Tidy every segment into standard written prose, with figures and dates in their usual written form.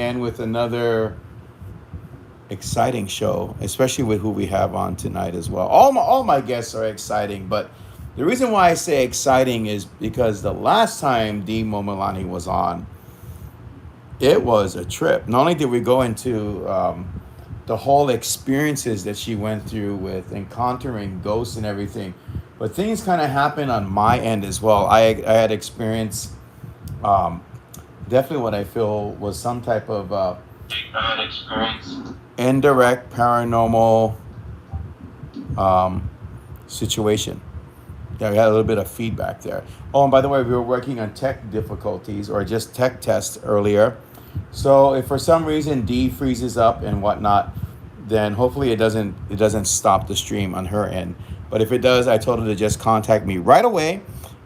again with another exciting show, especially with who we have on tonight as well. All my guests are exciting, but the reason why I say exciting is because the last time Dee Momilani was on, it was a trip. Not only did we go into the whole experiences that she went through with encountering ghosts and everything, but things kind of happened on my end as well. I had experienced um, definitely what I feel was some type of bad experience, indirect paranormal um, situation. Yeah, we had a little bit of feedback there. Oh, and by the way, we were working on tech difficulties or just tech tests earlier. So if for some reason D freezes up and whatnot, then hopefully it doesn't stop the stream on her end. But if it does, I told her to just contact me right away,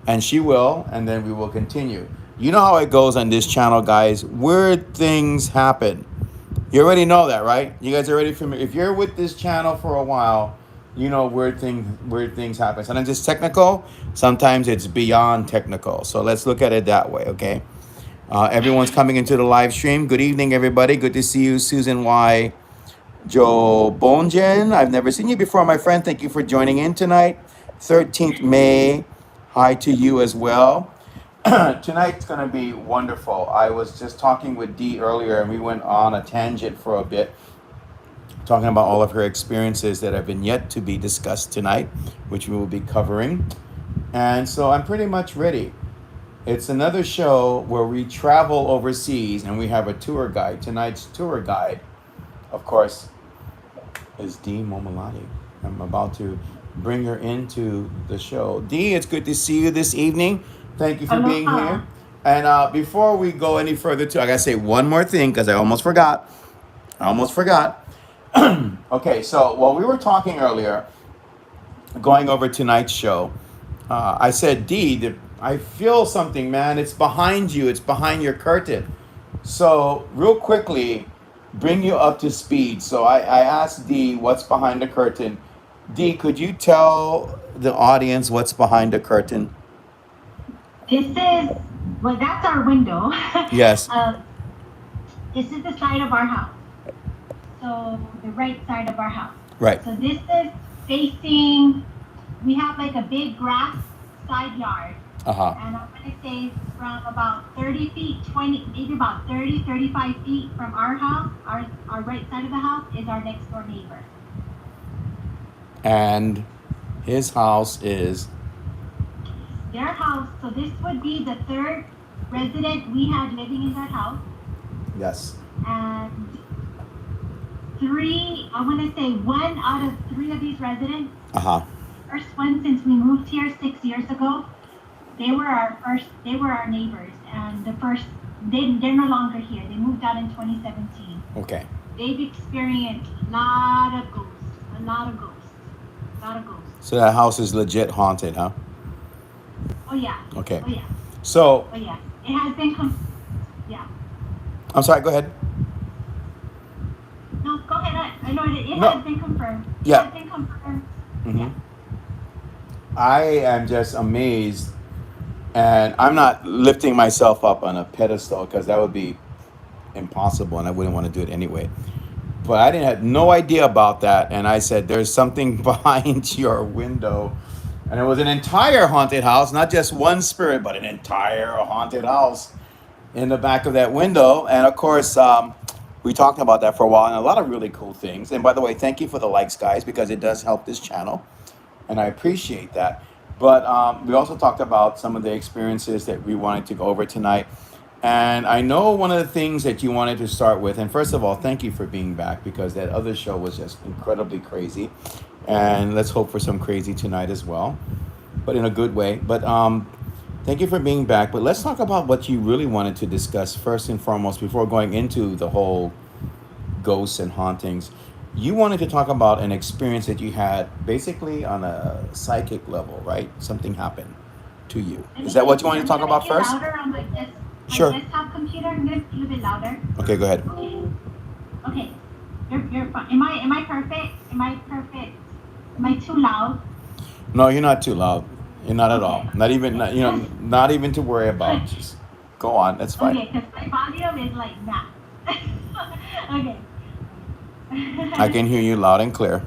and she will, and then we will continue. You know how it goes on this channel, guys. Weird things happen. You already know that, right? You guys are already familiar. If you're with this channel for a while, you know weird things happen. Sometimes it's technical, sometimes it's beyond technical. So let's look at it that way, okay? Everyone's coming into the live stream. Good evening, everybody. Good to see you, Susan Y. Joe Bonjen. I've never seen you before, my friend. Thank you for joining in tonight. 13th May. Hi to you as well. Tonight's going to be wonderful. I was just talking with Dee earlier, and we went on a tangent for a bit, talking about all of her experiences that have been yet to be discussed tonight, which we will be covering. And so I'm pretty much ready. It's another show where we travel overseas and we have a tour guide. Tonight's tour guide, of course, is Dee Momilani. I'm about to bring her into the show. Dee, it's good to see you this evening. Thank you for being here. And before we go any further, I gotta say one more thing because I almost forgot. Okay, so while we were talking earlier, going over tonight's show, I said, Dee, I feel something, man. It's behind you. It's behind your curtain. So real quickly, bring you up to speed. So I asked Dee what's behind the curtain. Dee, could you tell the audience what's behind the curtain? This is, well, that's our window. Yes. This is the side of our house. So the right side of our house. Right. So this is facing, we have like a big grass side yard. Uh-huh. And I'm going to say from about 30 feet, 20, maybe about 30, 35 feet from our house, our right side of the house is our next door neighbor. And his house is? Their house, so this would be the third resident we had living in that house. Yes. And one out of three of these residents, first one since we moved here 6 years ago, they were our neighbors, and they're no longer here. They moved out in 2017. Okay. They've experienced a lot of ghosts. So that house is legit haunted, huh? Oh yeah. Okay. Oh yeah. So. Oh yeah. It has been yeah. I'm sorry, go ahead. No, go ahead. I know it No. has been confirmed. Yeah. It has been confirmed. Mm-hmm. Yeah. I am just amazed, and I'm not lifting myself up on a pedestal because that would be impossible, and I wouldn't want to do it anyway. But I didn't have no idea about that, and I said, "There's something behind your window," and it was an entire haunted house, not just one spirit, but an entire haunted house in the back of that window. And of course, we talked about that for a while, and a lot of really cool things. And by the way, thank you for the likes, guys, because it does help this channel, and I appreciate that. But we also talked about some of the experiences that we wanted to go over tonight. And I know one of the things that you wanted to start with, and first of all, thank you for being back, because that other show was just incredibly crazy. And let's hope for some crazy tonight as well, but in a good way. But thank you for being back. But let's talk about what you really wanted to discuss first and foremost before going into the whole ghosts and hauntings. You wanted to talk about an experience that you had basically on a psychic level, right? Something happened to you. Is that what you wanted to talk about first? Louder on my Sure. desktop computer. I'm going to be a little bit louder. Okay, go ahead. Okay. You're fine. Am I perfect? Am I perfect? Am I too loud? No, you're not too loud. You're not at all. Okay. Not even to worry about. Just go on. That's fine. Okay, because my volume is like that. Okay. I can hear you loud and clear.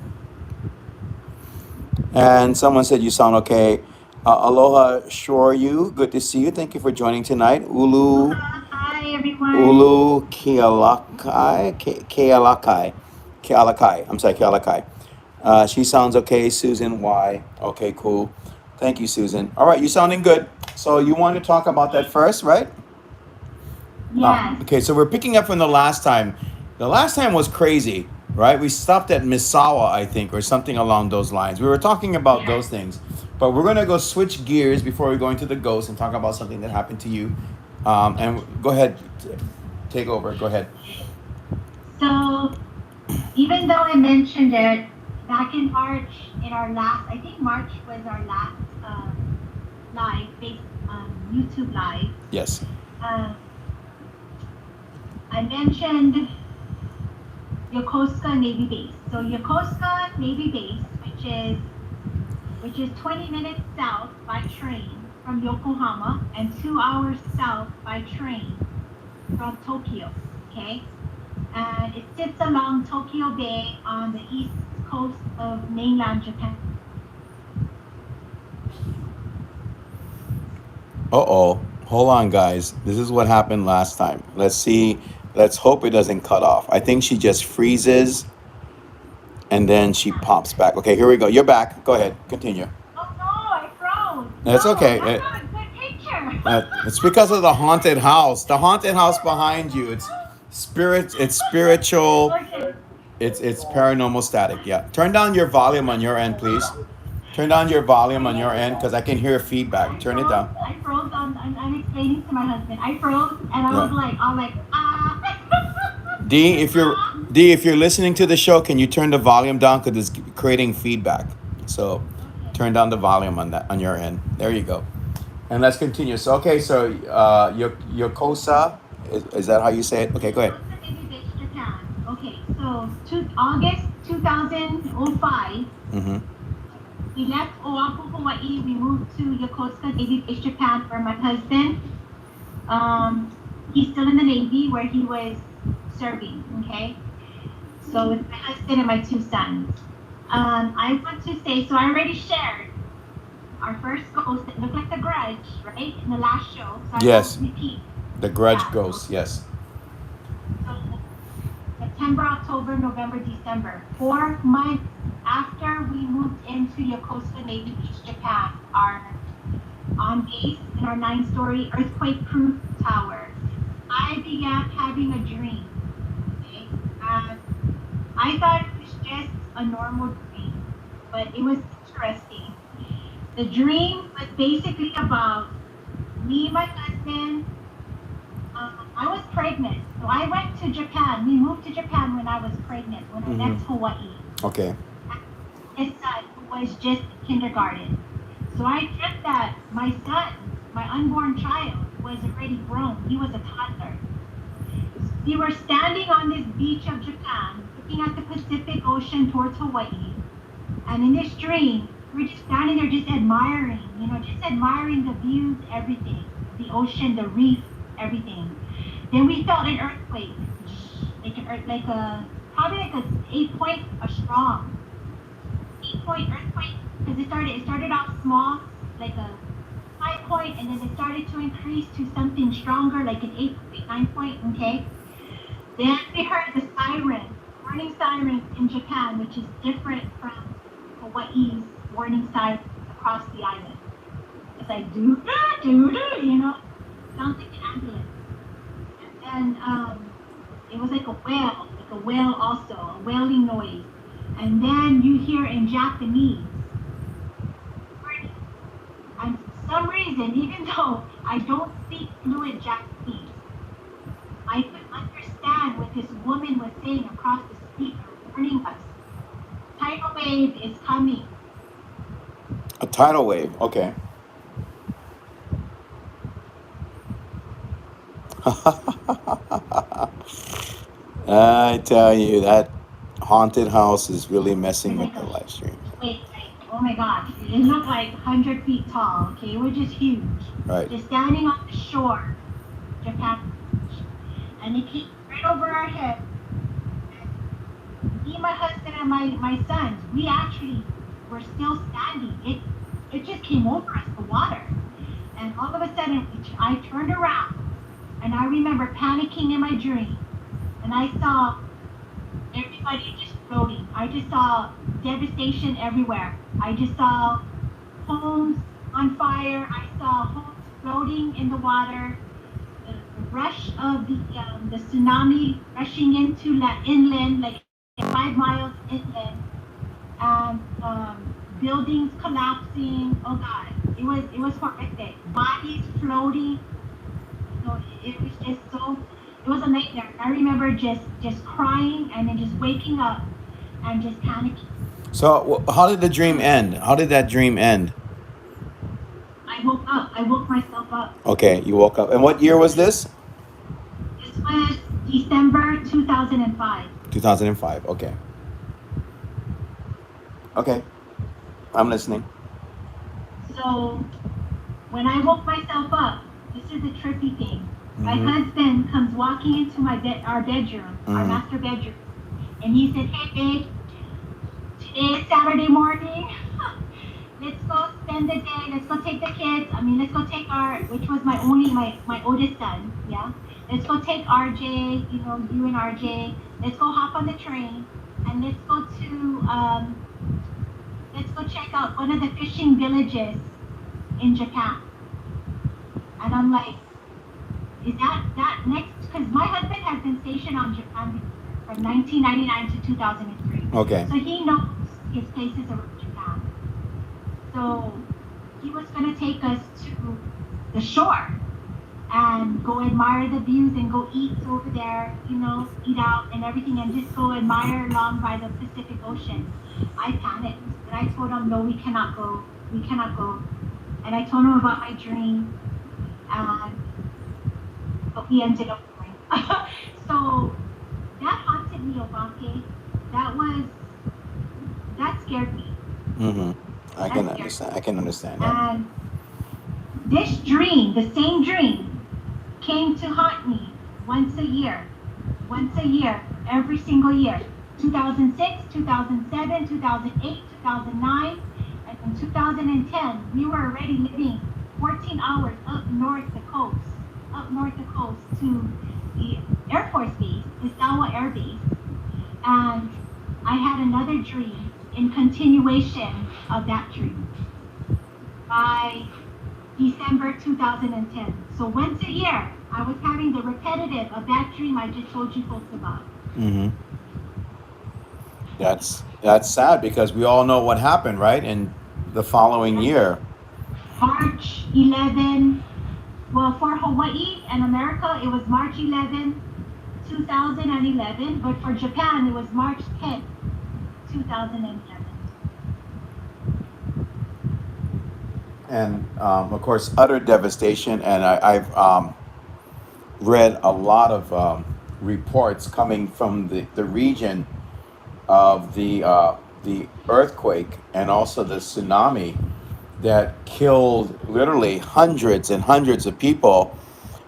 And someone said you sound okay. Aloha, Shore you. Good to see you. Thank you for joining tonight. Hi, everyone. Ulu Kealakai. I'm sorry, Kealakai. She sounds okay. Susan, why? Okay, cool. Thank you, Susan. All right, you sounding good. So you want to talk about that first, right? Yes. Okay, so we're picking up from the last time. The last time was crazy, right? We stopped at Misawa, I think, or something along those lines. We were talking about those things, but we're gonna go switch gears before we go into the ghost and talk about something that happened to you. And go ahead, take over. Go ahead. So, even though I mentioned it back in March, in our last, I think March was our last live, based YouTube live. Yes. I mentioned Yokosuka Navy Base. So Yokosuka Navy Base, which is 20 minutes south by train from Yokohama and 2 hours south by train from Tokyo. Okay, and it sits along Tokyo Bay on the east coast of mainland Japan. Uh-oh. Hold on, guys. This is what happened last time. Let's see. Let's hope it doesn't cut off. I think she just freezes and then she pops back. Okay, here we go. You're back. Go ahead. Continue. Oh no, I froze. That's no, okay. That's not a good picture. It's because of the haunted house. The haunted house behind you. It's spirit. It's spiritual. Okay. It's paranormal static. Yeah. Turn down your volume on your end, please. Turn down your volume on your end because I can hear feedback. Turn it down. I froze I'm explaining to my husband. I froze and I was like, ah. Dee, if you're listening to the show, can you turn the volume down because it's creating feedback? So turn down the volume on that on your end. There you go. And let's continue. So Yokosa, is that how you say it? Okay, go ahead. Japan. Okay, so August 2005. Mm-hmm. We left Oahu, Hawaii. We moved to Yokosuka, Navy Base, Japan for my husband. He's still in the Navy where he was serving, okay? So it's my husband and my 2 sons. I want to say, so I already shared our first ghost that looked like the Grudge, right? In the last show. So I won't repeat. The Grudge ghost, yes. So September, October, November, December. 4 months after we moved into Yokosuka Navy Beach, Japan, our on base in our 9-story earthquake-proof tower, I began having a dream. Okay? I thought it was just a normal dream, but it was interesting. The dream was basically about me, my husband. I was pregnant, so I went to Japan. We moved to Japan when I was pregnant, when I left Hawaii. Okay. His son was just kindergarten. So I dreamt that my son, my unborn child, was already grown. He was a toddler. We were standing on this beach of Japan, looking at the Pacific Ocean towards Hawaii. And in this dream, we were just standing there just admiring, just admiring the views, everything. The ocean, the reef, everything. Then we felt an earthquake, probably like a 8-point, a strong 8-point earthquake, because it started off small, like a 5-point, and then it started to increase to something stronger, like an 8-point, 9-point. Okay. Then we heard the siren, warning sirens in Japan, which is different from Hawaii's warning sirens across the island. It's like sounds like an ambulance. And it was like a whale also, a wailing noise. And then you hear in Japanese. And for some reason, even though I don't speak fluent Japanese, I could understand what this woman was saying across the speaker, warning us. Tidal wave is coming. A tidal wave, okay. I tell you, that haunted house is really messing with the live stream. Wait, oh my gosh, it looked like 100 feet tall, okay? We're just huge. Right. Just standing on the shore, Japan. And it came right over our head. and my sons, we actually were still standing. It just came over us, the water. And all of a sudden, I turned around, and I remember panicking in my dream. And I saw everybody just floating. I just saw devastation everywhere. I just saw homes on fire. I saw homes floating in the water. The rush of the tsunami rushing into inland, like 5 miles inland, and buildings collapsing. Oh God, it was horrific. Bodies floating. So it was just so. It was a nightmare. I remember just crying and then just waking up and just panicking. So how did the dream end? How did that dream end? I woke up. I woke myself up. Okay, you woke up. And what year was this? This was December 2005. 2005. Okay. Okay. I'm listening. So when I woke myself up, this is the trippy thing. My Mm-hmm. husband comes walking into our bedroom, our Mm-hmm. master bedroom, and he said, "Hey babe, today is Saturday morning. Let's go spend the day. Let's go take the kids. I mean, let's go take which was my oldest son. Yeah. Let's go take RJ. You and RJ. Let's go hop on the train, and let's go check out one of the fishing villages in Japan." And I'm like, is that next? Because my husband has been stationed on Japan from 1999 to 2003. Okay. So he knows his places around Japan. So he was going to take us to the shore and go admire the views and go eat over there, eat out and everything, and just go admire along by the Pacific Ocean. I panicked, but I told him, no, we cannot go. We cannot go. And I told him about my dream, but we ended up going. So that haunted me, Obake. That scared me. Mm-hmm. I can That scared understand. me. I can understand that. And this dream, the same dream, came to haunt me once a year, every single year. 2006, 2007, 2008, 2009, and in 2010, we were already living 14 hours up north the coast to the Air Force Base, the Sawa Air Base. And I had another dream in continuation of that dream by December 2010. So once a year, I was having the repetitive of that dream I just told you folks about. Mm-hmm. That's sad because we all know what happened, right? In the following year. March 11, well, for Hawaii and America, it was March 11, 2011, but for Japan, it was March 10, 2011. And of course, utter devastation. And I've read a lot of reports coming from the region of the earthquake and also the tsunami that killed literally hundreds and hundreds of people,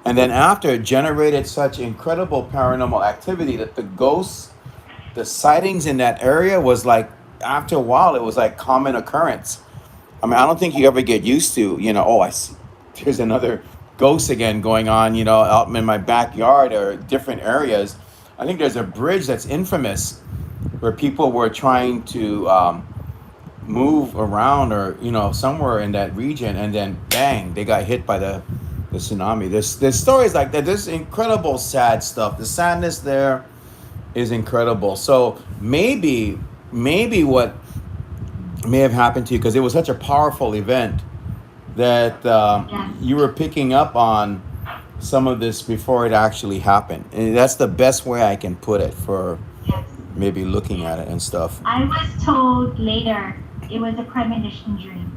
and then after it generated such incredible paranormal activity that the ghosts, the sightings in that area was like, after a while, it was like common occurrence. I mean, I don't think you ever get used to, oh, I see, there's another ghost again going on, out in my backyard or different areas. I think there's a bridge that's infamous where people were trying to move around or, somewhere in that region, and then bang, they got hit by the tsunami. There's stories like that. There's incredible sad stuff. The sadness there is incredible. So maybe what may have happened to you, because it was such a powerful event, that Yes. you were picking up on some of this before it actually happened. And that's the best way I can put it for Yes. maybe looking at it and stuff. I was told later it was a premonition dream.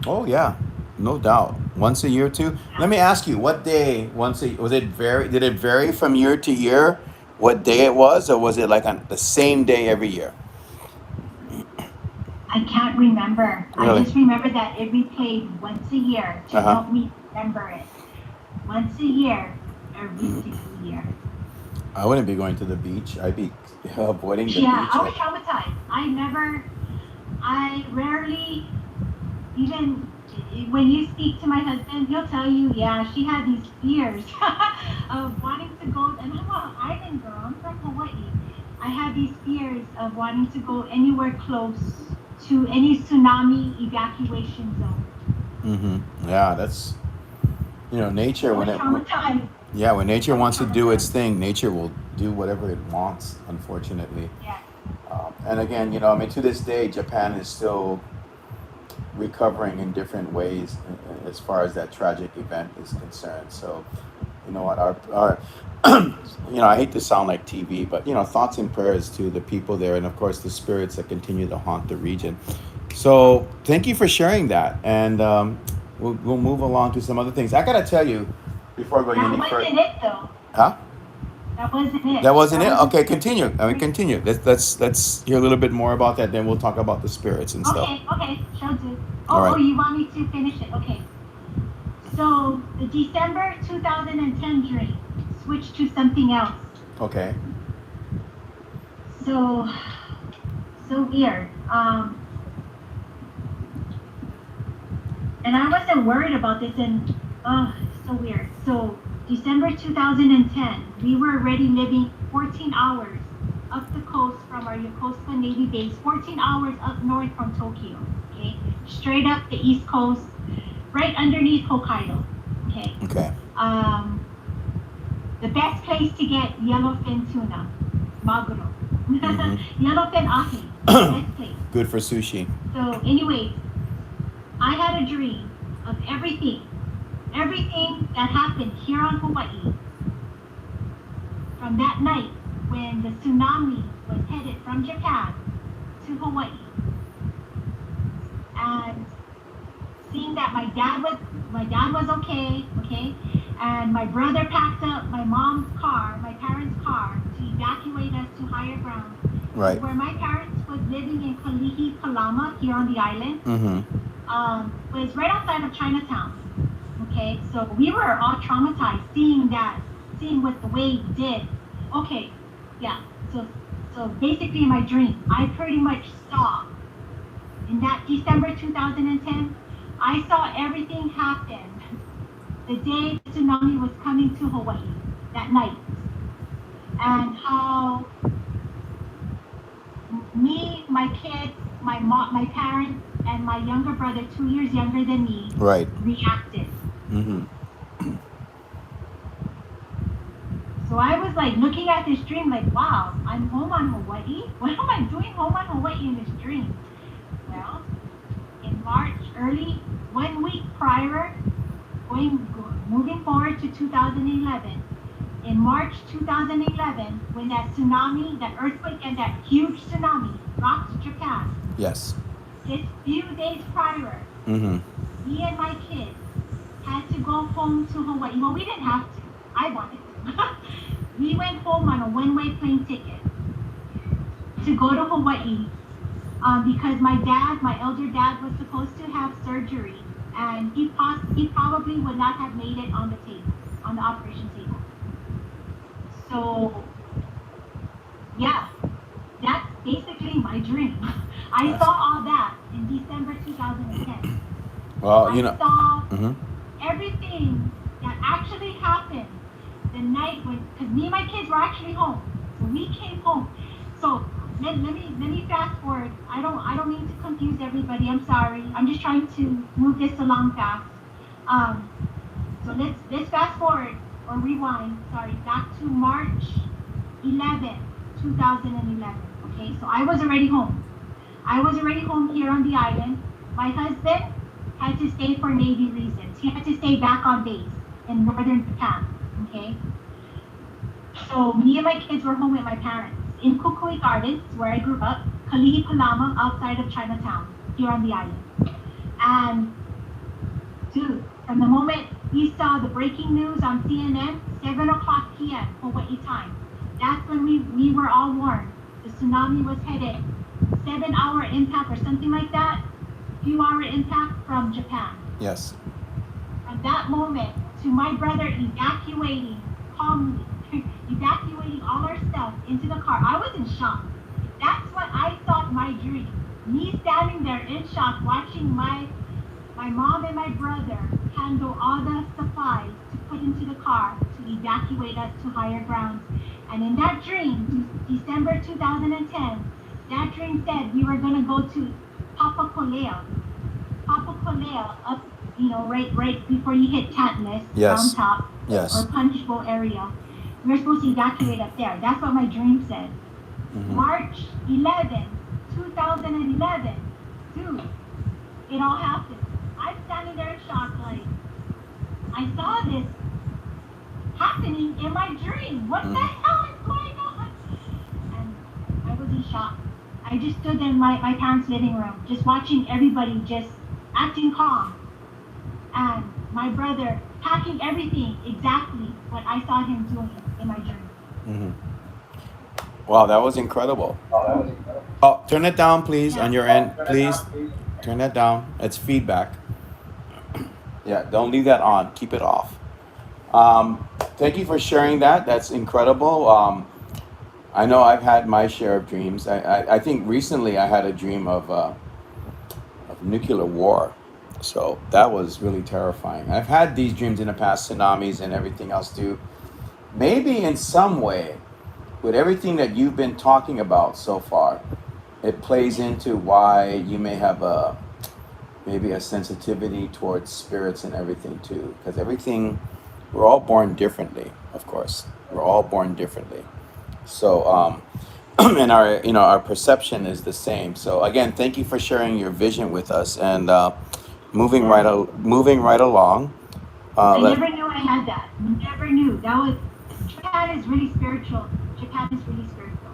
Oh yeah, no doubt. Once a year too. Let me ask you, what day did it vary from year to year? What day it was, or was it like on the same day every year? I can't remember. Really? I just remember that it replayed once a year to Uh-huh. help me remember it. Once a year, every single year. I wouldn't be going to the beach. I'd be avoiding the Yeah, beach. I was traumatized. I rarely, even when you speak to my husband, he'll tell you, yeah, she had these fears of wanting to go. And I'm an island girl. I'm from Hawaii. I had these fears of wanting to go anywhere close to any tsunami evacuation zone. Yeah, that's nature I was traumatized. when nature wants to do its thing, nature will do whatever it wants. Unfortunately, Yes. and again, I mean, to this day, Japan is still recovering in different ways as far as that tragic event is concerned. So, you know what, our I hate to sound like TV, but thoughts and prayers to the people there, and of course the spirits that continue to haunt the region. So, thank you for sharing that, and we'll move along to some other things. I gotta tell you before going That any further. wasn't it, though. Huh? That wasn't it. That wasn't it. That was Okay, continue. I mean, continue. Let's hear a little bit more about that. Then we'll talk about the spirits and stuff. okay. Shall do. All right. Oh, you want me to finish it? Okay. So the December 2010 dream switched to something else. Okay. So weird. And I wasn't worried about this, and so weird. So December 2010, we were already living 14 hours up the coast from our Yokosuka Navy base, 14 hours up north from Tokyo, okay? Straight up the East Coast, right underneath Hokkaido, okay? Okay. The best place to get yellowfin tuna, maguro. Yellowfin ahi, best place. Good for sushi. So anyways, I had a dream of everything that happened here on Hawaii from that night when the tsunami was headed from Japan to Hawaii. And seeing that my dad was okay, and my brother packed up my parents' car to evacuate us to higher ground. Right. Where my parents was living in Kalihi, Kalama, here on the island. Was right outside of Chinatown. Okay, so we were all traumatized seeing what the wave did. Okay, yeah. So basically, in my dream, I pretty much saw in that December 2010, I saw everything happen the day the tsunami was coming to Hawaii that night, and how me, my kids, my mom, my parents, and my younger brother, 2 years younger than me, reacted. So I was like looking at this dream like, wow, I'm home on Hawaii? What am I doing home on Hawaii in this dream? Well, in March, early, 1 week prior, moving forward to 2011, in March 2011, when that tsunami, that earthquake and that huge tsunami rocked Japan. Yes. Just few days prior, me and my kids had to go home to Hawaii. Well, we didn't have to. I wanted to. We went home on a one-way plane ticket to go to Hawaii because my elder dad, was supposed to have surgery, and he probably would not have made it on the operation table. So, yeah, that's basically my dream. I saw all that in December 2010. Well, I saw everything that actually happened the night because me and my kids were actually home. So we came home. So let me fast forward. I don't mean to confuse everybody. I'm sorry. I'm just trying to move this along fast. So let's fast forward or rewind. Sorry, back to March 11, 2011. Okay, so I was already home. I was already home here on the island. My husband had to stay for Navy reasons. He had to stay back on base in northern Japan. Okay. So me and my kids were home with my parents in Kukui Gardens, where I grew up, Kalihi Palama, outside of Chinatown, here on the island. And dude, from the moment we saw the breaking news on CNN, 7 o'clock p.m. Hawaii time, that's when we were all warned. The tsunami was headed 7-hour impact or something like that, few hour impact from Japan. Yes. From that moment to my brother evacuating calmly, evacuating all our stuff into the car, I was in shock. That's what I thought my dream. Me standing there in shock, watching my mom and my brother handle all the supplies to put into the car to evacuate us to higher grounds. And in that dream, December 2010, that dream said we were going to go to Papa Coleo. Papa Coleo, up, right before you hit Tantalus, Yes. down top, Yes. or Punch Bowl area. We were supposed to evacuate up there. That's what my dream said. March 11, 2011. Dude, it all happened. I'm standing there in shock, like, I saw this happening in my dream. What the hell is going on? And I was in shock. I just stood in my parents' living room, just watching everybody just acting calm. And my brother packing everything exactly what I saw him doing in my dream. Wow, that was incredible. Oh, turn it down, please, on your end. Please turn that down. It's feedback. Yeah, don't leave that on. Keep it off. Thank you for sharing that. That's incredible. I know I've had my share of dreams. I think recently I had a dream of nuclear war. So that was really terrifying. I've had these dreams in the past, tsunamis and everything else too. Maybe in some way, with everything that you've been talking about so far, it plays into why you may have maybe a sensitivity towards spirits and everything too. Because everything, we're all born differently, of course. We're all born differently. So, and our perception is the same. So again, thank you for sharing your vision with us and moving right along. I never knew I had that. Never knew. Japan is really spiritual. Japan is really spiritual.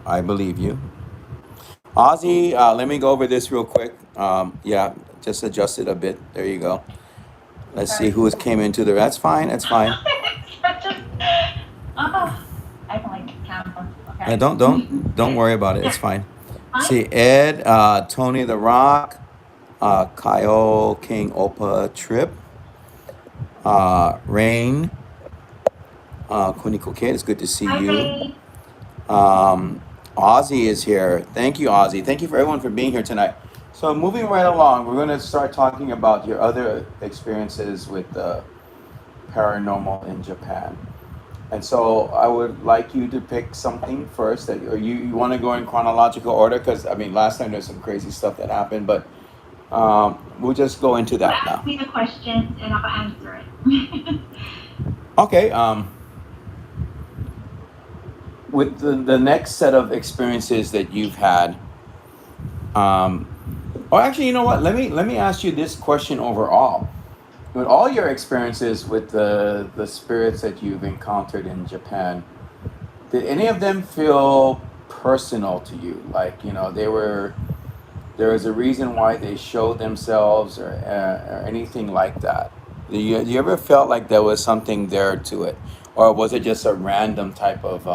I believe you. Ozzy, let me go over this real quick. Yeah, just adjust it a bit. There you go. Let's see who came into the. That's fine. That's fine. I don't like camera. Okay. Don't worry about it. It's fine. See Ed, Tony the Rock, Kyle King Opa Trip, Rain, Kuniko Kid. It's good to see you. Ozzy is here. Thank you, Ozzy. Thank you for everyone for being here tonight. So moving right along, we're going to start talking about your other experiences with the paranormal in Japan. And so I would like you to pick something first, or you want to go in chronological order, because I mean last time there's some crazy stuff that happened, but we'll just go into that now. Ask me the question and I'll answer it. Okay. With the next set of experiences that you've had, or actually, you know what? Let me ask you this question overall. With all your experiences with the spirits that you've encountered in Japan, did any of them feel personal to you? Like, there was a reason why they showed themselves, or anything like that? You ever felt like there was something there to it, or was it just a random type of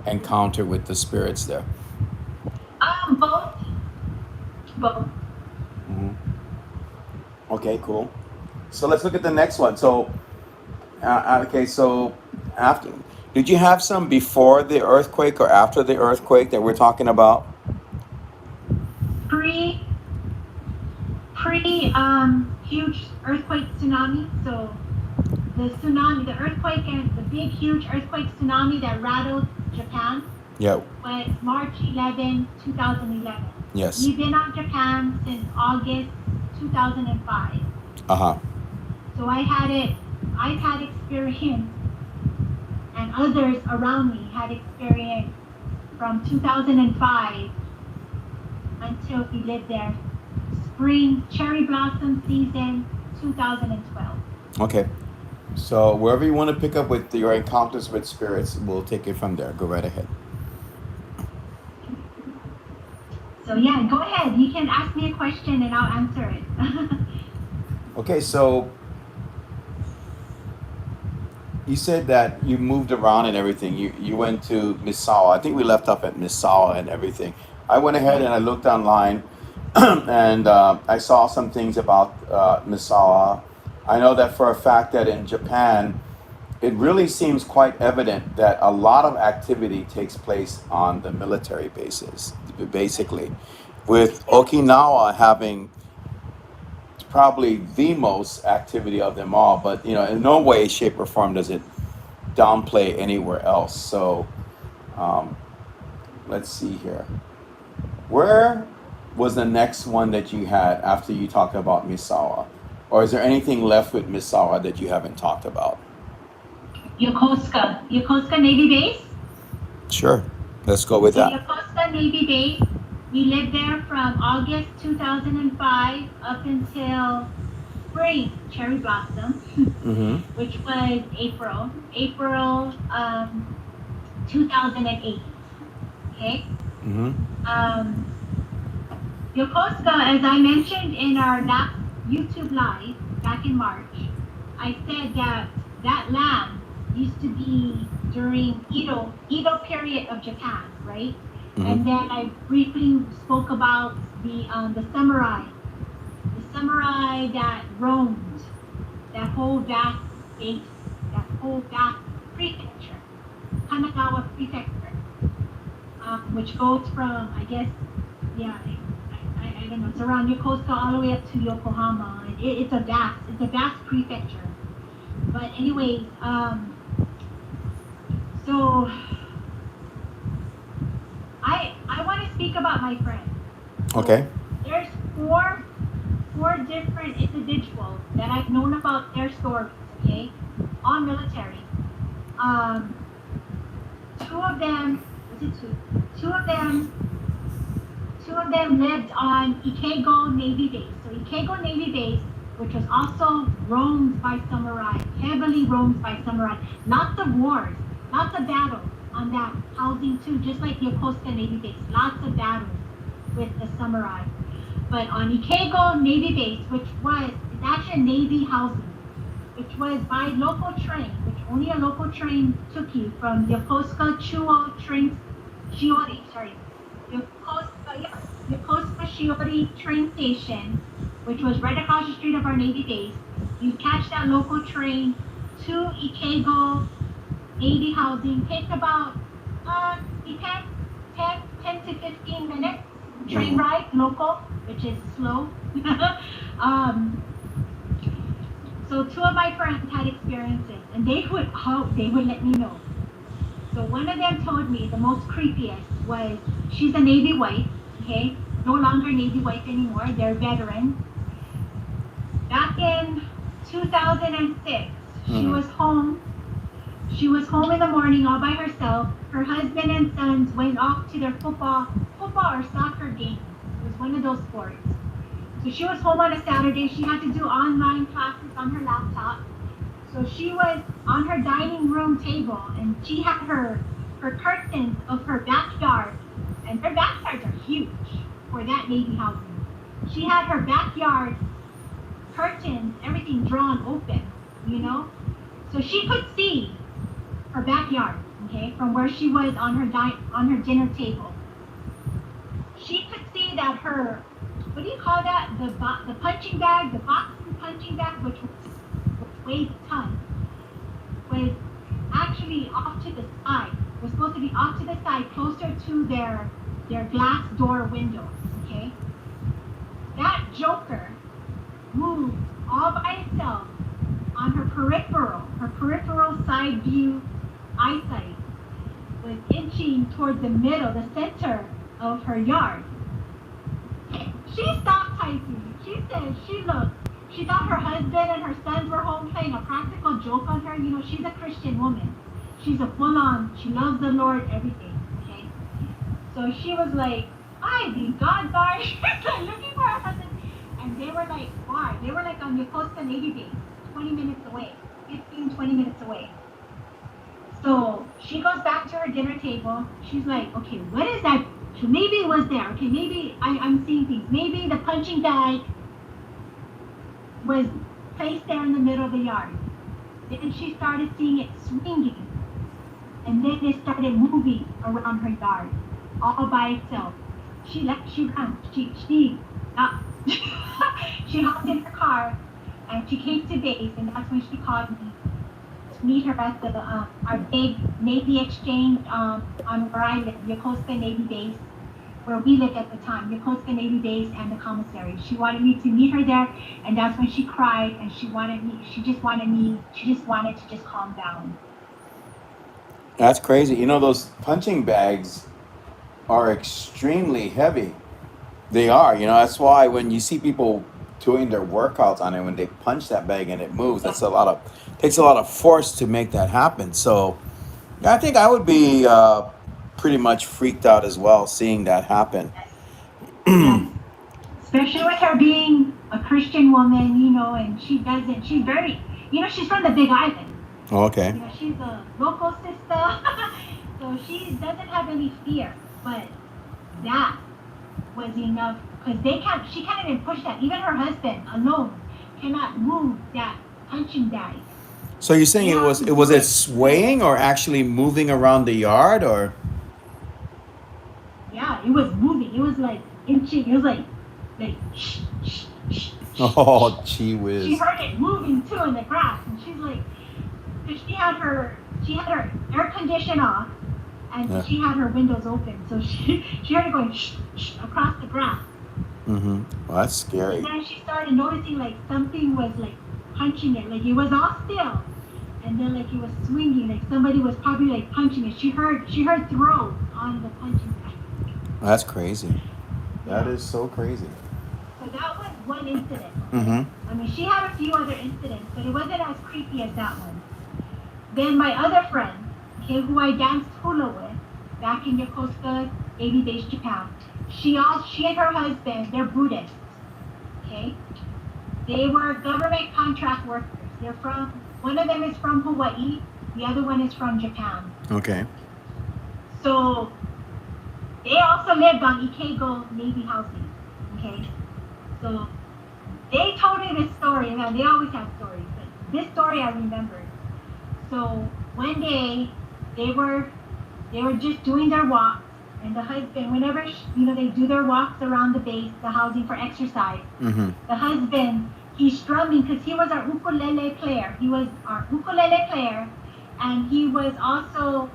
encounter with the spirits there? Both. Okay, cool. So let's look at the next one. So, okay, so after, did you have some before the earthquake or after the earthquake that we're talking about? Pre huge earthquake tsunami. So the earthquake and the big huge earthquake tsunami that rattled Japan. Yeah. Was March 11, 2011. Yes. We've been on Japan since August 2005. So I've had experience, and others around me had experience from 2005 until we lived there. Spring cherry blossom season 2012. Okay. So wherever you want to pick up with your encounters with spirits, we'll take it from there. Go right ahead. So yeah, go ahead. You can ask me a question and I'll answer it. Okay, so you said that you moved around and everything. You went to Misawa. I think we left off at Misawa and everything. I went ahead and I looked online, and I saw some things about Misawa. I know that for a fact that in Japan, it really seems quite evident that a lot of activity takes place on the military bases, basically, with Okinawa having probably the most activity of them all. But in no way, shape, or form does it downplay anywhere else. So um, let's see here. Where was the next one that you had after you talked about Misawa? Or is there anything left with Misawa that you haven't talked about? Yokosuka Navy Base. Sure. Let's go with that. Yokosuka Navy Base. We lived there from August 2005 up until spring cherry blossom, which was April 2008. Okay. Yokosuka, as I mentioned in our last YouTube live back in March, I said that land used to be during Edo period of Japan, right? And then I briefly spoke about the samurai that roamed that whole vast state, that whole vast prefecture, Kanagawa Prefecture, which goes from, I guess, I don't know, it's around Yokosuka all the way up to Yokohama. And it's a vast prefecture. But anyways, so I want to speak about my friend. Okay. There's four different individuals that I've known about their stories, okay, all military. Two of them lived on Ikego Navy Base. So Ikego Navy Base, which was also roamed by samurai, heavily roamed by samurai. Lots of wars, lots of battles on that housing too, just like Yokosuka Navy Base. Lots of battles with the samurai. But on Ikego Navy Base, it's actually a Navy housing, which was by local train, which only a local train took you from Yokosuka Yokosuka Shiori train station, which was right across the street of our Navy base. You catch that local train to Ikego Navy housing. Takes about 10 to 15 minutes train ride, local, which is slow. So two of my friends had experiences, and they would let me know. So one of them told me the most creepiest was, she's a Navy wife, okay? No longer Navy wife anymore, they're veterans. Back in 2006, she was home. She was home in the morning all by herself. Her husband and sons went off to their football or soccer game. It was one of those sports. So she was home on a Saturday. She had to do online classes on her laptop. So she was on her dining room table, and she had her curtains of her backyard, and their backyards are huge for that Navy housing. She had her backyard curtains, everything drawn open, so she could see her backyard, okay, from where she was on her dinner table. She could see that her, what do you call that? The punching bag, the boxing punching bag, which weighed a ton, was actually off to the side. Was supposed to be off to the side, closer to their glass door windows. Okay. That joker moved all by itself on her peripheral side view eyesight, was inching toward the middle, the center of her yard. She stopped typing. She said she looked. She thought her husband and her sons were home playing a practical joke on her. She's a Christian woman. She's a full-on, she loves the Lord, everything, okay? So she was like, I think God bar. She's like looking for her husband. And they were like, why? They were like on Yokosuka Navy Base, 20 minutes away, 15, 20 minutes away. So she goes back to her dinner table. She's like, okay, what is that? So maybe it was there. Okay, maybe I'm seeing things. Maybe the punching bag was placed there in the middle of the yard. Then she started seeing it swinging. And then it started moving around her yard, all by itself. She ran. She hopped in her car, and she came to base, and that's when she called me to meet her at the our big Navy exchange on where I live, Yokosuka Navy Base, where we lived at the time, Yokosuka Navy Base and the commissary. She wanted me to meet her there, and that's when she cried, and she wanted me. She just wanted me. She just wanted to just calm down. That's crazy. You know, those punching bags are extremely heavy. They are. You know, that's why when you see people doing their workouts on it, when they punch that bag and it moves, that's a lot of takes a lot of force to make that happen. So, yeah, I think I would be pretty much freaked out as well seeing that happen. Yes, yes. Especially with her being a Christian woman, and she doesn't. She's very, she's from the Big Island. Okay. She's a local sister, so she doesn't have any fear. But that was enough because they can't. She can't even push that. Even her husband alone cannot move that punching bag. So you're saying it swaying or actually moving around the yard or? Yeah, it was moving. It was like inching. It was like shh, shh, shh, Oh, gee she whiz. heard it moving too in the grass, and she's like, because she had her air condition off, and Yeah. she had her windows open, so she heard it going shh, shh, across the grass. Mm-hmm. Well, that's And scary. then she started noticing like something was like punching it, like it was all still, and then like it was swinging, like somebody was probably like punching it. She heard throw on the punching bag. That's crazy. That Yeah. is so crazy. So that was one incident. Okay? Mm-hmm. I mean, she had a few other incidents, but it wasn't as creepy as that one. Then my other friend, okay, who I danced hula with back in Yokosuka, Navy Base, Japan, she and her husband, they're Buddhists. Okay, they were government contract workers. They're from one of them is from Hawaii, the other one is from Japan. Okay. So they also lived on Ikego Navy housing. Okay, so they told me this story, and they always have stories, but this story I remembered. So one day they were just doing their walks, and the husband, whenever they do their walks around the base, the housing for exercise, Mm-hmm. the husband he's strumming because he was our ukulele player. He was our ukulele player, and he was also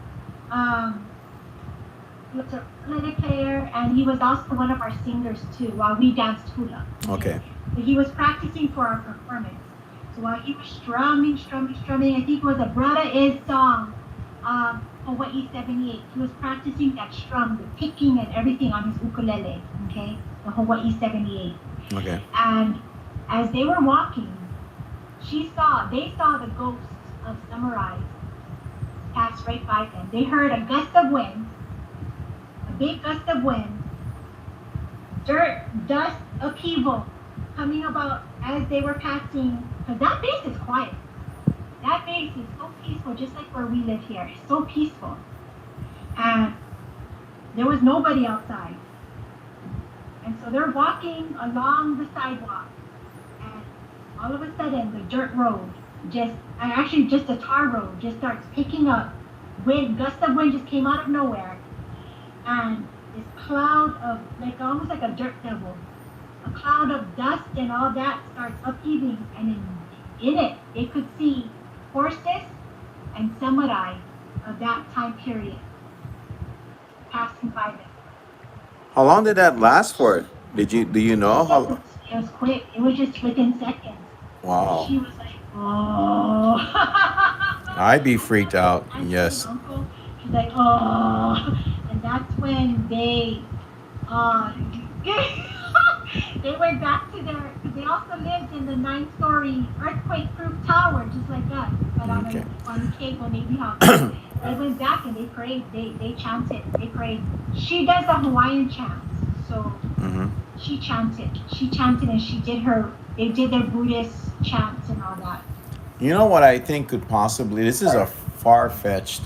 he was a ukulele player, and he was also one of our singers too. While we danced hula. Okay. So he was practicing for our performance. So while he was strumming, I think it was a Brother Is song, Hawaii 78. He was practicing that strum, the picking and everything on his ukulele, okay? The Hawaii 78. Okay. And as they were walking, they saw the ghosts of samurais pass right by them. They heard a gust of wind, a big gust of wind, dirt, dust, upheaval coming about as they were passing, because that base is quiet. That base is so peaceful, just like where we live here. It's so peaceful. And there was nobody outside. And so they're walking along the sidewalk. And all of a sudden, the dirt road, just a tar road, just starts picking up. Wind, gust of wind just came out of nowhere. And this cloud of, almost like a dirt devil, a cloud of dust and all that starts upheaving, and in it they could see horses and samurai of that time period passing by them. How long did that last for? Do you know how? It was quick. It was just within seconds. Wow. She was like, "Oh." I'd be freaked out. I told Yes. Uncle. She's like, "Oh," and that's when they uh, they went back to they also lived in the 9-story earthquake-proof tower, just like us, but Okay. on the cable Navy house. They went back and they prayed, they chanted, they prayed. She does a Hawaiian chant, so Mm-hmm. she chanted, and they did their Buddhist chants and all that. You know what I think could possibly, this is a far-fetched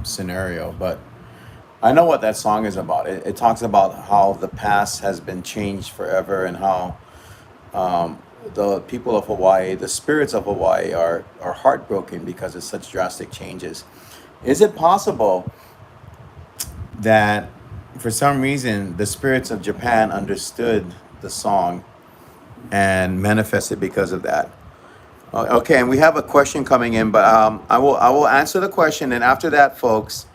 scenario, but I know what that song is about. It talks about how the past has been changed forever and how the people of Hawaii, the spirits of Hawaii are heartbroken because of such drastic changes. Is it possible that for some reason the spirits of Japan understood the song and manifested because of that? Okay, and we have a question coming in, but I will answer the question, and after that, folks,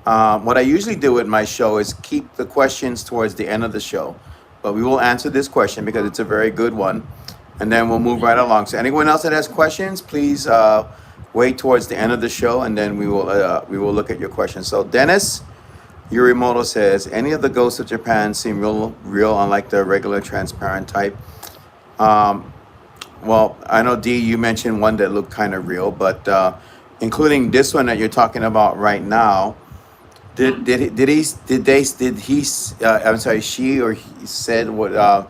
what I usually do with my show is keep the questions towards the end of the show, but we will answer this question because it's a very good one, and then we'll move right along. So anyone else that has questions, please wait towards the end of the show, and then we will look at your questions. So Dennis Yurimoto says, any of the ghosts of Japan seem real, unlike the regular transparent type. Um, well, I know Dee, you mentioned one that looked kind of real, but including this one that you're talking about right now, Yeah. did he? I'm sorry, she or he said what Yeah.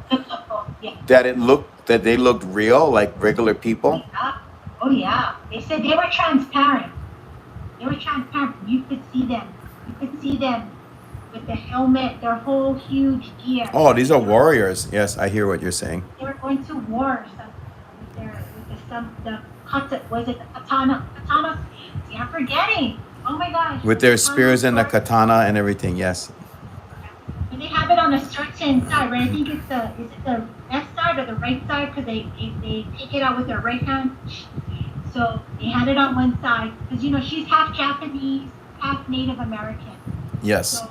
that they looked real, like regular Oh people. yeah. Oh yeah. They said they were transparent. They were transparent. You could see them. You could see them with the helmet, their whole huge gear. Oh, these are They were warriors. Yes, I hear what you're saying. they were going to war with their with the kata, was it the katana? See, I'm forgetting. Oh my gosh, With the their katana spears and the sword. katana and everything. Yes. And they have it on a certain side, right? I think it's the is it the left side or the right side? Because they take it out with their right hand. So they had it on one side because she's half Japanese, half Native American. Yes. So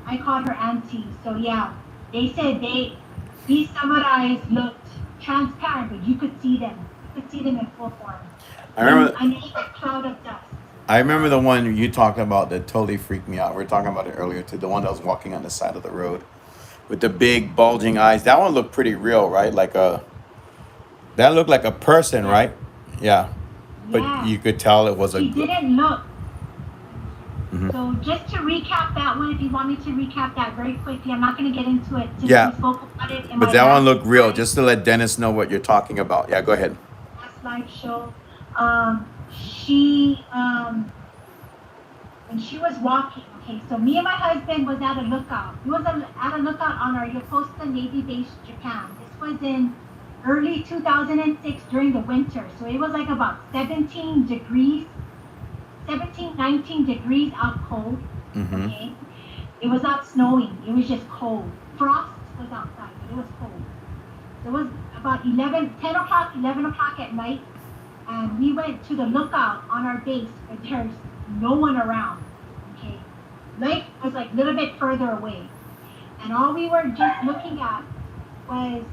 I called her auntie. So yeah, they said these samurais looked transparent, but you could see them. You could see them in full form. I remember. Underneath a cloud of dust. I remember the one you talked about that totally freaked me out. We were talking about it earlier too. The one that was walking on the side of the road with the big bulging eyes. That one looked pretty real, right? That looked like a person, Yeah, right? Yeah, but yeah. you could tell it was a. She didn't look. Mhm. So just to recap that one, if you want me to recap that very quickly, I'm not going to get into it since we Yeah, spoke about it in but my that one last looked real. live Just to let Dennis know what you're talking about. Yeah, go ahead. last live show. She when she was walking. Okay, so me and my husband was at a lookout. We was at a lookout on our Yokosuka Navy base, Japan. This was in early 2006 during the winter. So it was like about 17 degrees, 17, 19 degrees out cold. Mm-hmm. Okay, it was not snowing. It was just cold. Frost was outside, but it was cold. So it was about 10 o'clock, 11 o'clock at night, and we went to the lookout on our base, but there's no one around. Okay, lake was like a little bit further away, and all we were just looking at was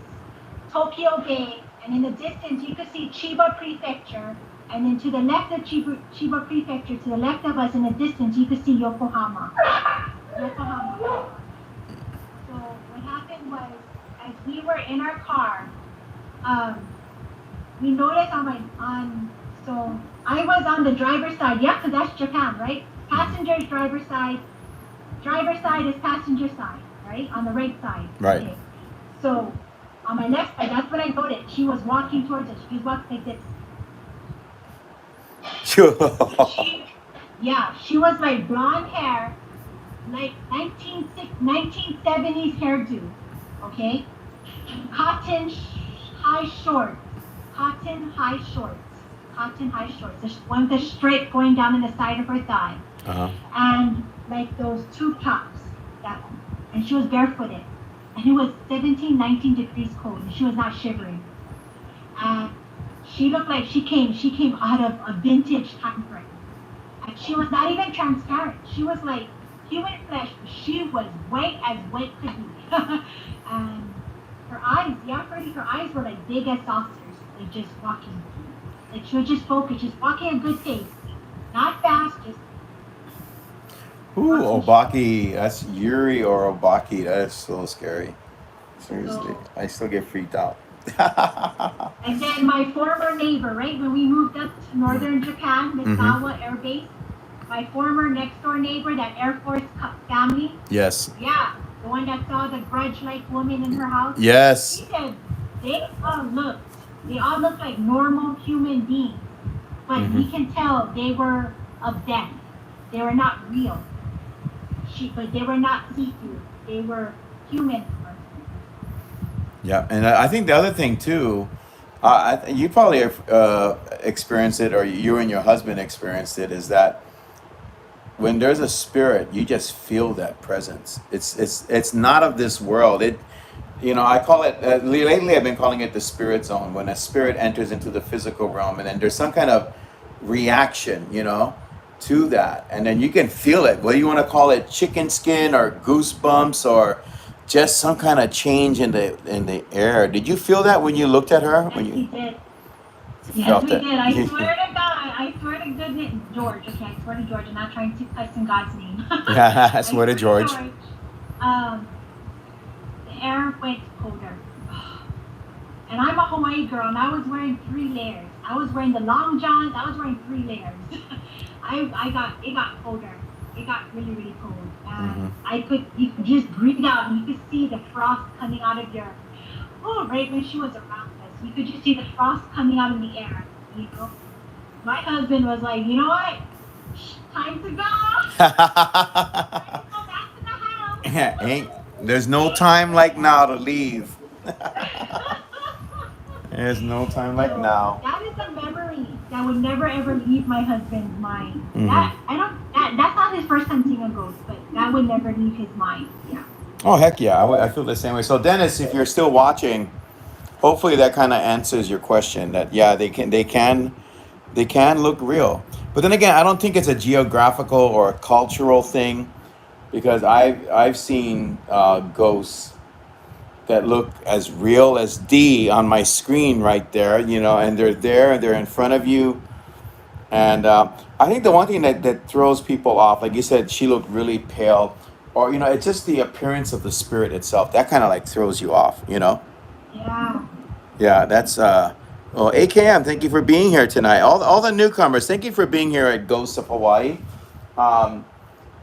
Tokyo Bay, and in the distance you could see Chiba Prefecture, and then to the left of Chiba Prefecture, to the left of us in the distance, you could see Yokohama. Yokohama. So what happened was, as we were in our car, um, we noticed so I was on the driver's side. Yeah, because that's Japan, right? Passenger's driver's side. Driver's side is passenger side, right? On the right side. Right. Okay. So on my left side, that's what I noticed. She was walking towards us. She was walking like this. She, yeah, she was like blonde hair, like 1970s hairdo, okay? Cotton high shorts, cotton high shorts, cotton high shorts. There's one with a stripe going down in the side of her thigh, Uh-huh. and like those tube tops, that one. And she was barefooted, and it was 17, 19 degrees cold, and she was not shivering. And she looked like she came out of a vintage time frame. And she was not even transparent. She was like human flesh. She was white could be. And her eyes, yeah, Freddie, her eyes were like big as saucers, like just walking. Like she was just focused, just walking at a good pace. Not fast, just Ooh, walking. Obaki. That's Yuri or Obaki. That is so scary. Seriously, So, I still get freaked out. and then my former neighbor, right, when we moved up to northern Japan, Mm-hmm. Misawa Air Base, my former next door neighbor, that Air Force family, Yes. yeah, the one that saw the grudge-like woman in her house, Yes. she said they all looked like normal human beings, but Mm-hmm. we can tell they were of death. They were not real. But they were not see-through. They were human. Yeah, and I think the other thing too, you probably have experienced it, or you and your husband experienced it, is that when there's a spirit, you just feel that presence. It's not of this world. I call it, lately I've been calling it the spirit zone, when a spirit enters into the physical realm and then there's some kind of reaction, to that. And then you can feel it. Whether you want to call it chicken skin or goosebumps or just some kind of change in the air. Did you feel that when you looked at her? Yes, When we you did. Yes, felt we it? did. I swear to God. I swear to goodness, George. Okay, I swear to George. I'm not trying to cuss in God's name. Yeah, I I swear to swear to George. George. Um, the air went colder. And I'm a Hawaii girl, and I was wearing 3 layers. I was wearing the long johns. I was wearing 3 layers. It got colder. It got really, really cold. And you could just breathe out, and you could see the frost coming out of your, right when she was around us. You could just see the frost coming out in the air, you know. My husband was like, you know what? Time to go. Time to go back to the house. Ain't there's no time like now to leave. There's no time like So now. that is a memory that would never ever leave my husband's mind. Hmm. That I don't. That's not his first time seeing a ghost, but that would never leave his mind. Yeah. Oh heck yeah, I feel the same way. So Dennis, if you're still watching, hopefully that kind of answers your question. That yeah, they can look real. But then again, I don't think it's a geographical or a cultural thing, because I've seen ghosts that look as real as D on my screen right there, and they're there, they're in front of you. And I think the one thing that throws people off, like you said, she looked really pale, or it's just the appearance of the spirit itself that kind of like throws you off. Yeah. Yeah, that's well, AKM. Thank you for being here tonight. All the newcomers, thank you for being here at Ghosts of Hawaii. Um,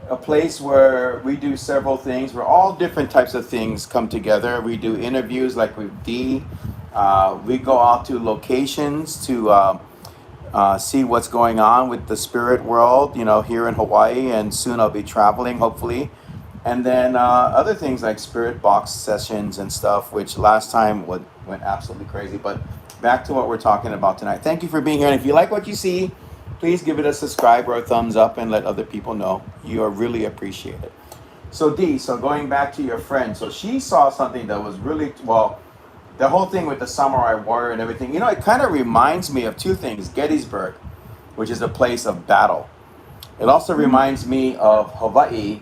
a place where we do several things, where all different types of things come together. We do interviews like with Dee. We go out to locations to see what's going on with the spirit world, here in Hawaii, and soon I'll be traveling, hopefully. And then other things like spirit box sessions and stuff, which last time went absolutely crazy. But back to what we're talking about tonight. Thank you for being here. And if you like what you see, please give it a subscribe or a thumbs up and let other people know. You are really appreciated. So Dee, so going back to your friend, so she saw something that was really, well, the whole thing with the samurai warrior and everything, it kind of reminds me of two things. Gettysburg, which is a place of battle. It also reminds me of Hawaii,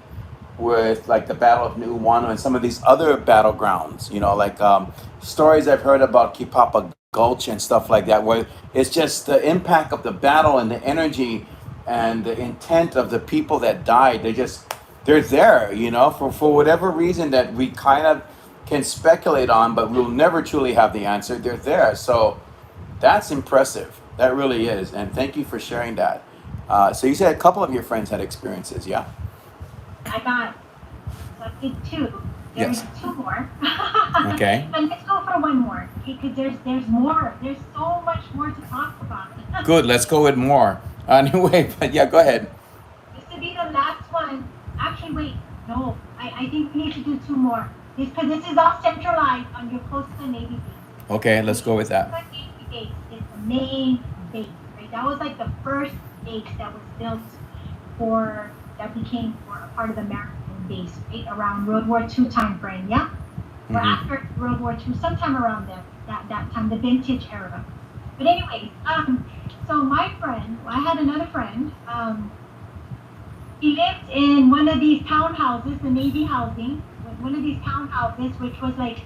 with like the Battle of Nuuanu and some of these other battlegrounds, like stories I've heard about Kipapa Gulch and stuff like that, where it's just the impact of the battle and the energy and the intent of the people that died. They're there, for whatever reason that we kind of can speculate on, but we'll never truly have the answer. They're there. So that's impressive. That really is. And thank you for sharing that. So you said a couple of your friends had experiences, yeah? I did two. There's Yes. two more. Okay. But let's go for one more, because there's more. There's so much more to talk about. Good. Let's go with more. Anyway, but yeah, go ahead. This will be the last one. Actually, wait. No, I think we need to do two more. Because this is all centralized on Yokosuka Navy Base. Okay, let's go with that. Yokosuka Navy Base is the main base, right? That was like the first base that was built that became for a part of the American base, right? Around World War II time frame, yeah? Or after World War II, sometime around there, that time, the vintage era. But anyways, so my friend, I had another friend, he lived in one of these townhouses, the Navy housing, one of these townhouses, which was like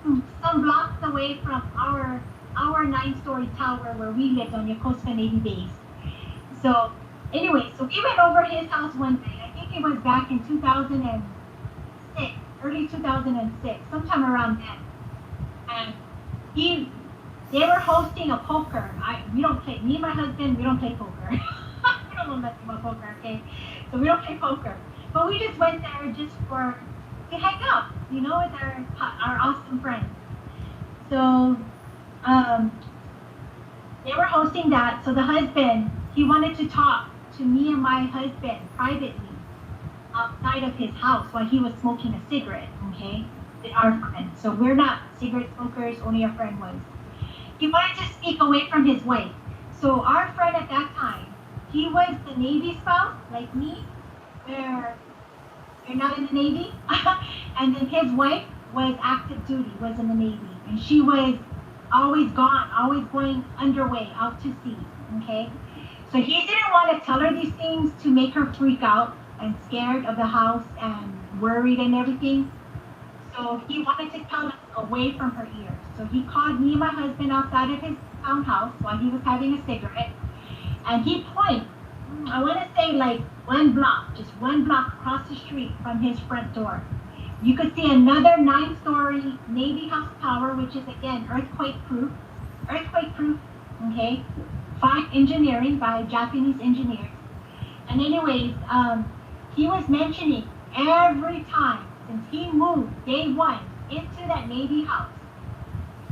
some blocks away from our 9-story tower where we lived on Yokosuka Navy Base. So anyway, so we went over his house one day. I think it was back in 2006, early 2006, sometime around then. And they were hosting a poker. Me and my husband, we don't play poker. We don't know nothing about poker, okay? So we don't play poker. But we just went there just to hang out, with our awesome friends. So they were hosting that. So the husband, he wanted to talk to me and my husband privately outside of his house while he was smoking a cigarette, okay? Our friend. So we're not cigarette smokers, only our friend was. He wanted to speak away from his wife. So our friend at that time, he was the Navy spouse, like me, where you're not in the Navy. And then his wife was active duty, was in the Navy, and she was always gone, always going underway, out to sea. Okay, so he didn't want to tell her these things to make her freak out and scared of the house and worried and everything. So he wanted to tell us away from her ears. So he called me and my husband outside of his townhouse while he was having a cigarette, and he pointed. I want to say like 1 block, just 1 block across the street from his front door. You could see another 9-story Navy house tower, which is again earthquake proof, okay, fine engineering by Japanese engineers. And anyways, he was mentioning every time since he moved day one into that Navy house,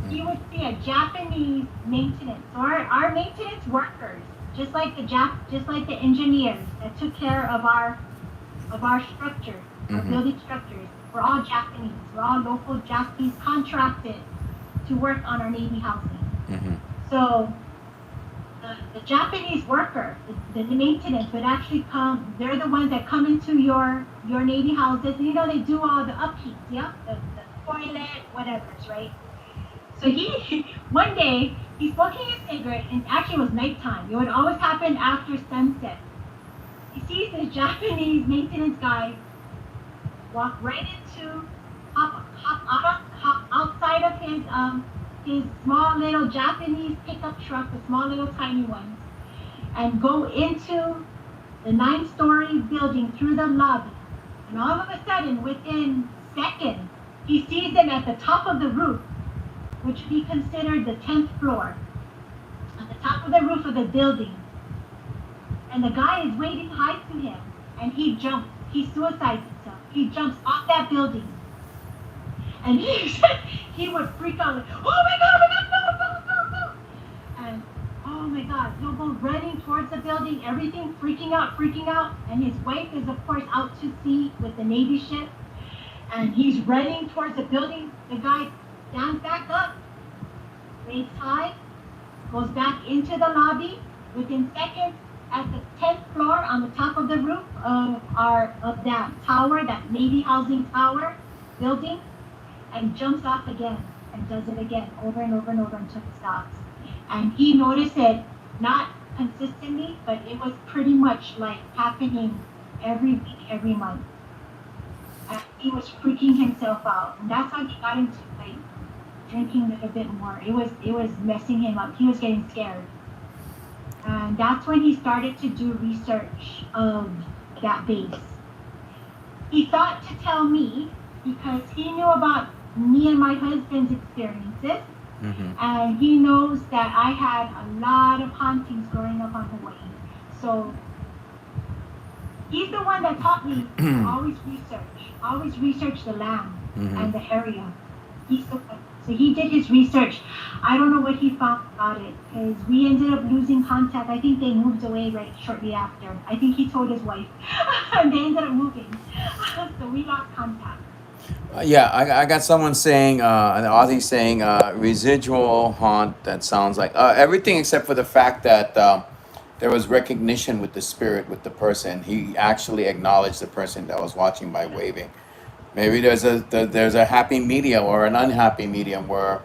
he would see a Japanese maintenance or our maintenance workers, just like the engineers that took care of our structures, our building structures. We're all Japanese. We're all local Japanese contracted to work on our Navy housing. So the Japanese worker, the maintenance would actually come. They're the ones that come into your Navy houses. You know, they do all the upkeep, yeah, the toilet, whatever's right. So one day he's smoking a cigarette, and actually it was nighttime. It would always happen after sunset. He sees this Japanese maintenance guy walk right into, hop outside of his small little Japanese pickup truck, the small little tiny ones, and go into the 9-story building through the lobby. And all of a sudden, within seconds, he sees them at the top of the roof, which would be considered the 10th floor, at the top of the roof of the building. And the guy is waving hi to him, and he jumps. He suicides himself. He jumps off that building. And he would freak out like, oh my God, no. And oh my God, he'll go running towards the building, everything freaking out. And his wife is of course out to sea with the Navy ship. And he's running towards the building. The guy stands back up, waves high, goes back into the lobby. Within seconds, at the 10th floor on the top of the roof of that tower, that Navy housing tower building, and jumps off again and does it again over and over until it stops. And he noticed it not consistently, but it was pretty much like happening every week, every month. And he was freaking himself out, and that's how he got into like drinking a little bit more. It was messing him up. He was getting scared. And that's when he started to do research of that base. He thought to tell me because he knew about me and my husband's experiences. And he knows that I had a lot of hauntings growing up on Hawaii. So he's the one that taught me to always research the land and the area. So he did his research. I don't know what he found about it because we ended up losing contact. I think they moved away right shortly after. I think he told his wife and they ended up moving. So we lost contact. Yeah, I got someone saying, an Aussie saying, residual haunt. That sounds like everything except for the fact that there was recognition with the spirit, with the person. He actually acknowledged the person that was watching by waving. Maybe there's a happy medium or an unhappy medium where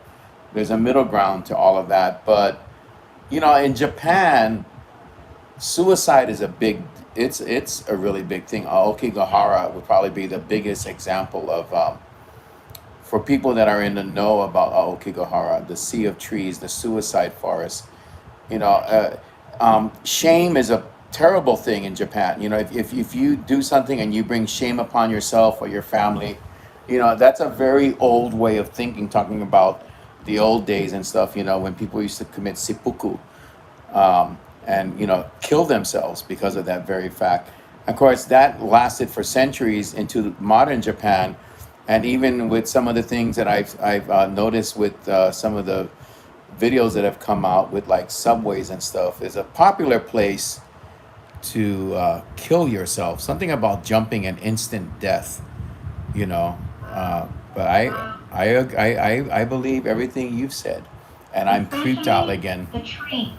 there's a middle ground to all of that. But in Japan, suicide is it's a really big thing. Aokigahara would probably be the biggest example of for people that are in the know about Aokigahara, the sea of trees, the suicide forest. Shame is a terrible thing in Japan. If you do something and you bring shame upon yourself or your family, that's a very old way of thinking, talking about the old days and stuff, when people used to commit seppuku, and kill themselves because of that very fact. Of course, that lasted for centuries into modern Japan, and even with some of the things that I've noticed with some of the videos that have come out with like subways and stuff, is a popular place to kill yourself. Something about jumping and instant death, But I believe everything you've said, and I'm creeped out again. The train.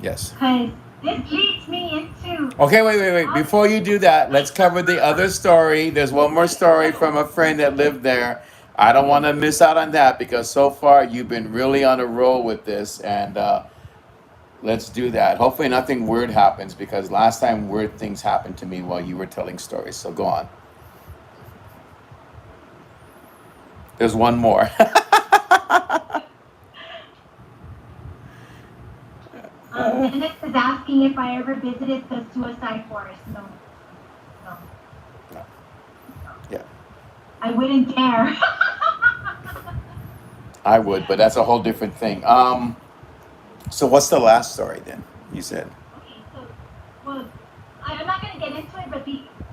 Yes. Because this leads me into. Okay, wait. Before you do that, let's cover the other story. There's one more story from a friend that lived there. I don't want to miss out on that because so far you've been really on a roll with this, and let's do that. Hopefully, nothing weird happens because last time weird things happened to me while you were telling stories. So go on. There's one more. Dennis is asking if I ever visited the suicide forest. No, no, No. Yeah, I wouldn't dare. I would, but that's a whole different thing. So what's the last story then? You said. Okay, so, well, I'm not going to get into it, but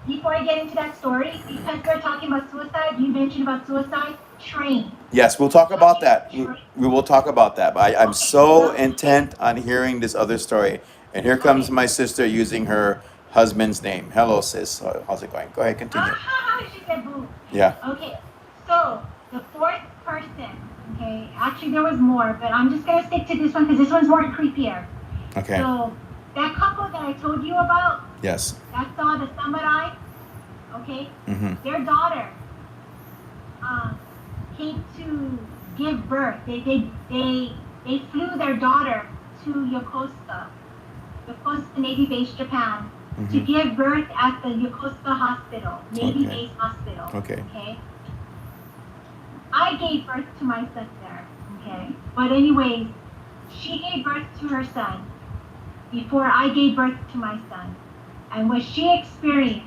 before I get into that story, because we're talking about suicide, you mentioned about suicide, train. Yes, we'll talk about that. Train. We will talk about that. But I'm Okay, so so, intent on hearing this other story. And here comes okay. my sister using her husband's name. Hello, sis. How's it going? Go ahead, continue. She said boo. Yeah. Okay, so the fourth person, okay, actually there was more, but I'm just going to stick to this one because this one's more creepier. Okay. So that couple that I told you about, Yes. that saw the samurai, okay, Mm-hmm. their daughter came to give birth. They flew their daughter to Yokosuka, Navy Base, Japan, to give birth at the Yokosuka Hospital, Navy Base Hospital. Okay. Okay. I gave birth to my son there. Okay. But anyways, she gave birth to her son before I gave birth to my son. And what she experienced,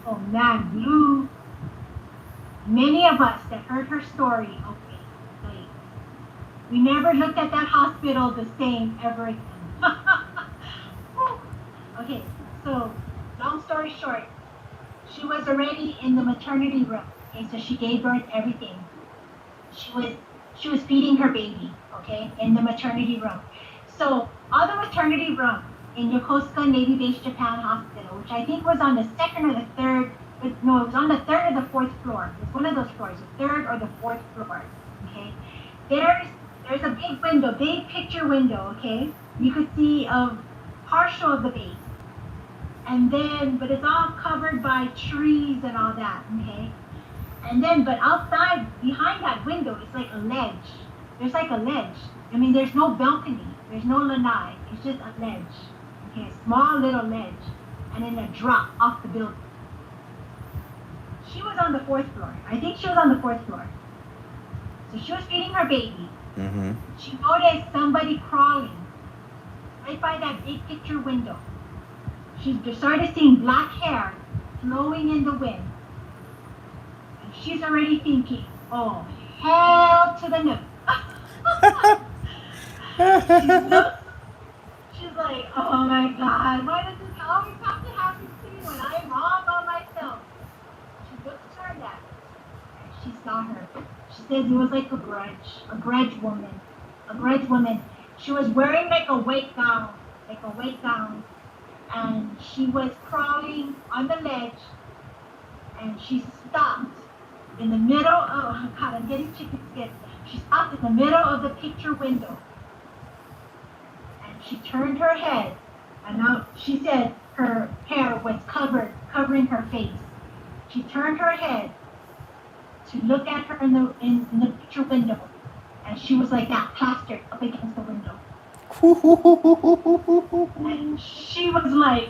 oh man, blew many of us that heard her story away. Like, we never looked at that hospital the same ever again. Okay, so long story short, she was already in the maternity room. Okay, so she gave birth everything. She was feeding her baby, okay, in the maternity room. So on the maternity room in Yokosuka Navy Base Japan Hospital, which I think was on the second or the third, no, it was on the third or the fourth floor. It's one of those floors, the third or the fourth floor. Okay, there's a big window, big picture window. Okay, you could see a partial of the base, and then but it's all covered by trees and all that. Okay. And then, but outside, behind that window, it's like a ledge. There's like a ledge. I mean, there's no balcony. There's no lanai. It's just a ledge. Okay, a small little ledge. And then a drop off the building. She was on the fourth floor. I think she was on the fourth floor. So she was feeding her baby. Mm-hmm. She noticed somebody crawling right by that big picture window. She started seeing black hair flowing in the wind. She's already thinking, oh, hell to the no. She's like, oh my God, why does this always have to happen to me when I'm all by myself? She looks her at and she saw her. She says it was like a grudge woman. She was wearing like a weight gown, and she was crawling on the ledge, and she stopped. In the middle of, oh God, I'm getting chicken skin. She stopped in the middle of the picture window. And she turned her head. And now she said her hair was covering her face. She turned her head to look at her in the picture window. And she was like that, plastered up against the window. And she was like,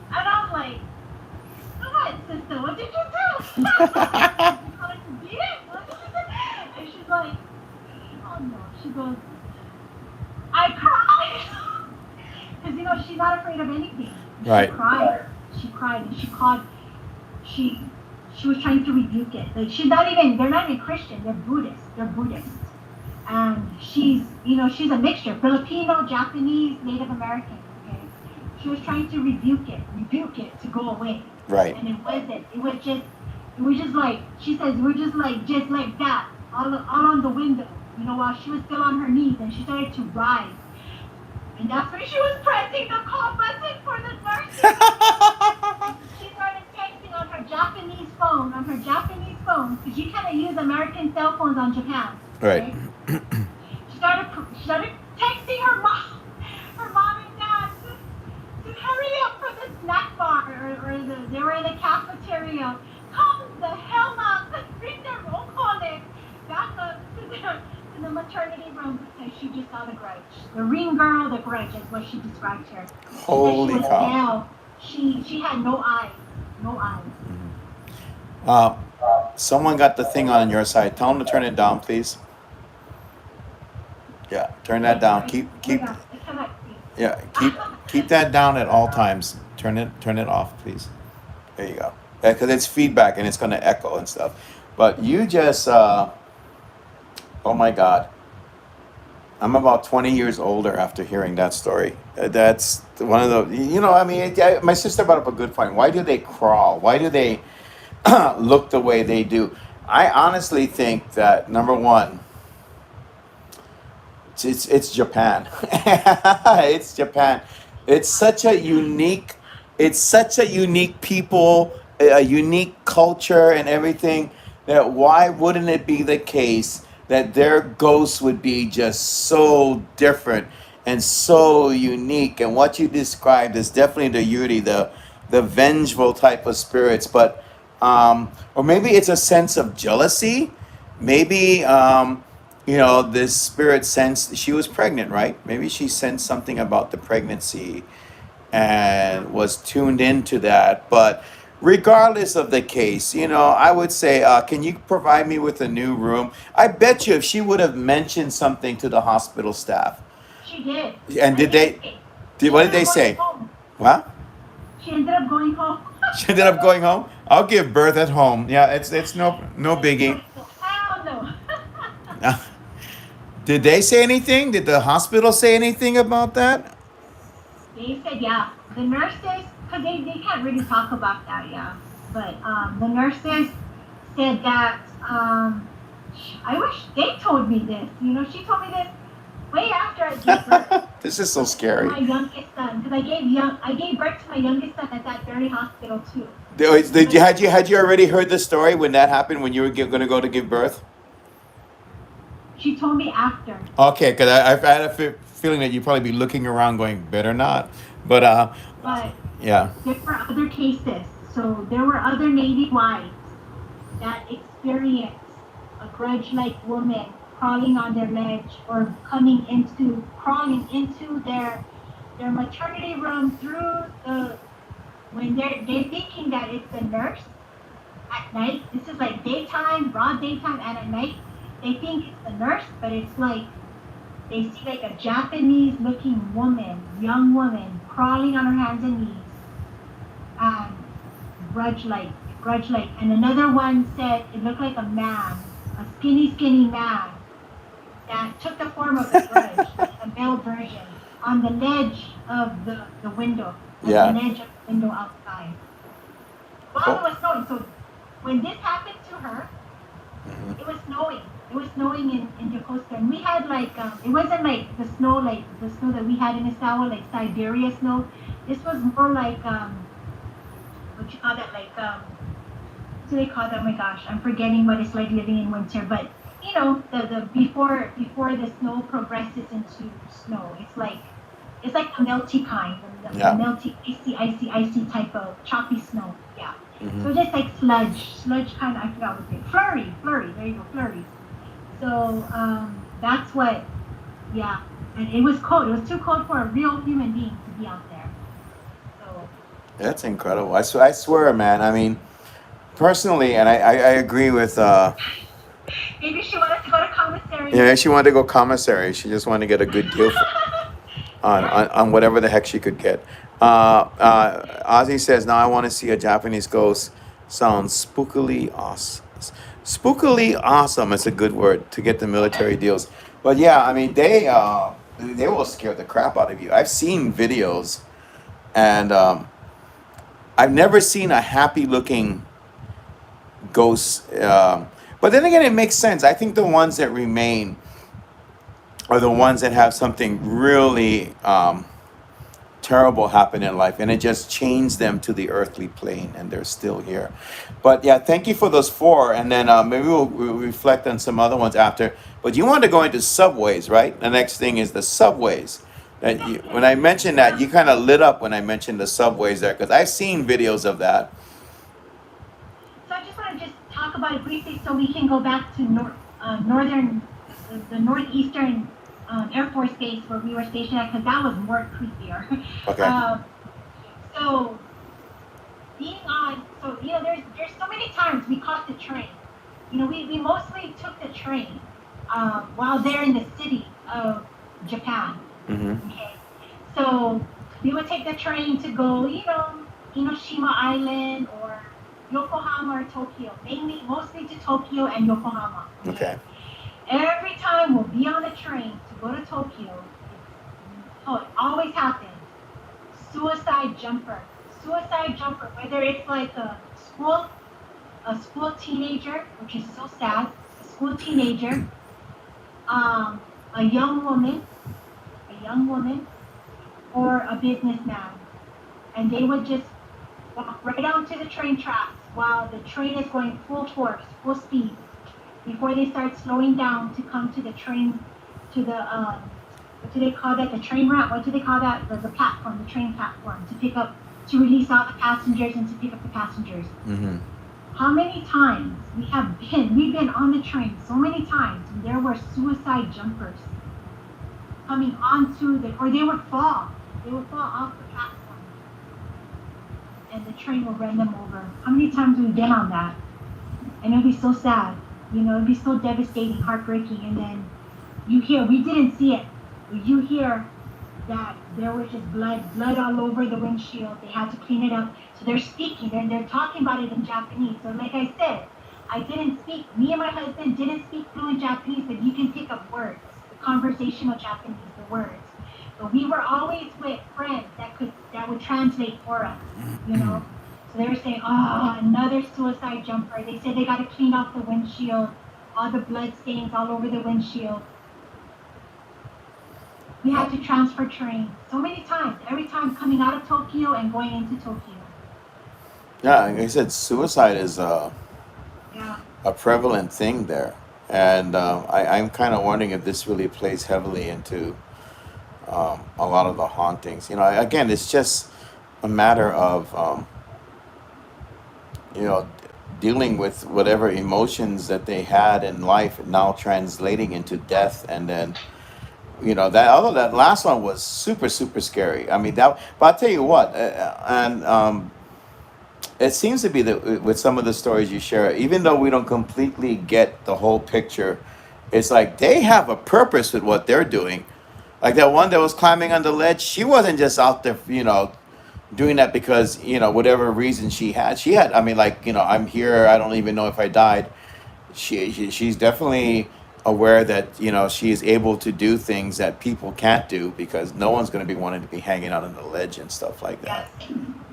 and I'm like, what, sister, what did you do? And she's like, oh no. She goes, I cried. Because, she's not afraid of anything. Right. She cried and she was trying to rebuke it. Like, they're not even Christian, they're Buddhist. And she's a mixture, Filipino, Japanese, Native American, okay? She was trying to rebuke it to go away. Right. And it wasn't. It was just like, she says, we're just like that, all on the window, while she was still on her knees, and she started to rise. And that's when she was pressing the call button for the nurse. She started texting on her Japanese phone, because you cannot use American cell phones on Japan. Right. She started texting her mom and dad to hurry up for the snack bar, they were in the cafeteria. Come the hell up, bring their roll call in. to the maternity room because she just saw the grudge. The ring girl, the grudge is what she described her. She said she Holy was cow. pale. She had no eyes. No eyes. Uh, Someone got the thing on your side. Tell them to turn it down, please. Yeah, turn that Okay, down. sorry. Keep Oh my keep gosh, I cannot see. yeah keep that down at all times. Turn it off, please. There you go. Because it's feedback and it's going to echo and stuff. But you just oh my God. I'm about 20 years older after hearing that story. That's one of the, I mean, my sister brought up a good point. Why do they crawl? Why do they look the way they do? I honestly think that number one, it's Japan. It's Japan. It's such a unique, it's such a unique people, a unique culture and everything, that why wouldn't it be the case that their ghosts would be just so different and so unique? And what you described is definitely the Yuri, the vengeful type of spirits, but or maybe it's a sense of jealousy. Maybe this spirit sensed she was pregnant, right? Maybe she sensed something about the pregnancy and was tuned into that. But regardless of the case, I would say, can you provide me with a new room? I bet you if she would have mentioned something to the hospital staff, She did. and I think she what ended did up they going say? home. What? She ended up going home. She ended up going home. I'll give birth at home. Yeah, it's no biggie. Hell no. Did they say anything? Did the hospital say anything about that? They said, yeah, the nurses, because they can't really talk about that, yeah. But the nurses said that, I wish they told me this. She told me this way after I gave birth This is so to scary. my youngest son, because I gave birth to my youngest son at that very hospital too. Had you already heard the story when that happened, when you were going to go to give birth? She told me after. Okay, because I've had a feeling that you'd probably be looking around going, better not. But But yeah. there were other cases. So there were other Navy wives that experienced a grudge-like woman crawling on their ledge or crawling into their maternity room through the when they're thinking that it's a nurse at night. This is like daytime, broad daytime, and at night they think it's a nurse, but it's like they see like a Japanese-looking woman, young woman, crawling on her hands and knees, and grudge-like. And another one said it looked like a man, a skinny man that took the form of a grudge, like a male version, on the ledge of the window, Yeah. the ledge of the window outside. While it was snowing, so when this happened to her, it was snowing. It was snowing in Yokosuka, and we had it wasn't like the snow that we had in Isawa, like Siberia snow. This was more like what you call that, what do they call that? Oh my gosh, I'm forgetting what it's like living in winter. But the before the snow progresses into snow, it's like the melty kind, the melty, icy type of choppy snow. Yeah. Mm-hmm. So just like sludge kind of, I forgot what it. Flurry. There you go, flurry. So that's what, yeah. And it was cold. It was too cold for a real human being to be out there. So. That's incredible. I swear, man. I mean, personally, and I agree with. Maybe she wanted to go to commissary. Yeah, she wanted to go commissary. She just wanted to get a good deal on whatever the heck she could get. Ozzy says, now I want to see a Japanese ghost. Sounds spookily awesome. Spookily awesome. It's a good word to get the military deals. But yeah, I mean, they will scare the crap out of you. I've seen videos, and I've never seen a happy looking ghost. But then again, it makes sense. I think the ones that remain are the ones that have something really terrible happen in life, and it just changed them to the earthly plane, and they're still here. But yeah, thank you for those 4, and then maybe we'll reflect on some other ones after. But you want to go into subways, right? The next thing is the subways. When I mentioned that, you kind of lit up when I mentioned the subways there, because I've seen videos of that. So I just want to talk about it briefly so we can go back to northern the northeastern Air Force base where we were stationed at, because that was more creepier. Okay. um, so being on, so there's so many times we caught the train. We mostly took the train while they're in the city of Japan. Mm-hmm. Okay, so we would take the train to go, Enoshima Island or Yokohama or Tokyo, mostly to Tokyo and Yokohama. Okay. Every time we'll be on a train to go to Tokyo, it always happens. Suicide jumper. Suicide jumper, whether it's like a school teenager, which is so sad, a school teenager, a young woman, or a businessman. And they would just walk right onto the train tracks while the train is going full force, full speed, before they start slowing down to come to the train, to the what do they call that? The train ramp. What do they call that? The platform, the train platform, to release all the passengers and to pick up the passengers. Mm-hmm. How many times we've been on the train so many times, and there were suicide jumpers coming or they would fall off the platform, and the train will run them over. How many times have we been on that? And it'd be so sad, it'd be so devastating, heartbreaking, and then we didn't see it, but you hear that there was just blood all over the windshield. They had to clean it up. So they're speaking, and they're talking about it in Japanese. So like I said, I didn't speak, me and my husband didn't speak fluent Japanese, but you can pick up words, the conversational Japanese, the words. But we were always with friends that would translate for us, So they were saying, oh, another suicide jumper. They said they got to clean off the windshield, all the blood stains all over the windshield. We had to transfer trains so many times, every time coming out of Tokyo and going into Tokyo. Yeah, like I said, suicide is Yeah. a prevalent thing there. And I'm kind of wondering if this really plays heavily into a lot of the hauntings. Again, it's just a matter of, you know, dealing with whatever emotions that they had in life now translating into death. And then, that last one was super, super scary. I mean, but I'll tell you what, and it seems to be that with some of the stories you share, even though we don't completely get the whole picture, it's like they have a purpose with what they're doing. Like that one that was climbing on the ledge, she wasn't just out there, doing that because, whatever reason she had. She had, I mean, like, I'm here, I don't even know if I died. She's definitely aware that, she is able to do things that people can't do because no one's going to be wanting to be hanging out on the ledge and stuff like that.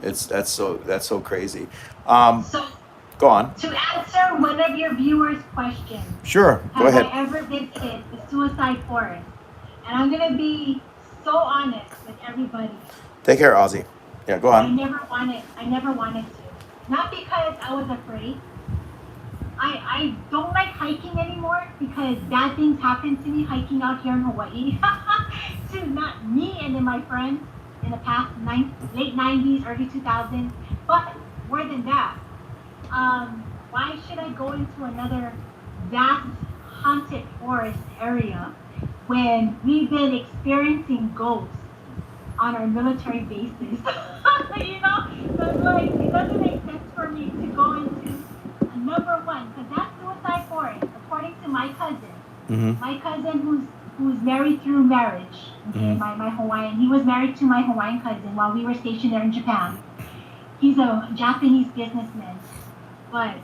That's so crazy. So, Go on. to answer one of your viewers' questions, Sure. Go have ahead. I ever visited the suicide forest? And I'm going to be so honest with everybody. Take care, Ozzy. Yeah, go I on. never wanted to. Not because I was afraid. I don't like hiking anymore because bad things happen to me hiking out here in Hawaii. To not me and then my friends in the past late 90s, early 2000s. But more than that, why should I go into another vast haunted forest area when we've been experiencing ghosts on our military bases? So it's like, it doesn't make sense for me to go into number one, because that suicide forest, according to my cousin, who's married through marriage, okay, my Hawaiian, he was married to my Hawaiian cousin while we were stationed there in Japan. He's a Japanese businessman, but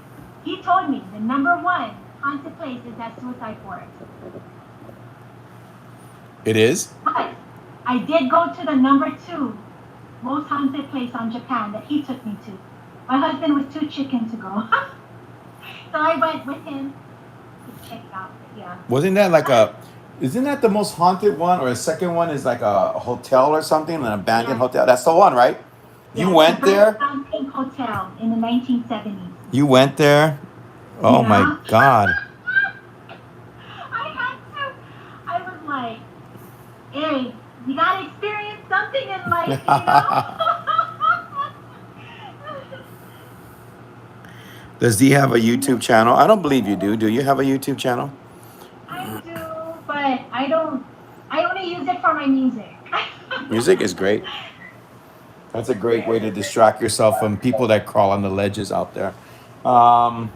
he told me the number one haunted place is that suicide forest. It is? But I did go to the number two most haunted place on Japan that he took me to. My husband was too chicken to go. So I went with him to check it out. Yeah. Isn't that the most haunted one, or the second one is like a hotel or something, an abandoned hotel? That's the one, right? You went there? Pink Hotel in the 1970s. You went there? Oh my God. I was like, hey, you gotta experience something in life, Does he have a YouTube channel? I don't believe you do. Do you have a YouTube channel? I do. I don't. I only use it for my music. Music is great. That's a great way to distract yourself from people that crawl on the ledges out there. Um,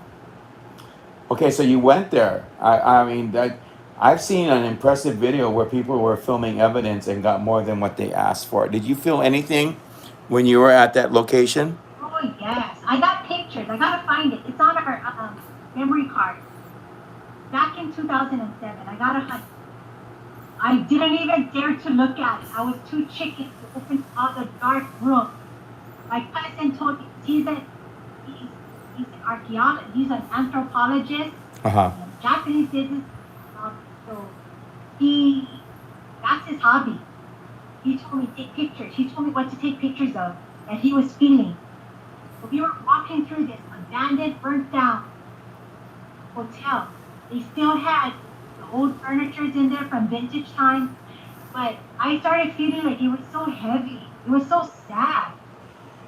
okay, so you went there. I mean that I've seen an impressive video where people were filming evidence and got more than what they asked for. Did you feel anything when you were at that location? Oh yes, I got pictures. I gotta find it. It's on our memory card. Back in 2007, I got a hunt. I didn't even dare to look at it. I was too chicken to open all the dark room. My cousin told me he's, he's an archaeologist. He's an anthropologist. Uh huh. Japanese business. So he that's his hobby. He told me take pictures. He told me what to take pictures of, and he was feeling. So we were walking through this abandoned, burnt down hotel. They still had the old furnitures in there from vintage times, but I started feeling like it was so heavy. It was so sad.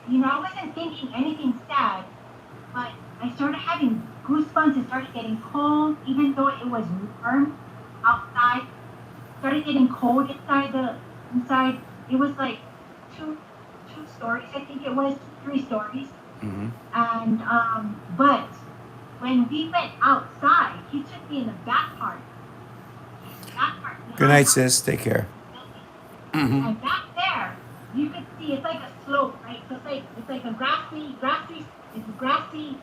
You know, I wasn't thinking anything sad, but I started having goosebumps. It started getting cold, even though it was warm outside. It started getting cold inside. It was like two stories. I think it was 3 stories. Mm-hmm. And but when we went outside, he took me in the back part. Good night, sis. Take care. Mm-hmm. And back there, you could see it's like a slope, right? So it's like a grassy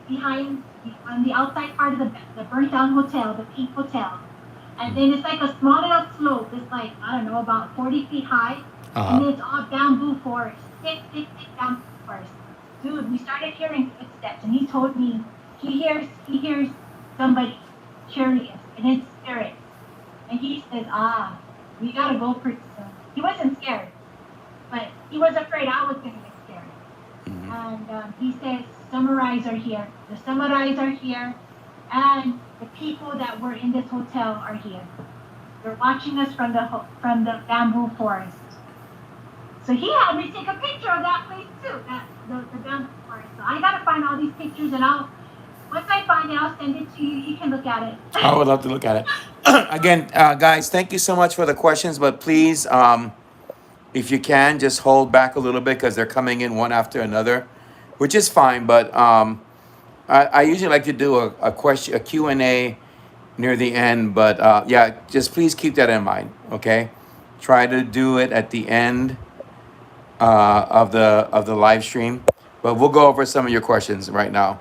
behind on the outside part of the burnt down hotel, the pink hotel. And then it's like a small little slope. It's like, I don't know, about 40 feet high. And then it's all bamboo forest, thick bamboo forest. Dude, we started hearing footsteps, and he told me he hears somebody curious, and it's spirit. And he says, we gotta go pretty soon. He wasn't scared, but he was afraid I was gonna get scared. Mm-hmm. And he says, samurais are here. The samurais are here, and the people that were in this hotel are here. They're watching us from the bamboo forest. So he had me take a picture of that place too, the bamboo forest. So I gotta find all these pictures, and once I find it, I'll send it to you. You can look at it. I would love to look at it. Again, guys, thank you so much for the questions, but please, if you can, just hold back a little bit because they're coming in one after another, which is fine. But I usually like to do a Q&A near the end. But yeah, just please keep that in mind, okay? Try to do it at the end of the live stream. But we'll go over some of your questions right now.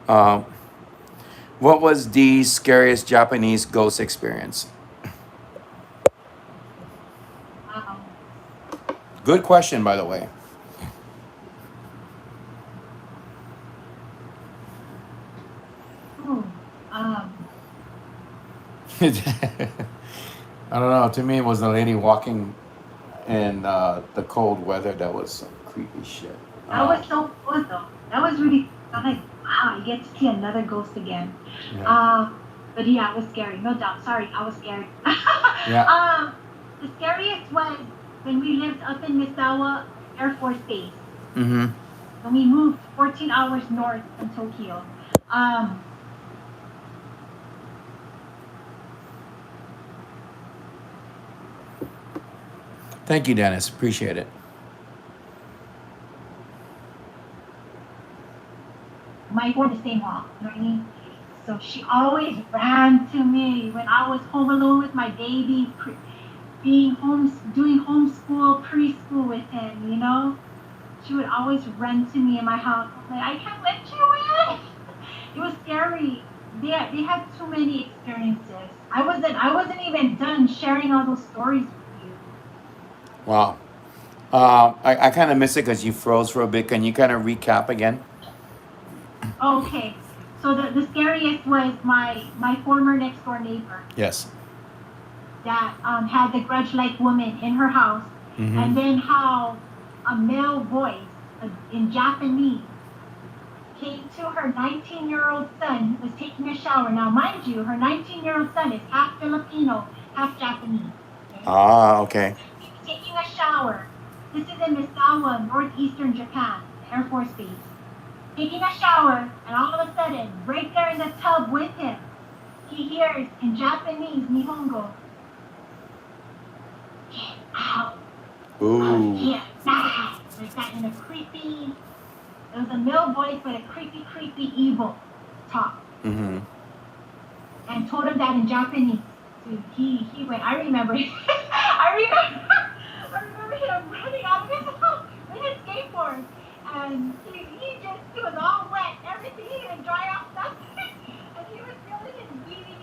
Uh, what was Dee's scariest Japanese ghost experience? Good question, by the way. I don't know. To me, it was a lady walking in the cold weather. That was some creepy shit. That was so cool, though. That was really. I'm like, wow, I get to see another ghost again. Yeah. But yeah, it was scary. No doubt. Sorry, I was scared. Yeah. The scariest was when we lived up in Misawa Air Force Base. Mm-hmm. And we moved 14 hours north from Tokyo. Thank you, Dennis. Appreciate it. My board the same wall, you know what I mean? So she always ran to me when I was home alone with my baby, doing homeschool, preschool with him, you know? She would always run to me in my house. Like, I can't let you in. It was scary. They had too many experiences. I wasn't even done sharing all those stories with you. Wow. I kind of missed it because you froze for a bit. Can you kind of recap again? Okay. So the scariest was my former next door neighbor. Yes. That had the grudge-like woman in her house, Mm-hmm. and then how a male voice in Japanese came to her 19-year-old son who was taking a shower. Now, mind you, her 19-year-old son is half Filipino, half Japanese. Okay? Okay. He was taking a shower. This is in Misawa, northeastern Japan, Air Force Base. Taking a shower, and all of a sudden, right there in the tub with him, he hears in Japanese, Nihongo, out. Ooh. Yeah, like that in a creepy. It was a male voice, but a creepy, evil talk. Mm-hmm. And told him that in Japanese. Dude, he went. I remember. I remember him running out of his house with his skateboard, and he was all wet. Everything he didn't dry off nothing, and he was feeling his beating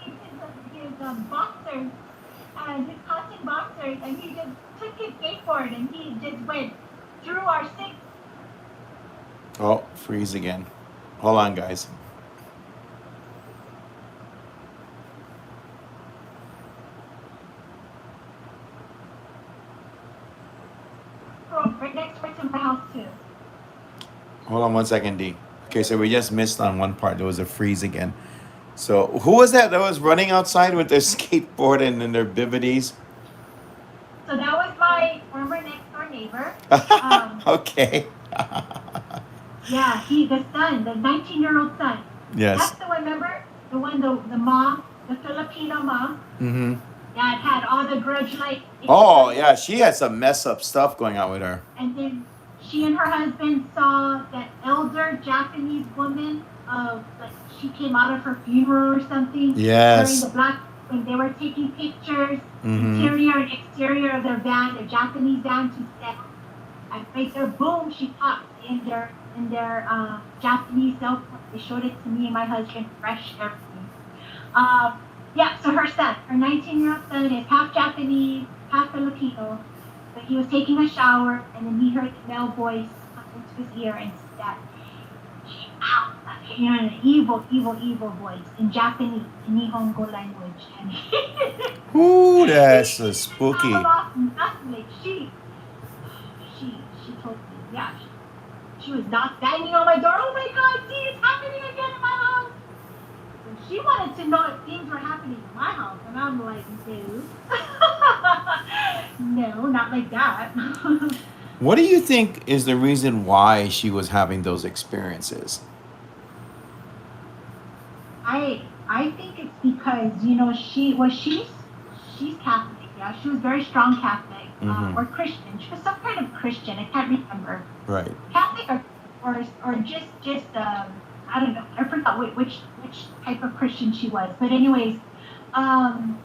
his boxers and his cotton boxers, and he just took his skateboard and he just went through our six. Oh, freeze again. Hold on, guys. Right next door to my house too. Hold on 1 second, D. Okay, so we just missed on one part. There was a freeze again. So who was that was running outside with their skateboard and their bivvities? So that was my former next door neighbor. Okay. Yeah, the son, the 19-year-old son. Yes. That's the one, remember? The one, the mom, the Filipino mom. Mm-hmm. That had all the grudge-like. Oh, yeah, she had some mess up stuff going on with her. And then she and her husband saw that elder Japanese woman, like she came out of her funeral or something. Yes. Wearing the black, when they were taking pictures, interior and exterior of their van, their Japanese van to set. And right there, boom, she popped in their Japanese cell phone. They showed it to me and my husband, fresh everything. Yeah, so her son, her 19-year-old son is half Japanese, half Filipino. But he was taking a shower, and then he heard the male voice come into his ear and said, an evil voice in Japanese, in Nihongo language. And ooh, that's so spooky. She told me, yeah, she was not banging on my door. Oh my God, see, it's happening again in my house. And she wanted to know if things were happening in my house, and I'm like, no, no, not like that. What do you think is the reason why she was having those experiences? I think it's because she's Catholic. Yeah, she was very strong Catholic or Christian. She was some kind of Christian. I can't remember. Right. Catholic or just I don't know. I forgot which type of Christian she was. But anyways, while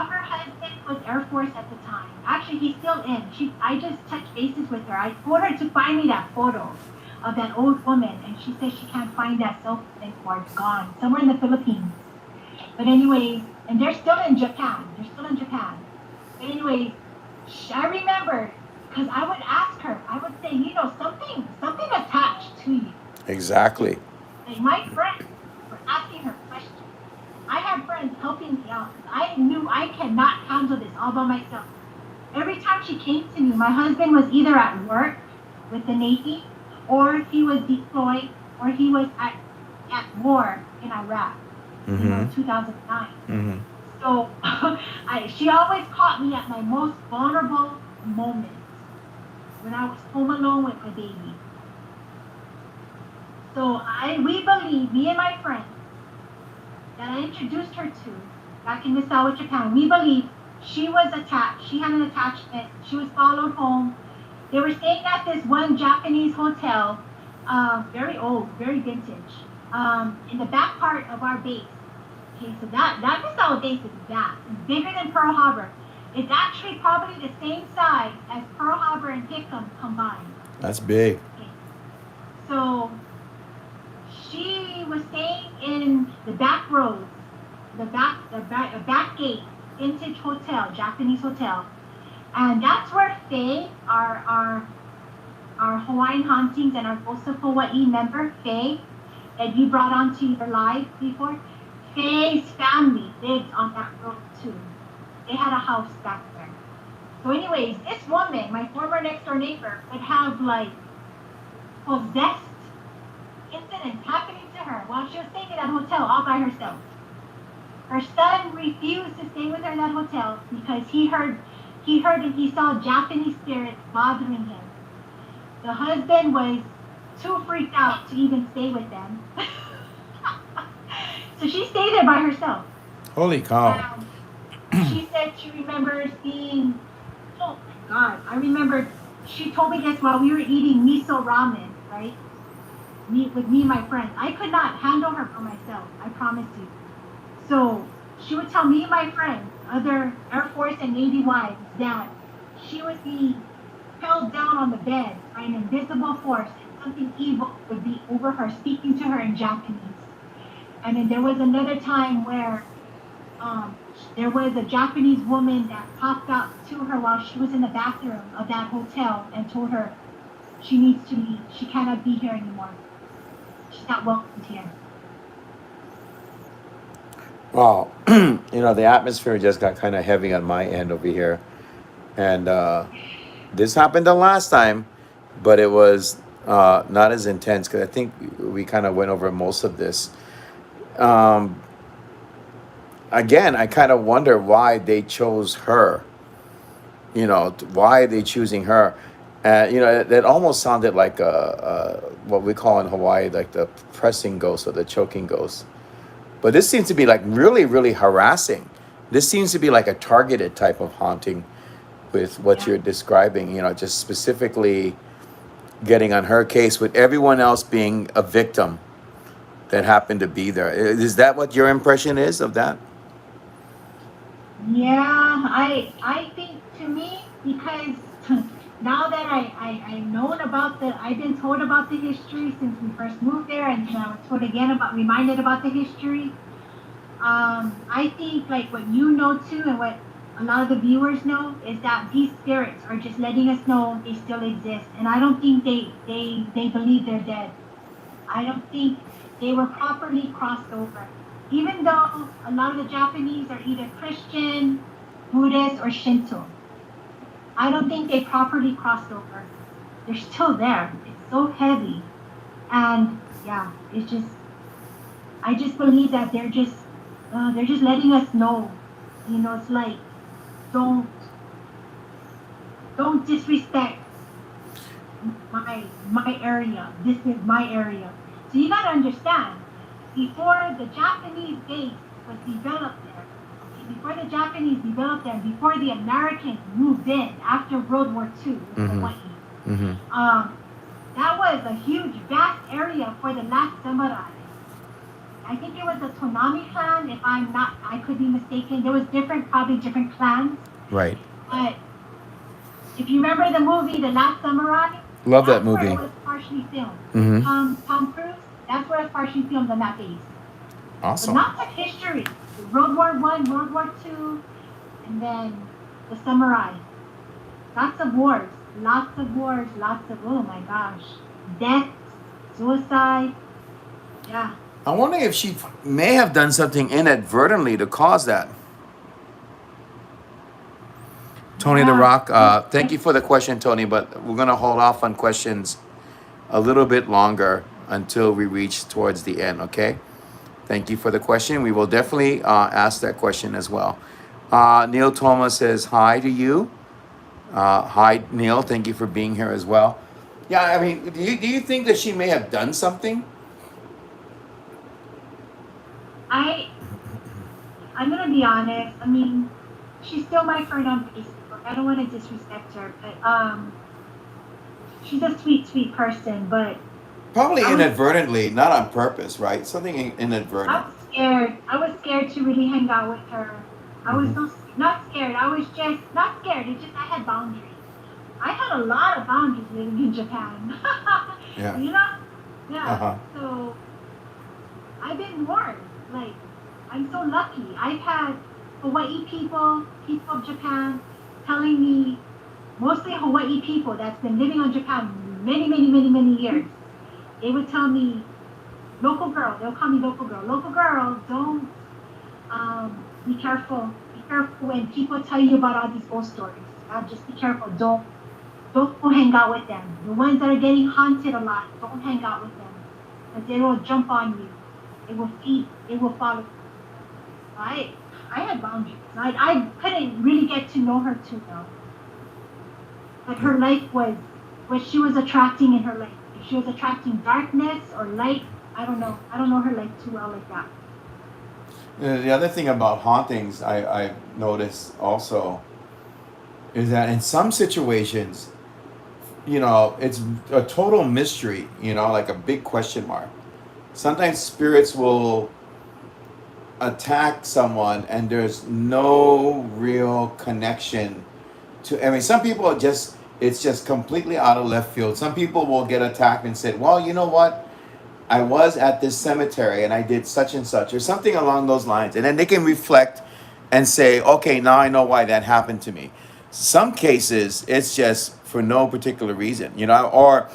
her husband was Air Force at the time. Actually, he's still in. I just touched bases with her. I told her to find me that photo of that old woman, and she says she can't find that cell phone anymore. It's gone. Somewhere in the Philippines. But anyways, and they're still in Japan. But anyways, I remember, because I would ask her, I would say, something attached to you. Exactly. Like my friends were asking her questions. I had friends helping me out. I knew I cannot handle this all by myself. Every time she came to me, my husband was either at work with the Navy, or he was deployed, or he was at war in Iraq in 2009. So she always caught me at my most vulnerable moments when I was home alone with my baby. So we believe, me and my friends, that I introduced her to back in Misawa, Japan, we believe she was attached. She had an attachment. She was followed home. They were staying at this one Japanese hotel, very old, very vintage, in the back part of our base. Okay, so that Misawa base is vast. It's bigger than Pearl Harbor. It's actually probably the same size as Pearl Harbor and Hickam combined. That's big. Okay. So she was staying in the back roads, the back gate, vintage hotel, Japanese hotel. And that's where Faye, our Hawaiian Hauntings and our Ghost of Hawaii member, Faye, that you brought onto your live before, Faye's family lived on that road too. They had a house back there. So anyways, this woman, my former next door neighbor, would have like possessed incidents happening to her while she was staying in that hotel all by herself. Her son refused to stay with her in that hotel because he heard and he saw Japanese spirits bothering him. The husband was too freaked out to even stay with them. So she stayed there by herself. Holy cow. She said she remembers being, oh my God, I remember she told me this while we were eating miso ramen, right? With me and my friends. I could not handle her for myself, I promise you. So she would tell me and my friends, other Air Force and Navy wives, that she would be held down on the bed by an invisible force and something evil would be over her, speaking to her in Japanese. And then there was another time where there was a Japanese woman that popped up to her while she was in the bathroom of that hotel and told her she needs to leave. She cannot be here anymore. She's not welcomed here. Well, the atmosphere just got kind of heavy on my end over here. And this happened the last time, but it was not as intense because I think we kind of went over most of this. Um, Again, I kind of wonder why they chose her. Why are they choosing her? It almost sounded like what we call in Hawaii, like the pressing ghost or the choking ghost. But this seems to be like really, really harassing. This seems to be like a targeted type of haunting with what Yeah. you're describing, just specifically getting on her case with everyone else being a victim that happened to be there. Is that what your impression is of that? Yeah, I think to me, because now that I've known about I've been told about the history since we first moved there, and I was told again reminded about the history. I think like what you know too, and what a lot of the viewers know is that these spirits are just letting us know they still exist, and I don't think they believe they're dead. I don't think they were properly crossed over. Even though a lot of the Japanese are either Christian, Buddhist, or Shinto, I don't think they properly crossed over. They're still there. It's so heavy. And yeah, I just believe that they're just letting us know. It's like, don't, don't disrespect my area. This is my area. So you gotta understand, before the Japanese base was developed there, okay, before the Japanese developed there, before the Americans moved in after World War II in Hawaii, Mm-hmm. that was a huge, vast area for the last samurai. I think it was the Tonami clan, if I'm not, I could be mistaken. There was probably different clans. Right. But if you remember the movie The Last Samurai, Love that that's where movie. it was partially filmed. Mm-hmm. Tom Cruise, that's where it was partially filmed on that base. But Awesome. lots of history. World War One, World War Two, and then the samurai. Lots of wars. Lots of wars. Lots of, oh my gosh. Death, suicide. Yeah. I wonder if she may have done something inadvertently to cause that. Tony the Yeah. Rock, thank you for the question, Tony, but we're going to hold off on questions a little bit longer until we reach towards the end, okay? Thank you for the question. We will definitely ask that question as well. Neil Thomas says hi to you. Hi, Neil. Thank you for being here as well. Yeah, I mean, do you think that she may have done something? I I'm gonna be honest. I mean, she's still my friend on Facebook. I don't want to disrespect her, but she's a sweet, sweet person. But Probably I was inadvertently, not on purpose, right? Something inadvertent. I was scared. I was scared to really hang out with her. I was Mm-hmm. not scared. I was just not scared. It's just I had boundaries. I had a lot of boundaries living in Japan. Yeah. you know? Uh Yeah. huh. So I've been warned. Like, I'm so lucky. I've had Hawaii people of Japan, telling me, mostly Hawaii people that's been living on Japan many, many, many, many years. They would tell me, local girl, they'll call me local girl, don't, be careful. Be careful when people tell you about all these ghost stories. Just be careful. Don't hang out with them. The ones that are getting haunted a lot, don't hang out with them. Because they will jump on you. They will feed, they will follow. I had boundaries. I couldn't really get to know her too well. But her life was what she was attracting in her life. If she was attracting darkness or light, I don't know. I don't know her life too well like that. The other thing about hauntings I noticed also is that in some situations, it's a total mystery, like a big question mark. Sometimes spirits will attack someone and there's no real connection to. I mean, some people are just, it's just completely out of left field. Some people will get attacked and said, well, you know what? I was at this cemetery and I did such and such, or something along those lines. And then they can reflect and say, okay, now I know why that happened to me. Some cases, it's just for no particular reason, or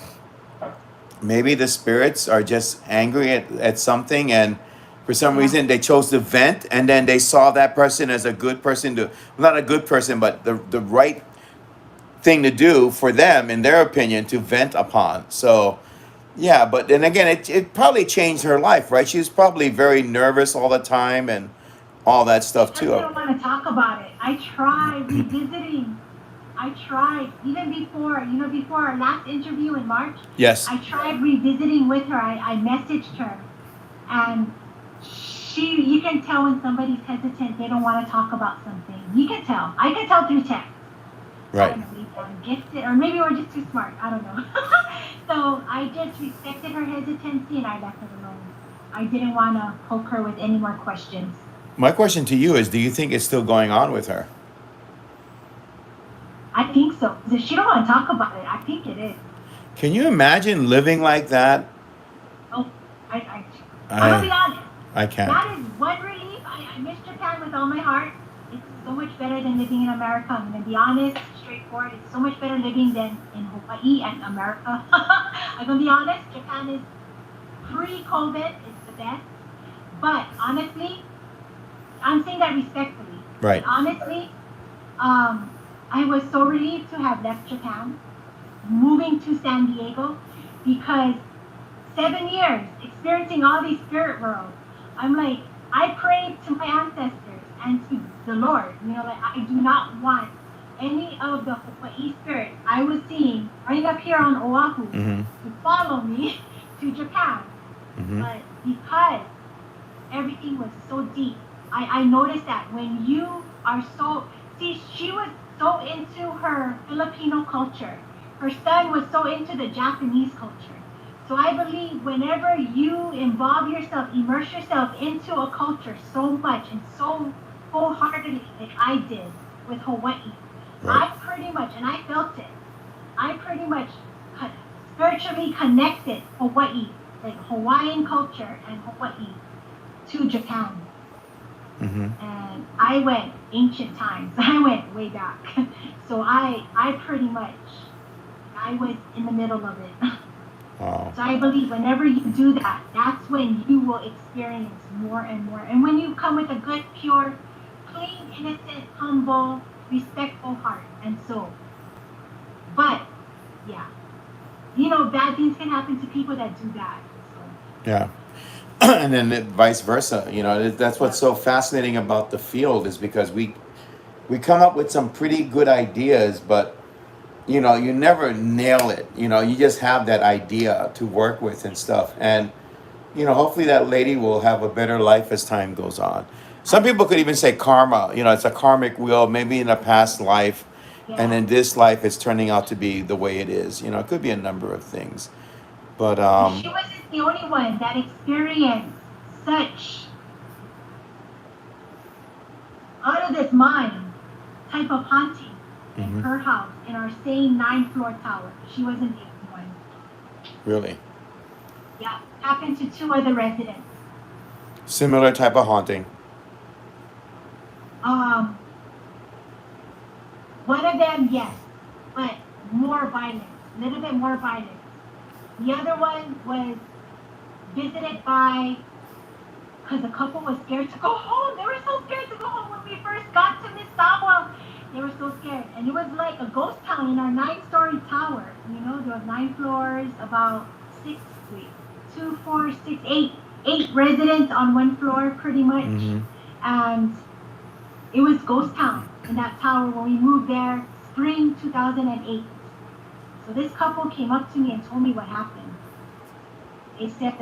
maybe the spirits are just angry at something, and for some Yeah. reason they chose to vent, and then they saw that person as a good person to, not a good person, but the right thing to do for them, in their opinion, to vent upon. So, yeah, but then again, it probably changed her life, right? She was probably very nervous all the time and all that She stuff just too. didn't want to talk about it. I tried revisiting. I tried even before, before our last interview in March. Yes. I tried revisiting with her. I messaged her, and you can tell when somebody's hesitant. They don't want to talk about something. You can tell. I can tell through text. I Right. don't know, maybe I'm gifted, or maybe we're just too smart. I don't know. So I just respected her hesitancy and I left it alone. I didn't want to poke her with any more questions. My question to you is, do you think it's still going on with her? I think so. If she don't want to talk about it, I think it is. Can you imagine living like that? Oh, I, I'm gonna I be honest. I can't. That is one relief. I miss Japan with all my heart. It's so much better than living in America. I'm gonna be honest, straightforward. It's so much better living than in Hawaii and America. I'm gonna be honest. Japan is pre-COVID. It's the best. But honestly, I'm saying that respectfully. Right. Honestly, I was so relieved to have left Japan, moving to San Diego, because 7 years experiencing all these spirit worlds, I'm like, I prayed to my ancestors and to the Lord, like I do not want any of the Hawaii spirits I was seeing right up here on Oahu Mm-hmm. to follow me to Japan. Mm-hmm. But because everything was so deep, I noticed that when you are so, see, she was so into her Filipino culture. Her son was so into the Japanese culture. So I believe whenever you involve yourself, immerse yourself into a culture so much and so wholeheartedly, like I did with Hawaii, Right. I pretty much, and I felt it, I pretty much spiritually connected Hawaii, like Hawaiian culture and Hawaii, to Japan. Mm-hmm. And I went ancient times. I went way back. So I pretty much, I was in the middle of it. Wow. So I believe whenever you do that, that's when you will experience more and more. And when you come with a good, pure, clean, innocent, humble, respectful heart and soul. But yeah, bad things can happen to people that do that. So Yeah. And then vice versa. That's yeah, what's so fascinating about the field, is because we come up with some pretty good ideas, but you never nail it. You just have that idea to work with and stuff. And hopefully that lady will have a better life as time goes on. Some I people could even say karma. It's a karmic wheel, maybe in a past life, and yeah. in this life it's turning out to be the way it is. It could be a number of things. But And she wasn't the only one that experienced such out of this mind type of haunting in mhm, her house in our same 9th floor tower. She wasn't the only one. really Yeah, happened to 2 other residents. similar type of haunting. Um, One of them, yes, but more violent, a little bit more violent. The other one was visited by, because the couple was scared to go home. They were so scared to go home when we first got to Misawa. They were so scared. And it was like a ghost town in our 9-story tower. There was 9 floors, about six, wait, two, four, six, eight residents on one floor pretty much. Mm-hmm. And it was ghost town in that tower when we moved there, spring 2008. So this couple came up to me and told me what happened. They said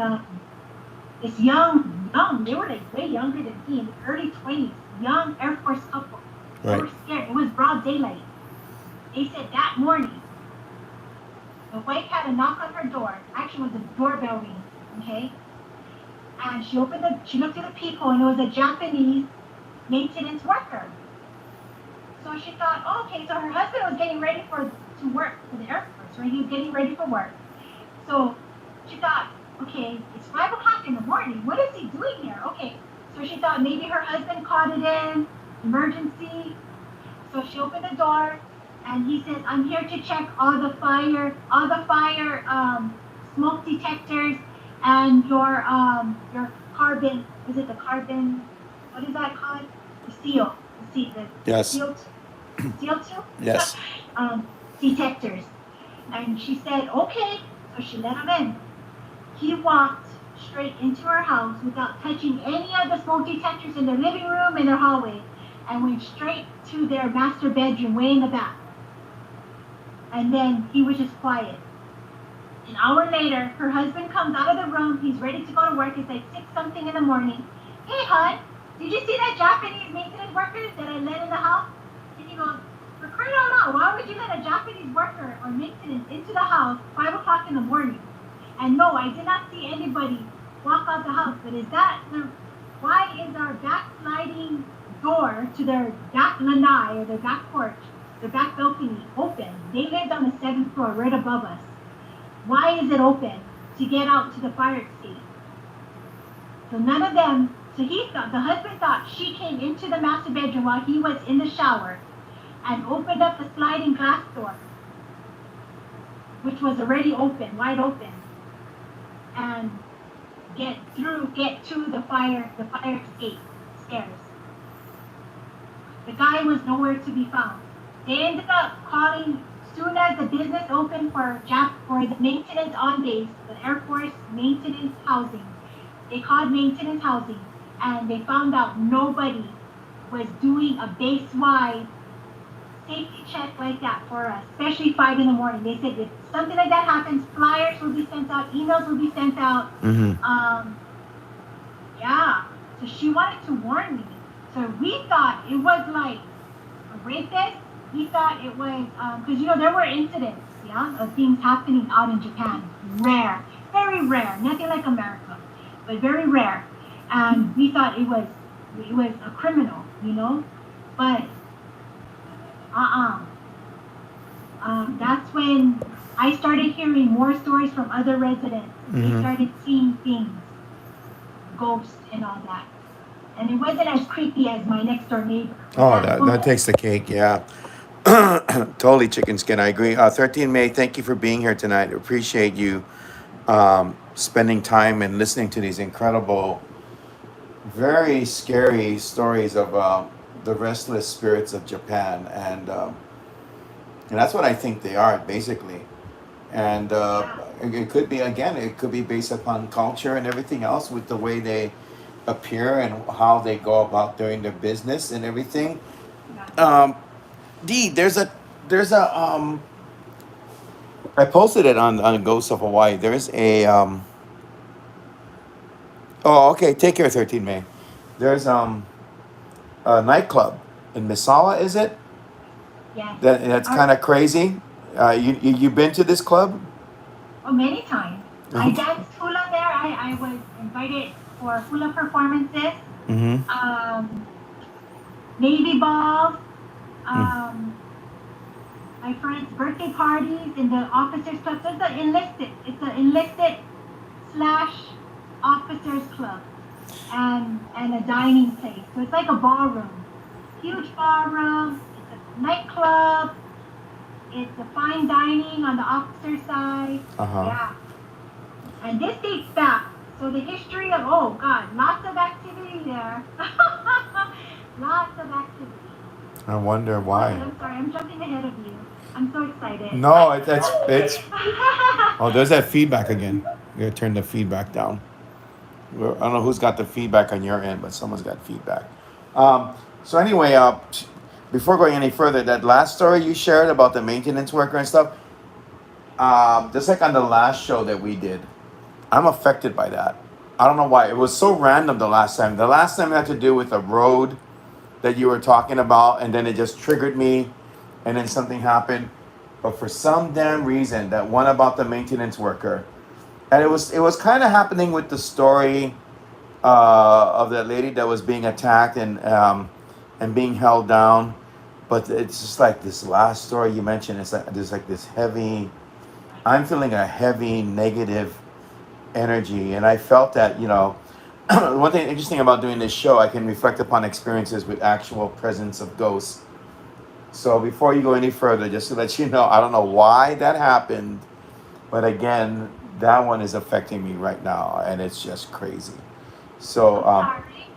this young young. They were like way younger than me, in the early 20s. Young Air Force couple. They Right. were scared. It was broad daylight. They said that morning, the wife had a knock on her door. Actually, it was a doorbell ring. Okay, and she looked at the peephole, and it was a Japanese maintenance worker. So she thought, oh, okay, so her husband was getting ready to work for the Air Force, right? He was getting ready for work. So she thought, okay, it's 5 o'clock in the morning. What is he doing here? Okay, so she thought maybe her husband called it in, emergency. So she opened the door, and he says, I'm here to check all the fire smoke detectors and your carbon. Is it the carbon? What is that called? The seal. The Yes. seal too? Yes. Detectors. And she said, okay. So she let him in. He walked straight into her house without touching any of the smoke detectors in their living room and their hallway, and went straight to their master bedroom way in the back. And then he was just quiet. An hour later, her husband comes out of the room. He's ready to go to work. It's like 6-something in the morning. Hey, hon, did you see that Japanese maintenance worker that I let in the house? And he goes, for crying out loud, why would you let a Japanese worker or maintenance into the house 5 o'clock in the morning? And no, I did not see anybody walk out the house. But why is our backsliding door to their back lanai, or their back porch, their back balcony, open? They lived on the 7th floor right above us. Why is it open? To get out to the fire escape. So none of them, the husband thought she came into the master bedroom while he was in the shower and opened up the sliding glass door, which was already open, wide open, and get to the fire escape stairs. The guy was nowhere to be found. They ended up calling, soon as the business opened for the maintenance on base, the Air Force maintenance housing. They called maintenance housing, and they found out nobody was doing a base-wide safety check like that for us, especially 5 in the morning. They said if something like that happens, flyers will be sent out, emails will be sent out. Mm-hmm. Yeah. So she wanted to warn me. So we thought it was like a rapist. We thought it was because there were incidents, of things happening out in Japan. Rare, very rare. Nothing like America, but very rare. And we thought it was a criminal, but that's when I started hearing more stories from other residents. Mm-hmm. They started seeing things, ghosts and all that. And it wasn't as creepy as my next door neighbor. Oh, that takes the cake, yeah. Totally chicken skin, I agree. 13 May, thank you for being here tonight. Appreciate you spending time and listening to these incredible, very scary stories of the restless spirits of Japan. And that's what I think they are, basically. And it could be based upon culture and everything else, with the way they appear and how they go about doing their business and everything. Dee, there's a I posted it on Ghosts of Hawaii. There's a oh, okay, take care, 13 May. There's a nightclub in Misawa, is it? Yeah. That's kind of crazy. You been to this club? Oh, many times. I danced hula there. I was invited for hula performances. Mm-hmm. Navy balls. My friends' birthday parties in the officers' club. So it's an enlisted / officers' club, and a dining place. So it's like a ballroom, huge ballroom. It's a nightclub. It's a fine dining on the officer side. Yeah. And this dates back. So the history of, lots of activity there. Lots of activity. I wonder why. Okay, I'm sorry, I'm jumping ahead of you. I'm so excited. No, it's. Oh, there's that feedback again. You gotta turn the feedback down. I don't know who's got the feedback on your end, but someone's got feedback. So anyway, before going any further, that last story you shared about the maintenance worker and stuff, just like on the last show that we did, I'm affected by that. I don't know why. It was so random the last time. The last time it had to do with a road that you were talking about, and then it just triggered me, and then something happened. But for some damn reason, that one about the maintenance worker, and it was kind of happening with the story of that lady that was being attacked and being held down. But it's just like this last story you mentioned. It's like there's like this heavy. I'm feeling a heavy negative energy, and I felt that one thing interesting about doing this show, I can reflect upon experiences with actual presence of ghosts. So before you go any further, just to let you know, I don't know why that happened, but again, that one is affecting me right now, and it's just crazy. So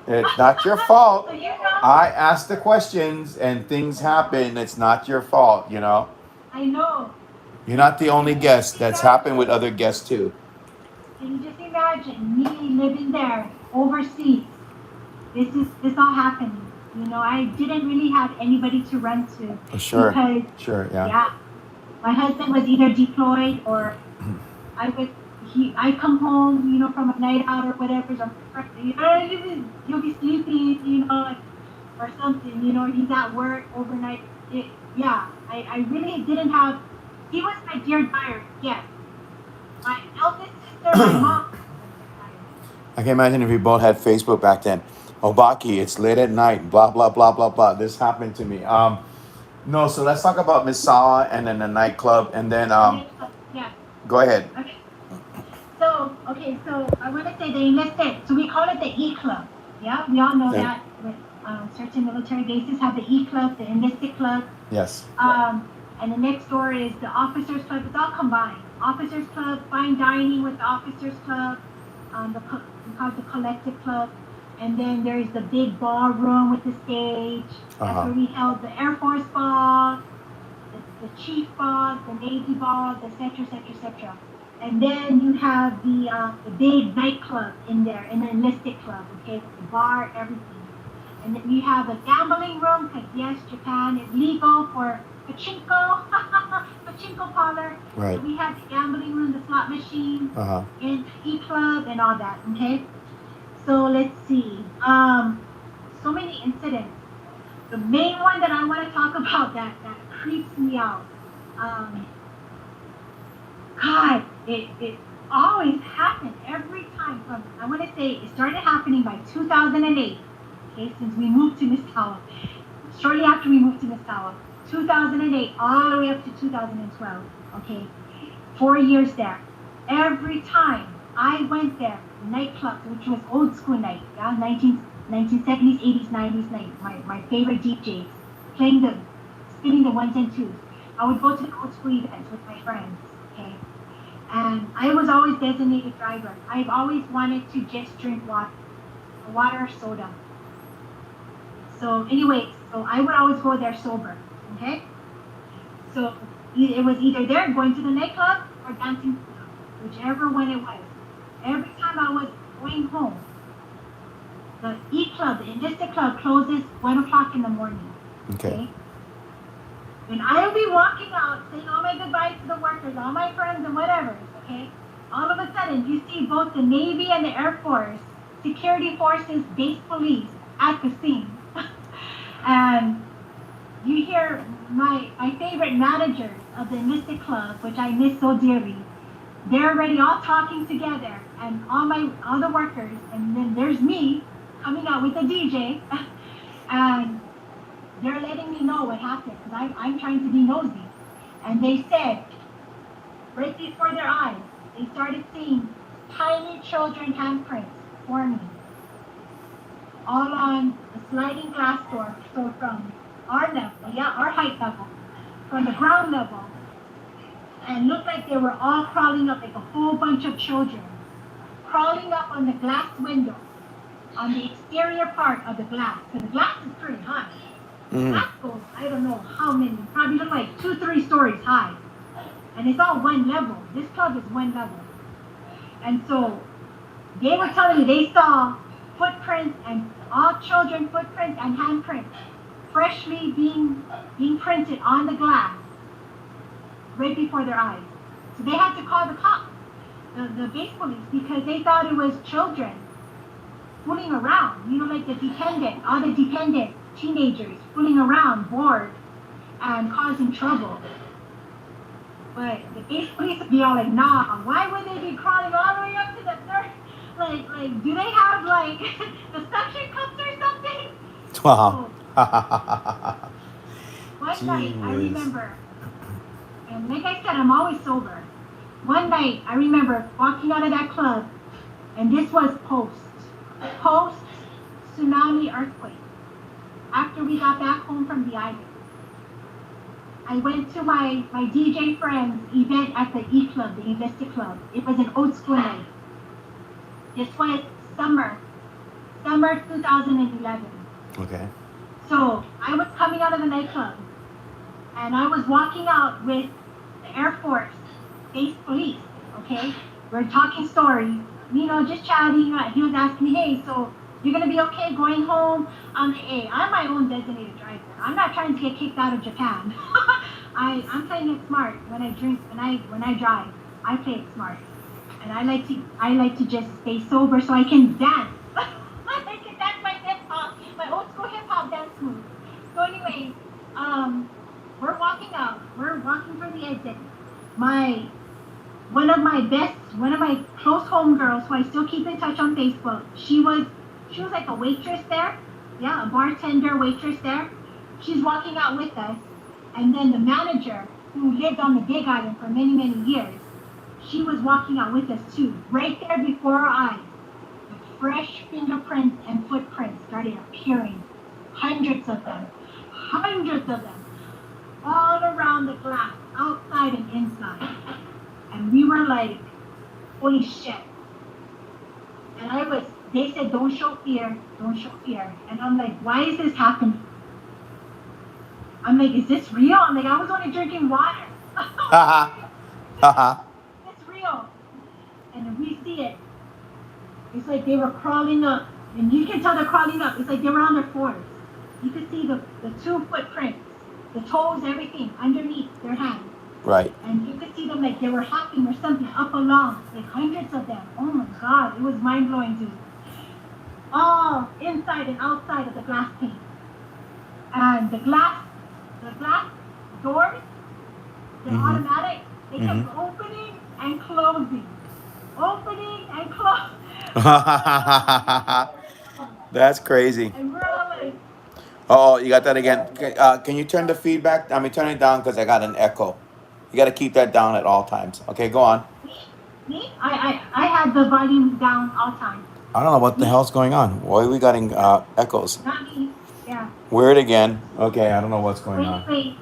it's not your fault. So you know, I asked the questions, and things happen. It's not your fault. I know. You're not the only guest. That's happened with other guests too. Can you just imagine me living there overseas? This all happening. I didn't really have anybody to run to Sure. because Sure. Yeah. yeah, my husband was either deployed or I would I come home, from a night out or whatever. So he'll be sleeping, or something. He's at work overnight. I really didn't have. He was my dear diary. Yes, my eldest sister, my mom. I can imagine if we both had Facebook back then. Obaki, it's late at night. Blah blah blah blah blah. This happened to me. No. So let's talk about Misawa and then the nightclub, and then Yeah. Go ahead. Okay. So I want to say the enlisted. So we call it the E Club. Yeah, we all know that with certain military bases have the E Club, the enlisted club. Yes. And the next door is the officers club. It's all combined. Officers club, fine dining with the officers club. We call it the collective club. And then there's the big ballroom with the stage. That's where we held the Air Force ball, the chief ball, the Navy ball, etc., etc., etc. And then you have the big nightclub in there, in the enlisted club, okay, with the bar, everything. And then you have a gambling room, because yes, Japan is legal for pachinko, pachinko parlor. Right. So we have the gambling room, the slot machine, and the E-club and all that, okay? So let's see. So many incidents. The main one that I want to talk about that creeps me out. God, it always happened every time. I want to say it started happening by 2008. Okay, since we moved to Misawa. Shortly after we moved to Misawa. 2008 all the way up to 2012. Okay, 4 years there. Every time I went there, nightclubs, which was old school night, yeah, 1970s, 80s, 90s night. My favorite DJs spinning the ones and twos. I would go to the old school events with my friends. Okay, and I was always designated driver. I've always wanted to just drink water or soda. So anyways, so I would always go there sober. Okay, so it was either there going to the nightclub or dancing club, whichever one it was. Every time I was going home, the E-Club, the enlisted club closes 1 o'clock in the morning. Okay. And I'll be walking out saying all my goodbyes to the workers, all my friends and whatever, okay? All of a sudden, you see both the Navy and the Air Force, security forces, base police at the scene. And you hear my favorite managers of the enlisted club, which I miss so dearly, they're already all talking together, and all the workers, and then there's me coming out with the DJ, and they're letting me know what happened, because I'm trying to be nosy. And they said, right before their eyes, they started seeing tiny children handprints forming, all on a sliding glass door, so from our level, our height level, from the ground level, and looked like they were all crawling up, like a whole bunch of children, crawling up on the glass window, on the exterior part of the glass, because the glass is pretty high. Glass goes, I don't know how many, probably look like 2-3 stories high. And it's all one level. This club is one level. And so they were telling me they saw footprints, and all children footprints and handprints freshly being printed on the glass right before their eyes. So they had to call the cops. the base police, because they thought it was children fooling around. Like all the dependent teenagers fooling around, bored, and causing trouble. But the base police would be all like, nah, why would they be crawling all the way up to the third? Like, do they have like the suction cups or something? Wow. One night, I remember, and like I said, I'm always sober. One night, I remember walking out of that club, and this was post tsunami earthquake. After we got back home from the island, I went to my DJ friend's event at the E Club, the Investi Club. It was an old school night. This was summer 2011. Okay. So I was coming out of the nightclub, and I was walking out with the Air Force base police. Okay, we're talking story, just chatting. He was asking me, hey, so you're gonna be okay going home? Hey, I'm my own designated driver. I'm not trying to get kicked out of Japan. I'm playing it smart when I drink, when I drive. I play it smart, and I like to just stay sober so I can dance. I can dance my hip hop, my old school hip hop dance move. So anyway, we're walking out. We're walking for the exit. One of my close homegirls who I still keep in touch on Facebook. She was like a waitress there. Yeah, a bartender, waitress there. She's walking out with us. And then the manager, who lived on the Big Island for many, many years, she was walking out with us too. Right there before our eyes, the fresh fingerprints and footprints started appearing. Hundreds of them. All around the glass, outside and inside. And we were like, holy shit. And they said, don't show fear. And I'm like, why is this happening? I'm like, is this real? I'm like, I was only drinking water. It's real. And we see it. It's like they were crawling up. And you can tell they're crawling up. It's like they were on their fours. You could see the 2 footprints, the toes, everything underneath their hands. Right. And you could see them like they were hopping or something up along, like hundreds of them. Oh my God, it was mind-blowing, dude. All inside and outside of the glass pane. And the glass doors, they're automatic. They kept opening and closing. That's crazy. And we're all like, Oh, you got that again. Can you turn the feedback? I mean, turn it down because I got an echo. You got to keep that down at all times. Okay, go on. me? I had the volume down all time. I don't know what the hell's going on. Why are we getting echoes? Not me. Yeah. Weird again. Okay, I don't know what's going on. Anyway,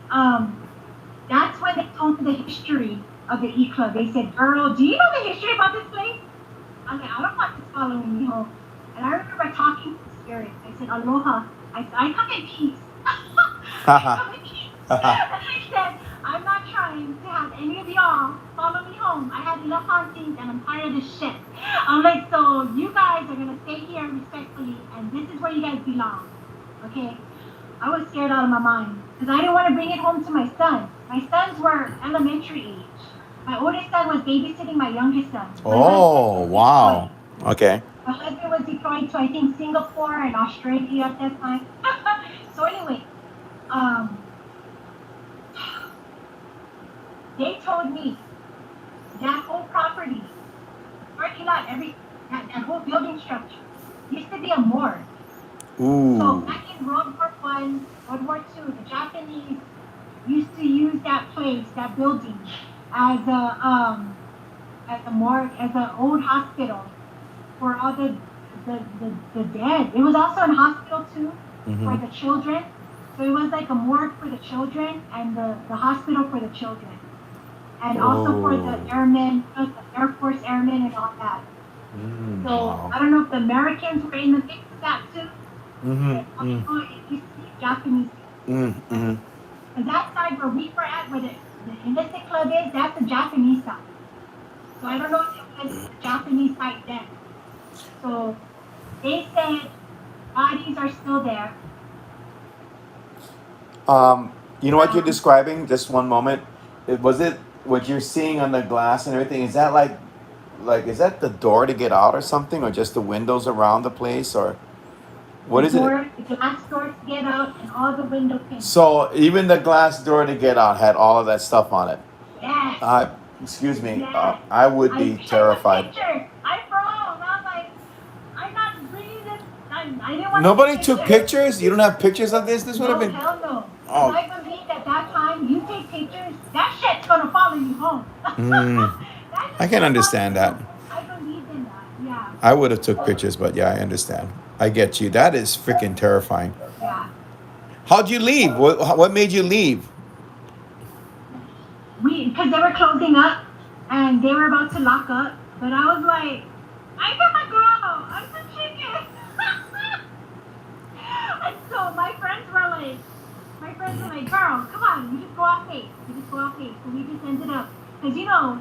that's when they told me the history of the E Club. They said, "Girl, do you know the history about this place?" I'm like, "I don't want this following me home." And I remember talking to the spirit. I said, "Aloha." I come in peace. I come in peace. And I said, "I'm not trying to have any of y'all follow me home. I had enough hauntings and I'm tired of this shit." I'm like, "So you guys are gonna stay here respectfully, and this is where you guys belong." Okay? I was scared out of my mind because I didn't want to bring it home to my sons. My sons were elementary age. My oldest son was babysitting my youngest son. Oh, wow. Okay. My husband was deployed to, I think, Singapore and Australia at that time. So anyway, they told me that whole property, parking lot, that whole building structure used to be a morgue. Ooh. So back in World War I, World War II, the Japanese used to use that place, that building, as a morgue, as an old hospital for all the dead. It was also a hospital too for the children. So it was like a morgue for the children and the hospital for the children. And also for the airmen, the Air Force airmen and all that. So Wow. I don't know if the Americans were in the mix of that too. It used to be Japanese. And that side where we were at, where the illicit club is, that's the Japanese side. So I don't know if it was the Japanese side then. So they said bodies are still there. You know what you're describing? Just one moment. Was it what you're seeing on the glass and everything? Is that like like, is that the door to get out or something, or just the windows around the place, or The what is it? door, the glass door to get out, and all the window pins. So even the glass door to get out had all of that stuff on it. Yes. Excuse me. Yes. I would I be took terrified. pictures. I froze. I was like, I'm not bringing this. I didn't want Nobody to take took pictures. pictures. You don't have pictures of this. This would have No, been. hell no. Oh. I believe at that time, you take pictures, that shit's gonna follow you home. I can understand that. I believed in that. Yeah. I would have took pictures, but yeah, I understand. I get you. That is freaking terrifying. Yeah. How'd you leave? What made you leave? Because they were closing up and they were about to lock up, but I was like, I gotta go. I'm the chicken. And so my friends were like, girl, come on, you just go off pace. So we just ended up, because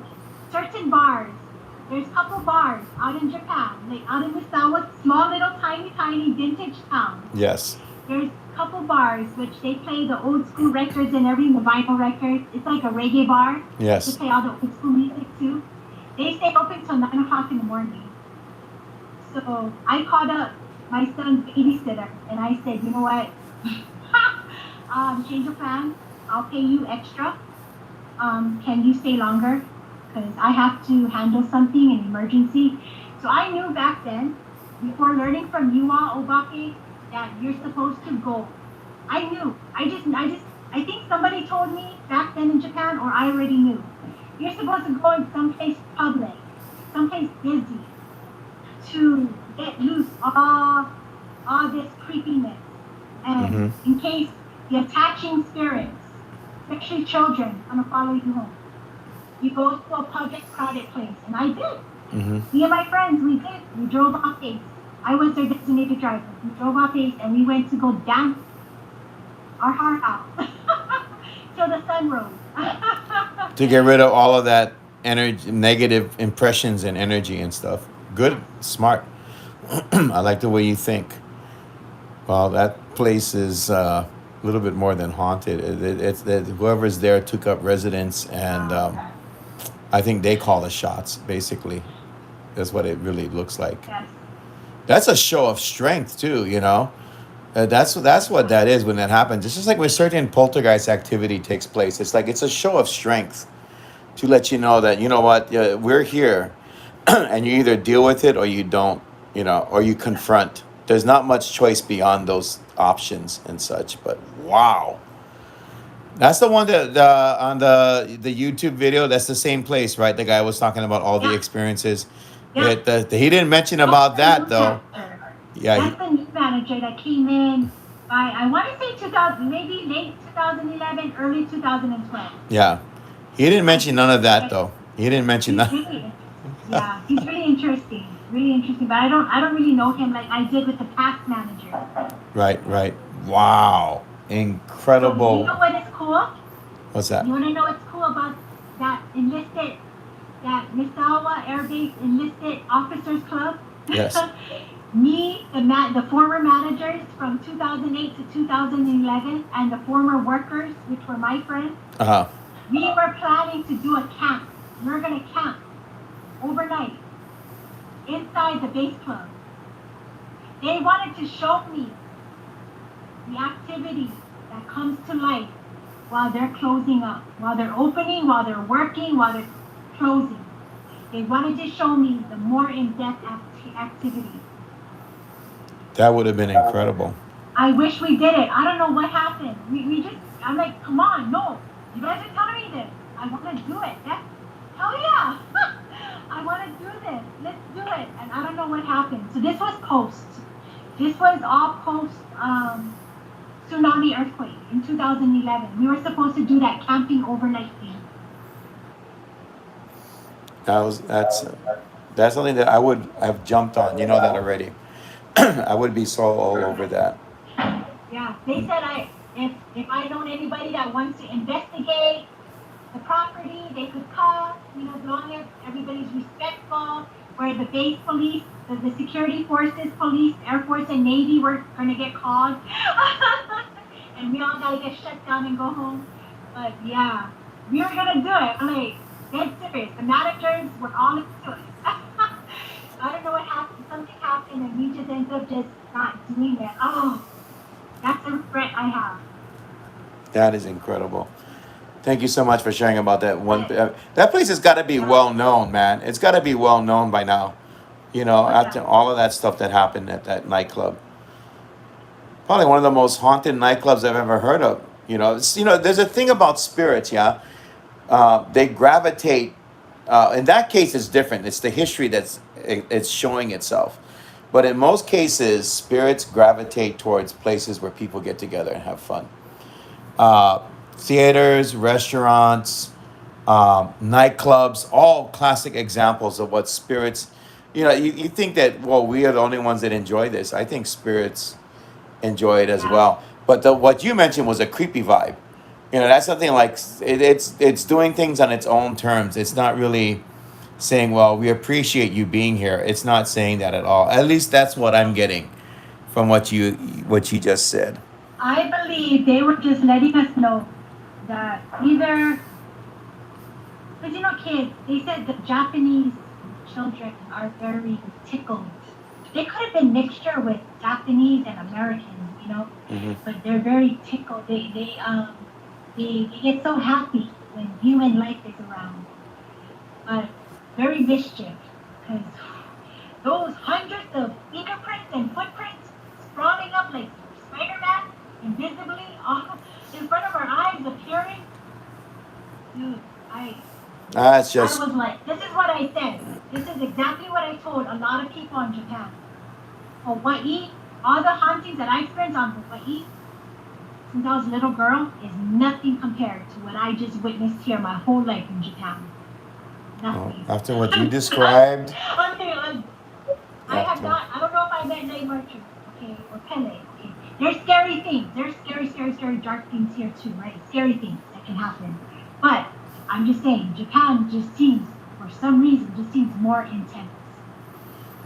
certain bars, there's a couple bars out in Japan, like out in Misawa, small little tiny vintage town. Yes. There's a couple bars which they play the old school records and everything, the vinyl records. It's like a reggae bar. Yes. They play all the old school music too. They stay open till 9 o'clock in the morning. So I called up my son's babysitter and I said, you know what? Change of plans. I'll pay you extra. Can you stay longer? Because I have to handle something, an emergency. So I knew back then, before learning from Yuwa Obake, that you're supposed to go. I knew. I think somebody told me back then in Japan, or I already knew. You're supposed to go in someplace public, someplace busy, to get loose all this creepiness. And in case the attaching spirits, especially children, are gonna follow you home. You go to a public, crowded place, and I did. Me and my friends, we did. We drove off base. I was their designated driver. We drove off base, and we went to go dance our heart out till the sun rose. To get rid of all of that energy, negative impressions and energy and stuff. Good, smart. I like the way you think. Well, that place is a little bit more than haunted. It's whoever's there took up residence, and I think they call the shots. Basically, that's what it really looks like. Yes. That's a show of strength too. That's what that is when that happens. It's just like when certain poltergeist activity takes place. It's like it's a show of strength to let you know that what we're here, and you either deal with it or you don't. Or you confront. There's not much choice beyond those options and such. But wow, that's the one that on the YouTube video. That's the same place, right? The guy was talking about all the experiences. Yeah. He didn't mention about that though. Yeah. That's the new manager that came in by, I want to say 2000, maybe late 2011, early 2012. Yeah. He didn't mention none of that though. He didn't mention that. Yeah, he's really interesting. Really interesting. But I don't really know him like I did with the past manager. Right. Wow. Incredible. So you know what is cool? What's that? You want to know what's cool about that Misawa Air Base Enlisted Officers Club? Yes. Me, the former managers from 2008 to 2011, and the former workers, which were my friends, we were planning to do a camp. We were going to camp overnight inside the base club. They wanted to show me the activity that comes to life while they're closing up, while they're opening, while they're working, while they're closing. They wanted to show me the more in-depth activity. That would have been incredible. I wish we did it. I don't know what happened. I'm like, come on, no. You guys are telling me this. I want to do it. Hell yeah. I want to do this. Let's do it. And I don't know what happened. So this was post. This was all post tsunami earthquake in 2011. We were supposed to do that camping overnight thing. That's something that I would have jumped on. You know that already. I would be so all over that. Yeah, they said if I know anybody that wants to investigate the property, they could call. As long as everybody's respectful. Where the base police, the security forces, police, Air Force, and Navy were going to get called, and we all got to get shut down and go home. But yeah, we were going to do it. I'm like, dead serious. The managers were all into it. I don't know what happened. Something happened, and we just ended up just not doing it. Oh, that's a regret I have. That is incredible. Thank you so much for sharing about that one. But That place has got to be yeah, well known, man. It's got to be well known by now. You know, oh after yeah, all of that stuff that happened at that nightclub, probably one of the most haunted nightclubs I've ever heard of. There's a thing about spirits, yeah. They gravitate. In that case, it's different. It's the history it's showing itself. But in most cases, spirits gravitate towards places where people get together and have fun. uh, Theaters, restaurants, nightclubs, all classic examples of what spirits. You think that, well, we are the only ones that enjoy this. I think spirits enjoy it as yeah. well. But what you mentioned was a creepy vibe. That's something like it's doing things on its own terms. It's not really saying, well, we appreciate you being here. It's not saying that at all. At least that's what I'm getting from what you just said. I believe they were just letting us know that either, because kids, they said the Japanese children are very tickled. They could have been mixture with Japanese and Americans, Hmm. but they're very tickled. They get so happy when human life is around, but very mischief because those hundreds of fingerprints and footprints sprawling up like Spider-Man invisibly all in front of our eyes appearing. Dude, That's I just was like, this is what I said. This is exactly what I told a lot of people in Japan. Hawaii, all the hauntings that I experienced on Hawaii since I was a little girl is nothing compared to what I just witnessed here my whole life in Japan. Nothing. after what you described. I have After. not, I don't know if I met Lay Merchant, okay, or Pele, okay. There's scary things. There's scary, scary, scary dark things here too, right? Scary things that can happen. But I'm just saying, Japan just seems, for some reason, just seems more intense.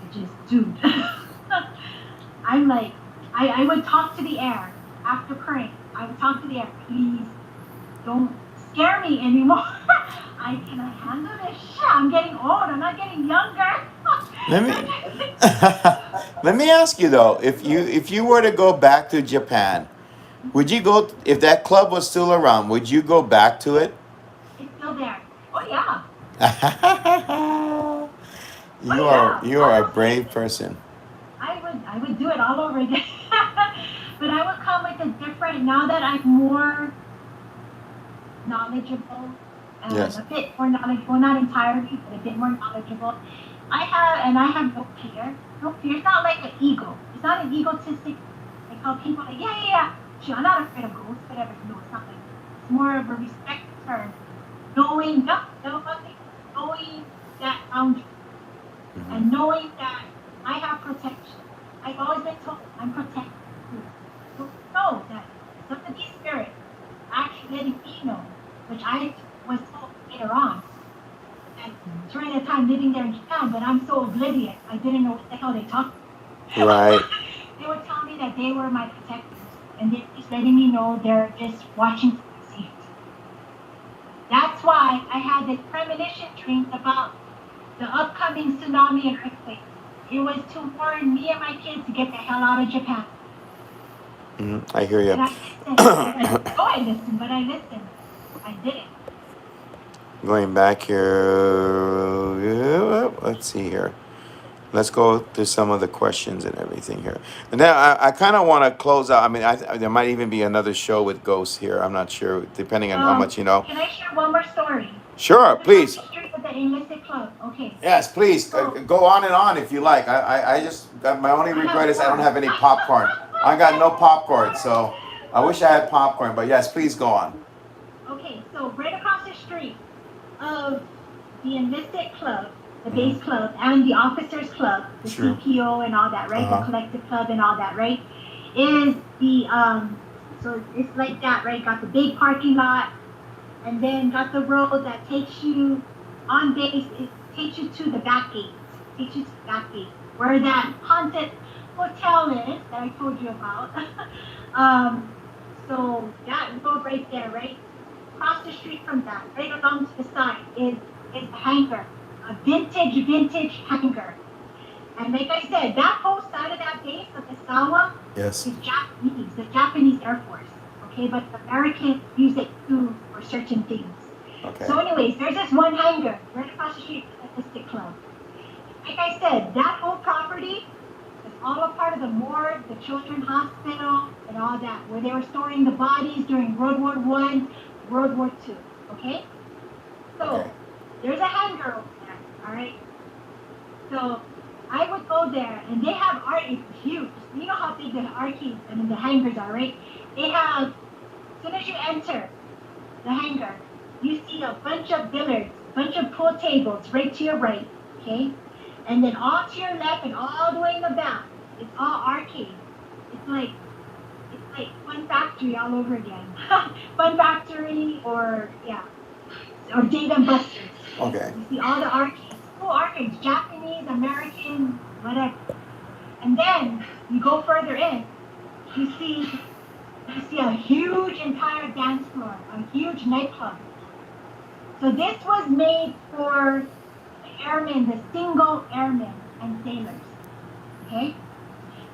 It just, dude. I'm like, I would talk to the air after praying. I would talk to the air, please don't scare me anymore. I cannot handle this shit. I'm getting old. I'm not getting younger. Let me let me ask you though, if you were to go back to Japan, would you go if that club was still around? Would you go back to it? It's still there. Oh yeah. Oh you are yeah. you are a brave person. I would do it all over again. But I would come with a different now that I'm more knowledgeable and Yes. a bit more knowledgeable, not entirely, but a bit more knowledgeable. I have no fear. No fear. It's not like an ego. It's not an egotistic like how people like, yeah, yeah, yeah. Sure, I'm not afraid of ghosts, whatever. No, it's not like that. It's more of a respect for knowing nothing, knowing that boundary Hmm. and knowing that I have protection. I've always been told I'm protected. So know that some of these spirits actually letting me know, which I was told later on, and during the time living there in Japan, but I'm so oblivious, I didn't know what the hell they talked Right. about. They would tell me that they were my protectors, and they're just letting me know they're just watching for my safety. That's why I had this premonition dream about the upcoming tsunami and earthquake. It was to warn me and my kids to get the hell out of Japan. I hear you. And I listened. I know I listened, but I listened. I did it. Going back here. Let's see here. Let's go to some of the questions and everything here. And then I kind of want to close out. I mean, there might even be another show with ghosts here. I'm not sure, depending on how much you know. Can I share one more story? Sure, Right across please. the street with the enlisted club. Okay. Yes, please. So Go on and on if you like. I just, my only I have regret is I don't more. have any popcorn. I got no popcorn, so I wish I had popcorn. But yes, please go on. Okay, so right across the street of the enlisted club, the Hmm. base club, and the officers club, the Sure. CPO and all that, Uh right? The huh. collective club and all that, right? Is the so it's like that, right? Got the big parking lot, and then got the road that takes you on base. It takes you to the back gate. Takes you to the back gate where that haunted hotel is that I told you about. um, so that road right there, right? Across the street from that, right along to the side, is a hangar, a vintage hangar. And like I said, that whole side of that base of Isawa Yes. is Japanese, the Japanese Air Force. Okay, but the Americans use it too for certain things. Okay. So, anyways, there's this one hangar right across the street from the Statistic Club. Like I said, that whole property is all a part of the morgue, the children's hospital, and all that, where they were storing the bodies during World War I, World War II. Okay? So, there's a hangar over there, all right? So, I would go there, and they have art, it's huge. You know how big the arcades, the hangars are, right? They have, as soon as you enter the hangar, you see a bunch of billiards, a bunch of pool tables right to your right, okay? And then all to your left and all the way in the back, it's all arcade. It's like Fun Factory all over again. Fun Factory or Dave and Buster's. Okay. You see all the arcades, cool arcades, Japanese, American, whatever. And then you go further in, you see a huge entire dance floor, a huge nightclub. So this was made for the airmen, the single airmen and sailors. Okay?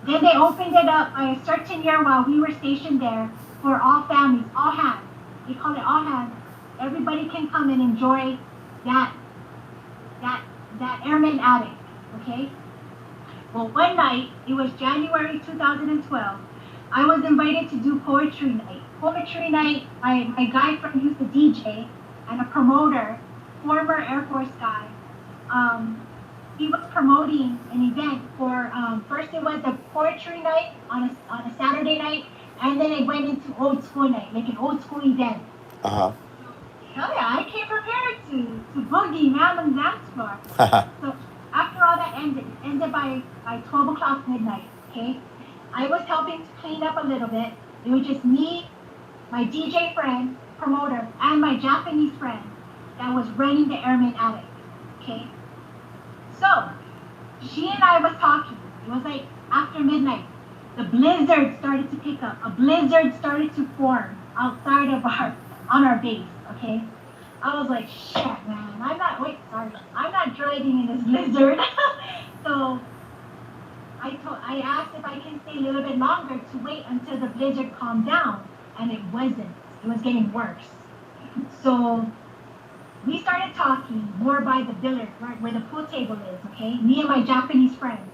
Then they opened it up by a certain year while we were stationed there for all families, all hands. They call it all hands. Everybody can come and enjoy that airman attic. Okay? Well, one night, it was January 2012, I was invited to do poetry night. Poetry night, my guy friend who's the DJ and a promoter, former Air Force guy, he was promoting an event for, first it was a poetry night on a Saturday night, and then it went into old school night, like an old school event. Uh-huh. Hell yeah, I came prepared to boogie man on the dance floor. So after all that ended by 12 o'clock midnight, okay? I was helping to clean up a little bit. It was just me, my DJ friend, promoter, and my Japanese friend that was running the airman attic, okay? So, she and I was talking. It was like after midnight. The blizzard started to pick up. A blizzard started to form outside of on our base, okay? I was like, shit, man, I'm not driving in this blizzard. So, I asked if I can stay a little bit longer to wait until the blizzard calmed down, and it wasn't. It was getting worse. So we started talking more by the billiard, where the pool table is, okay? Me and my Japanese friend,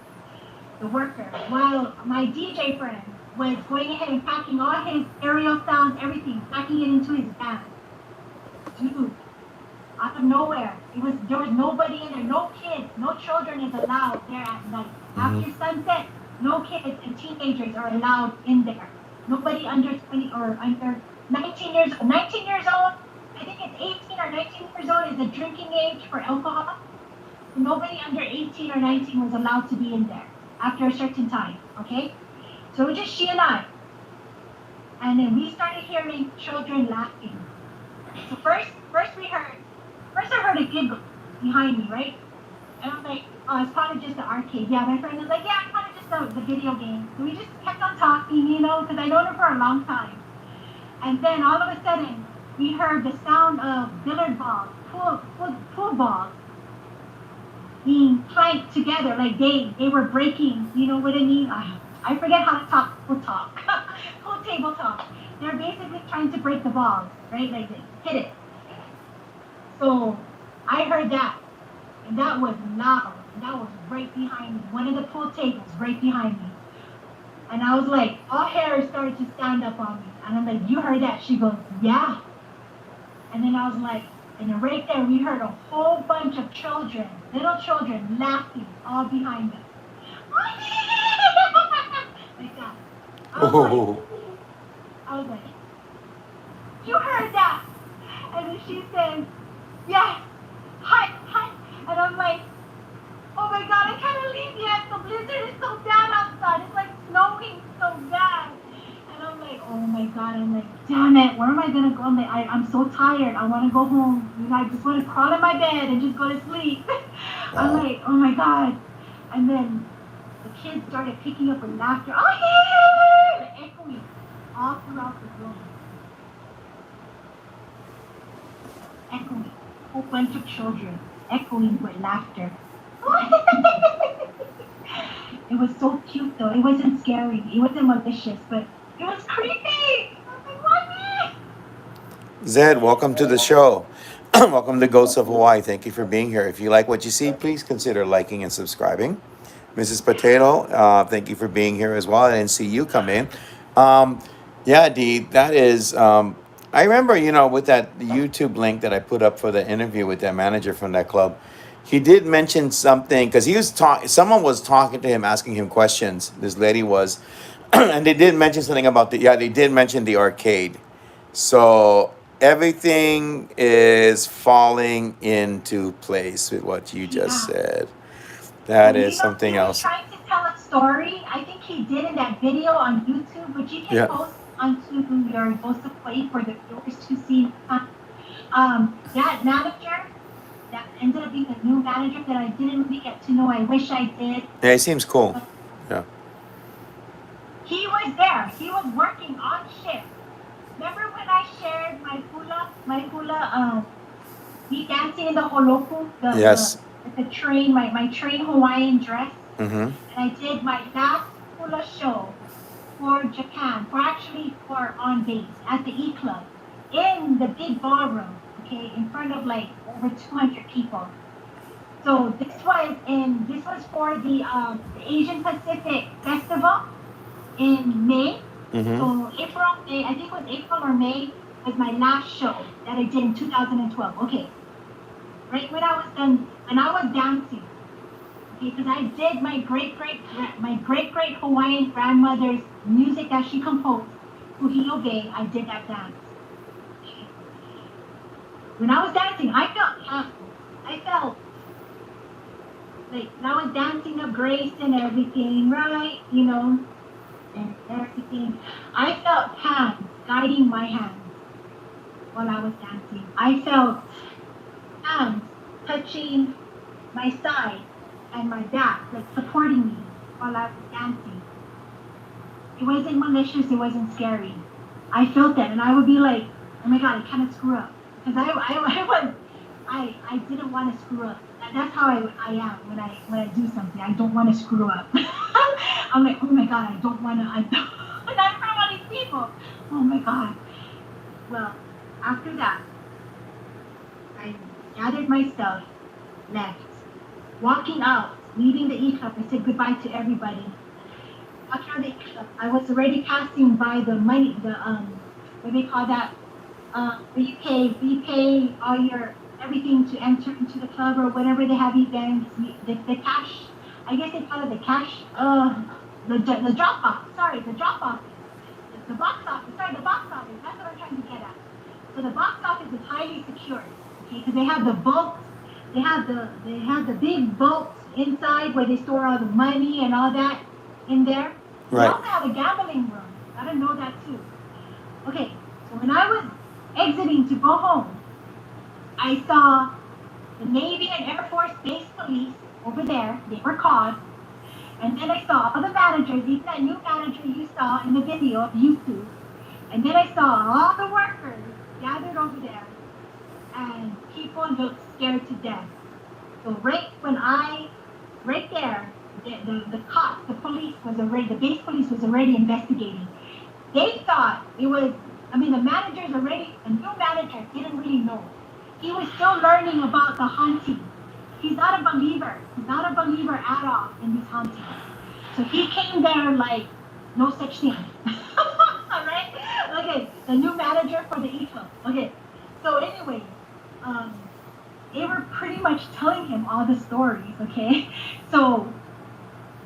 the worker, while my DJ friend was going ahead and packing all his aerial sounds, everything, packing it into his bag. Dude, out of nowhere, there was nobody in there, no kids, no children is allowed there at night. After sunset, no kids and teenagers are allowed in there. Nobody under 20 or under 19 years old. I think it's 18 or 19 years old is the drinking age for alcohol. Nobody under 18 or 19 was allowed to be in there after a certain time, okay? So it was just she and I. And then we started hearing children laughing. So first I heard a giggle behind me, right? And I'm like, oh, it's probably just the arcade. Yeah, my friend was like, yeah, it's probably just the video game. So we just kept on talking, because I known her for a long time. And then all of a sudden, we heard the sound of billiard balls, pool balls, being clanked together, like they were breaking, you know what I mean? I forget how to talk, pool table talk. They're basically trying to break the balls, right? Like they hit it. So I heard that, and that was loud. And that was right behind me, one of the pool tables right behind me. And I was like, all hair started to stand up on me. And I'm like, you heard that? She goes, yeah. And then I was like, and then right there we heard a whole bunch of children, little children laughing all behind us. Like that. I was like, you heard that? And then she said, yes, hi. And I'm like, oh my God, I can't leave yet. The blizzard is so bad outside. It's like snowing so bad. And I'm like, oh my God. I'm like, damn it. Where am I going to go? I'm so tired. I want to go home. I just want to crawl in my bed and just go to sleep. I'm like, oh my God. And then the kids started picking up with laughter. Oh, yeah! Echoing all throughout the room. Echoing. A whole bunch of children echoing with laughter. It was so cute though. It wasn't scary. It wasn't malicious, but it was creepy. I was like, what? Zed, welcome to the show. Welcome to Ghosts of Hawaii. Thank you for being here. If you like what you see, please consider liking and subscribing. Mrs. Potato, thank you for being here as well. I didn't see you come in. Um, yeah, Dee, that is. I remember, with that YouTube link that I put up for the interview with that manager from that club, he did mention something because he was talking. Someone was talking to him, asking him questions. This lady was, and they did mention something about the. Yeah, they did mention the arcade. So everything is falling into place with what you just Yeah. said. That And is something he was else. trying to tell a story. I think he did in that video on YouTube, which you can Yeah. post onto your Ghost of Play for the viewers to see. That manager that ended up being a new manager that I didn't really get to know. I wish I did. Yeah, he seems cool. Yeah. He was there. He was working on shift. Remember when I shared my hula, me dancing in the holoku, Yes. the train, my train Hawaiian dress, Mm-hmm. and I did my last hula show for Japan, for on base at the E Club in the big ballroom, okay, in front of like over 200 people. So this was for the Asian Pacific Festival in May. Mm-hmm. So May, I think it was April or May was my last show that I did in 2012. Okay, right when I was done, and I was dancing. Okay, because I did my great great Hawaiian grandmother's music that she composed, Kuhiloge. I did that dance. Okay. When I was dancing, I felt like I was dancing up grace and everything, right? And everything. I felt hands guiding my hands while I was dancing. I felt hands touching my side and my back, like supporting me while I was dancing. It wasn't malicious, it wasn't scary. I felt that, and I would be like, oh my god, I cannot screw up. Because I didn't want to screw up. That's how I am when I do something. I don't want to screw up. I'm like, oh my god, I don't want to. I'm not in front of all these people. Oh my god. Well, after that, I gathered myself, left, walking out, leaving the E Club. I said goodbye to everybody. Walking out the E Club, I was already passing by the money, what do they call that? Where you pay all your everything to enter into the club or whatever they have events. The cash, I guess they call it the cash. The drop off. Sorry, the drop off. The box office. Sorry, the box office. That's what I'm trying to get at. So the box office is highly secured. Okay, because they have the vaults. They have the big vaults inside where they store all the money and all that in there. Right. They also have a gambling room. I didn't know that too. Okay, so when I was exiting to go home, I saw the Navy and Air Force Base Police over there. They were called. And then I saw all the managers, even that new manager you saw in the video of YouTube. And then I saw all the workers gathered over there. And people looked scared to death. So right there, the cops, the base police was already investigating. They thought it was, the managers already, the new manager didn't really know. He was still learning about the haunting. He's not a believer. He's not a believer at all in these hauntings. So he came there like, no such thing. All right? Okay, the new manager for the E Club. Okay, so anyway, they were pretty much telling him all the stories, okay? So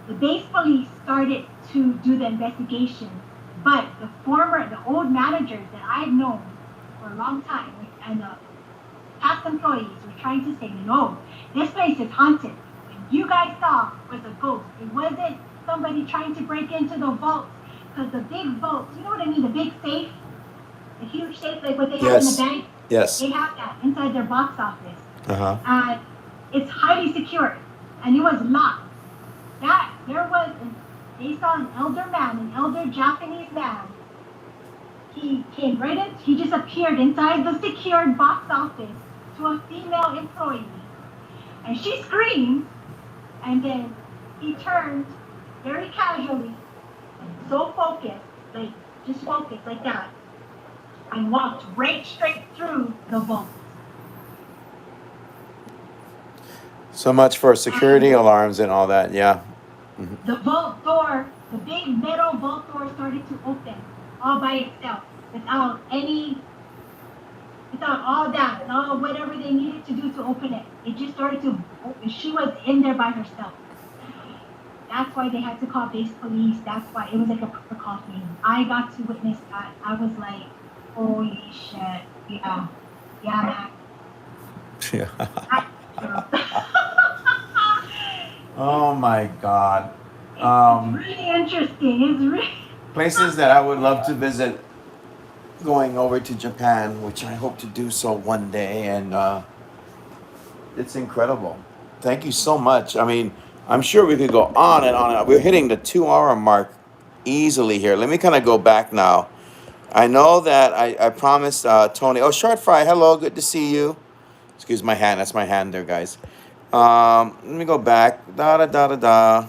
the base police started to do the investigation, but the old managers that I've known for a long time, and past employees were trying to say, no, this place is haunted. What you guys saw was a ghost. It wasn't somebody trying to break into the vaults, because the big vaults, you know what I mean, the big safe, the huge safe, like what they have in the bank? Yes. They have that inside their box office. Uh-huh. And it's highly secured, and it was locked. They saw an elder Japanese man. He came right in, he just appeared inside the secured box office to a female employee. And she screamed, and then he turned very casually, so focused, like just focused like that, and walked right straight through the vault. So much for security alarms and all that. Yeah. The vault door, the big metal vault door started to open all by itself without all that and all whatever they needed to do to open it. It just started to open. She was in there by herself. That's why they had to call base police. That's why it was like a precaution. I got to witness that. I was like, holy shit. Yeah. Yeah, man. Oh my God. It's really interesting. It's really places that I would love to visit going over to Japan, which I hope to do so one day, and it's incredible. Thank you so much. I mean, I'm sure we could go on and on. We're hitting the 2 hour mark easily here. Let me kind of go back now. I know that I promised Tony. Oh, Short Fry, hello, good to see you. Excuse my hand. That's my hand there, guys. Let me go back. Da da da da da.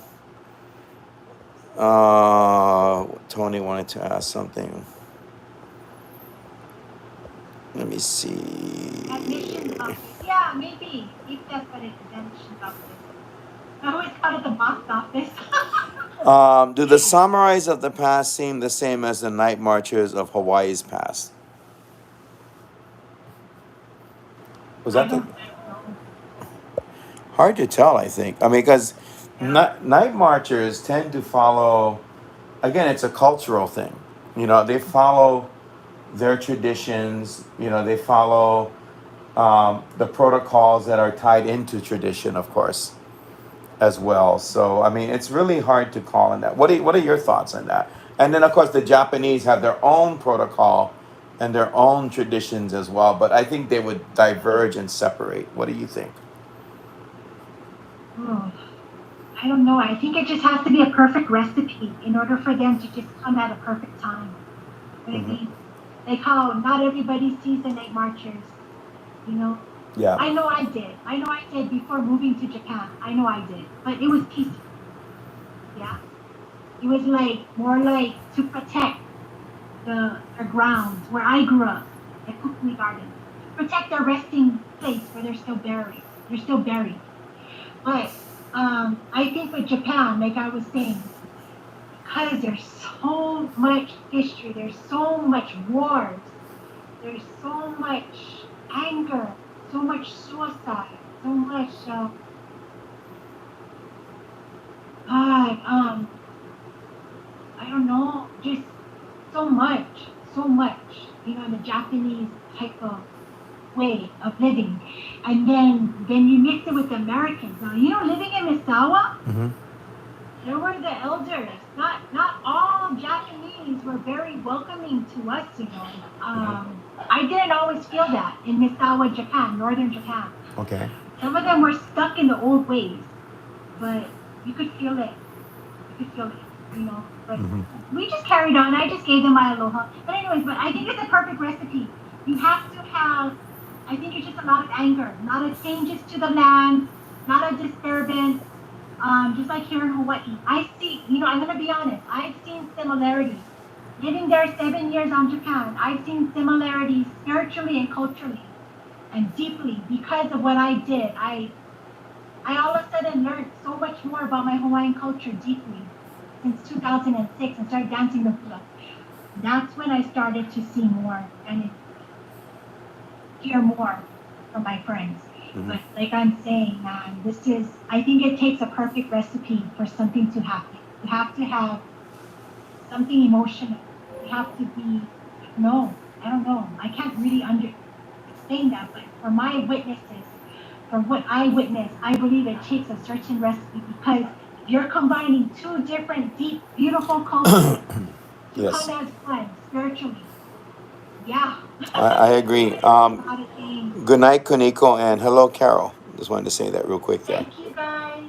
Tony wanted to ask something. Let me see. admissions office. Yeah, maybe. If that's what it is, admissions office. I always call it the box office. Do the samurais of the past seem the same as the night marchers of Hawaii's past? Was that the? Hard to tell, I think. I mean, because night marchers tend to follow, again, it's a cultural thing. You know, they follow their traditions, you know, they follow the protocols that are tied into tradition, of course, as well. So, I mean, it's really hard to call on that. What are your thoughts on that? And then, of course, the Japanese have their own protocol and their own traditions as well. But I think they would diverge and separate. What do you think? Oh, I don't know. I think it just has to be a perfect recipe in order for them to just come at a perfect time. Like how not everybody sees the night marchers, you know? Yeah. I know I did. I know I did before moving to Japan. I know I did. But it was peaceful. Yeah. It was like more like to protect the grounds where I grew up, at Kukui Garden. Protect their resting place where they're still buried. They're still buried. But I think with Japan, like I was saying, because there's so much history, there's so much wars, there's so much anger, so much suicide, so much I don't know, just so much, you know, the Japanese type of way of living. And then you mix it with the Americans. Now, you know, living in Misawa, there were the elders. Not all Japanese were very welcoming to us, you know. I didn't always feel that in Misawa, Japan, northern Japan. Okay. Some of them were stuck in the old ways, but you could feel it. You know. But we just carried on. I just gave them my aloha. But anyways, I think it's a perfect recipe. You have to have, I think it's just a lot of anger, a lot of changes to the land, not a disturbance. Just like here in Hawaii, I see, you know, I'm going to be honest, I've seen similarities. Living there 7 years on Japan, I've seen similarities spiritually and culturally and deeply because of what I did. I all of a sudden learned so much more about my Hawaiian culture deeply since 2006 and started dancing the hula. That's when I started to see more and hear more from my friends. But like I'm saying, man, I think it takes a perfect recipe for something to happen. You have to have something emotional. You have to be, no, I don't know. I can't really explain that, but for my witnesses, from what I witnessed, I believe it takes a certain recipe because you're combining two different, deep, beautiful cultures to come as one spiritually. Yeah. I agree. Good night, Kuniko, and hello, Carol. Just wanted to say that real quick there. Thank you, guys.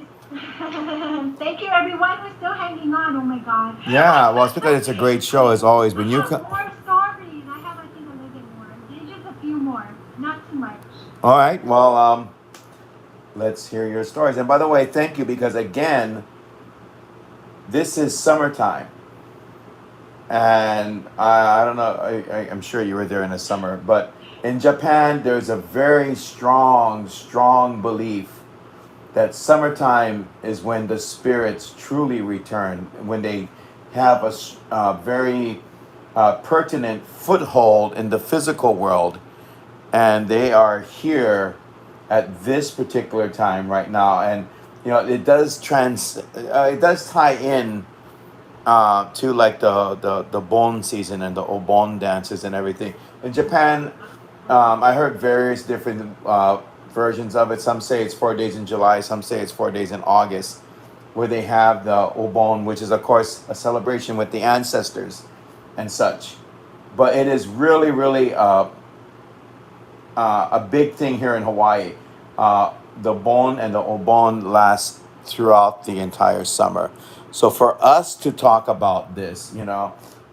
Thank you, everyone who's still hanging on. Oh my God. Yeah, well, it's because it's a great show as always. When you more stories. I have, I think, a little bit more. There's just a few more, not too much. All right. Well, let's hear your stories. And by the way, thank you because again, this is summertime, and I don't know. I'm sure you were there in the summer, but in Japan, there's a very strong belief that summertime is when the spirits truly return, when they have a very pertinent foothold in the physical world, and they are here at this particular time right now. And it does tie in to like the Bon season and the Obon dances and everything. In Japan, I heard various different versions of it. Some say it's 4 days in July, some say it's 4 days in August, where they have the Obon, which is, of course, a celebration with the ancestors and such. But it is really a big thing here in Hawaii. The Bon and the Obon last throughout the entire summer. So for us to talk about this,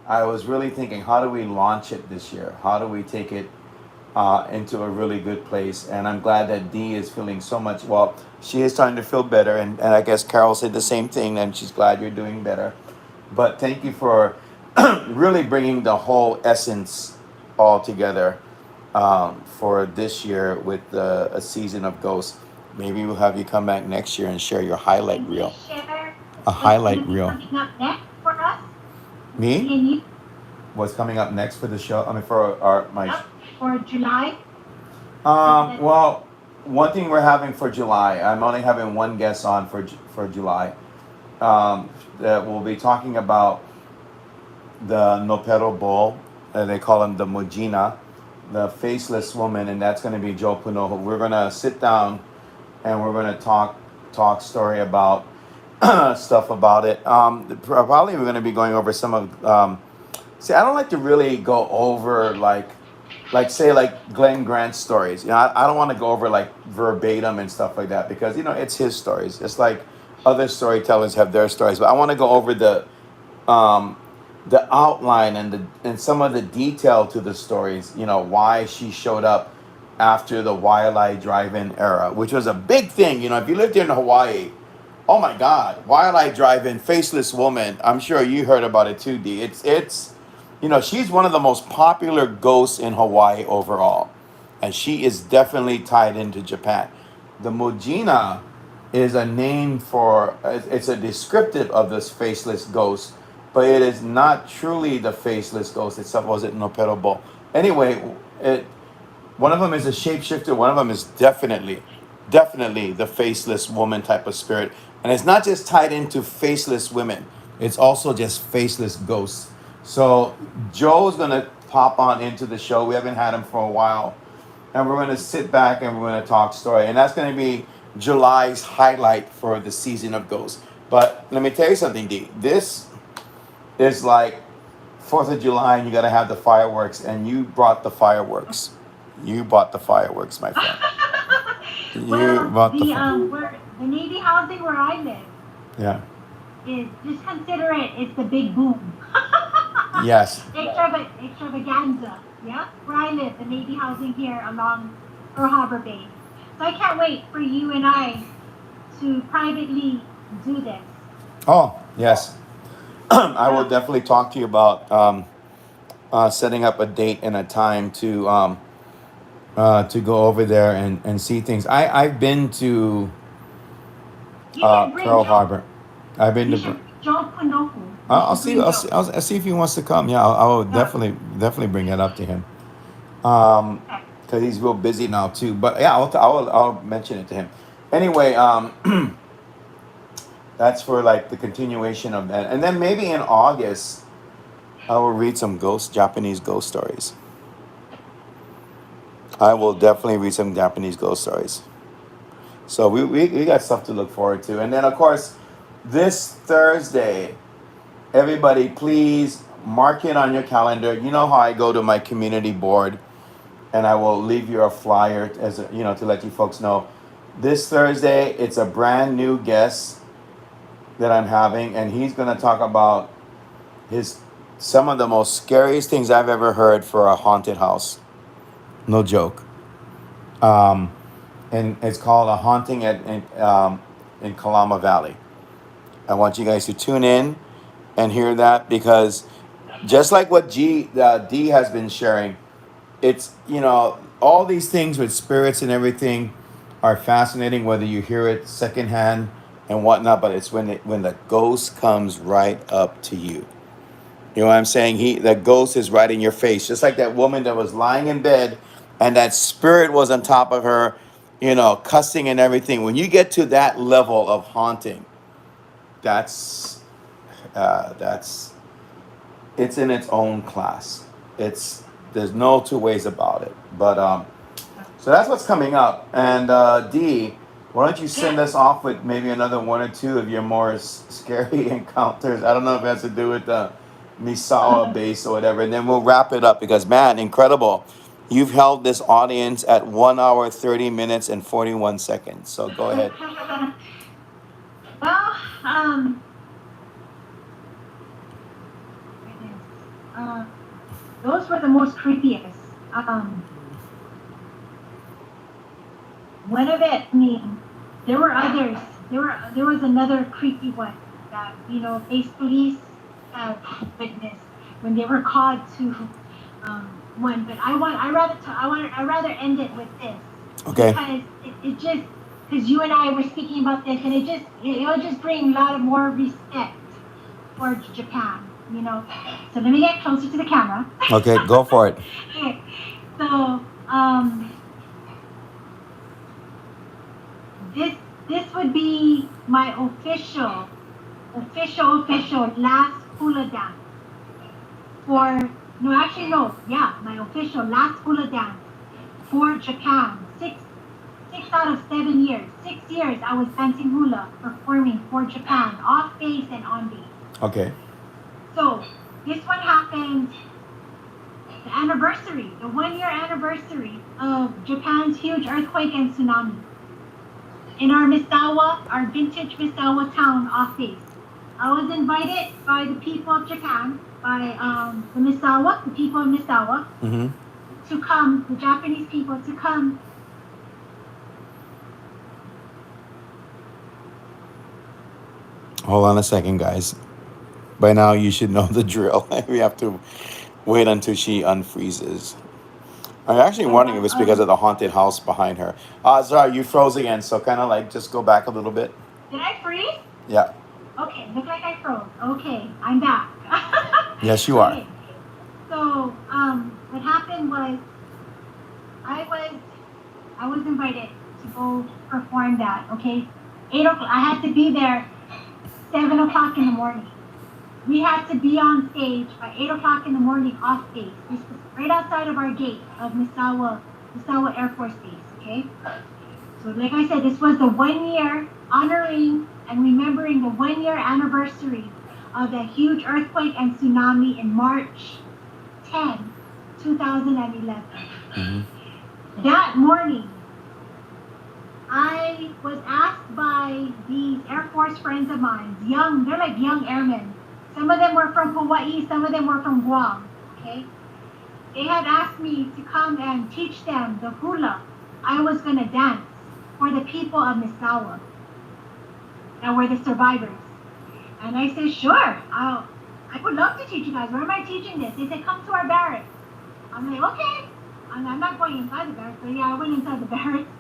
I was really thinking, how do we launch it this year? How do we take it into a really good place? And I'm glad that Dee is feeling so much. Well, she is starting to feel better, and I guess Carol said the same thing, and she's glad you're doing better. But thank you for really bringing the whole essence all together for this year with a season of ghosts. Maybe we'll have you come back next year and share your highlight reel. Share A highlight reel. coming up next for us. Me? Can you? What's coming up next for the show? I mean, for my. Yep, for July. Well, one thing we're having for July, I'm only having one guest on for July. That we'll be talking about the Nopero Bull. They call him the Mujina, the faceless woman, and that's going to be Joe Punoho. We're going to sit down and we're going to talk story about stuff about it. Probably we're going to be going over some of. See, I don't like to really go over like say like Glenn Grant's stories. I don't want to go over like verbatim and stuff like that because it's his stories. It's like other storytellers have their stories, but I want to go over the outline and some of the detail to the stories. Why she showed up after the Waialae Drive-In era, which was a big thing. If you lived here in Hawaii, oh my God, Waialae Drive-In, faceless woman. I'm sure you heard about it too, Dee. It's she's one of the most popular ghosts in Hawaii overall, and she is definitely tied into Japan. The Mujina is a name it's a descriptive of this faceless ghost, but it is not truly the faceless ghost itself. Was it Noperobo? Anyway, one of them is a shapeshifter. One of them is definitely the faceless woman type of spirit. And it's not just tied into faceless women. It's also just faceless ghosts. So Joe's going to pop on into the show. We haven't had him for a while. And we're going to sit back and we're going to talk story. And that's going to be July's highlight for the season of ghosts. But let me tell you something, Dee. This is like 4th of July and you got to have the fireworks. And you brought the fireworks. You bought the fireworks, my friend. The Navy housing where I live. Yeah. Is just consider it's the big boom. Yes. Extravaganza. Yeah. Where I live, the Navy housing here along Pearl Harbor Bay. So I can't wait for you and I to privately do this. Oh, yes. I will definitely talk to you about setting up a date and a time to go over there and see things. I've been to Pearl Harbor. I've been to. Joe Punoku. I'll see if he wants to come. Yeah, I will definitely bring that up to him. Because he's real busy now too. But yeah, I'll mention it to him. Anyway, that's for like the continuation of that, and then maybe in August, I will read some Japanese ghost stories. I will definitely read some Japanese ghost stories. So we got stuff to look forward to. And then, of course, this Thursday, everybody, please mark it on your calendar. You know how I go to my community board, and I will leave you a flyer to let you folks know. This Thursday, it's a brand new guest that I'm having, and he's going to talk about some of the most scariest things I've ever heard for a haunted house. No joke. And it's called A Haunting in Kalama Valley. I want you guys to tune in and hear that, because just like what D has been sharing, it's, all these things with spirits and everything are fascinating, whether you hear it secondhand and whatnot, but it's when the ghost comes right up to you. You know what I'm saying? The ghost is right in your face, just like that woman that was lying in bed, and that spirit was on top of her, cussing and everything. When you get to that level of haunting, that's that's it's in its own class. It's There's no two ways about it. But so that's what's coming up. And Dee, why don't you send us off with maybe another one or two of your more scary encounters? I don't know if it has to do with the Misawa base or whatever, and then we'll wrap it up, because man, incredible. You've held this audience at 1 hour, 30 minutes, and 41 seconds. So go ahead. Well, those were the most creepiest. One of it, I mean, there were others. There was another creepy one that base police have witnessed when they were called to one. But I rather end it with this. Okay. Because it just, because you and I were speaking about this, and it'll just bring a lot of more respect for Japan. So let me get closer to the camera. Okay, go for it. Okay. So this would be my official last hula dance my official last hula dance for Japan. Six out of 7 years. 6 years I was dancing hula, performing for Japan, off base and on base. Okay. So this one happened, the 1-year anniversary of Japan's huge earthquake and tsunami. In our vintage Misawa town off base. I was invited by the people of Japan, by the people of Misawa, to come, the Japanese people, to come. Hold on a second, guys. By now, you should know the drill. We have to wait until she unfreezes. I'm actually wondering if it's because of the haunted house behind her. Sorry, you froze again, so kind of like just go back a little bit. Did I freeze? Yeah. Okay, look like I froze. Okay, I'm back. Yes, you are. Okay. So, what happened was, I was invited to go perform that. Okay, 8 o'clock. I had to be there 7 o'clock in the morning. We had to be on stage by 8 o'clock in the morning off base. This was right outside of our gate of Misawa Air Force Base, okay? So like I said, this was the 1 year, honoring and remembering the 1 year anniversary of the huge earthquake and tsunami in March 10, 2011. That morning, I was asked by these Air Force friends of mine, they're like young airmen. Some of them were from Hawaii, some of them were from Guam, okay? They had asked me to come and teach them the hula I was going to dance for the people of Misawa that were the survivors. And I said, sure, I would love to teach you guys. Where am I teaching this? They said, come to our barracks. I'm like, okay. I'm not going inside the barracks, but yeah, I went inside the barracks.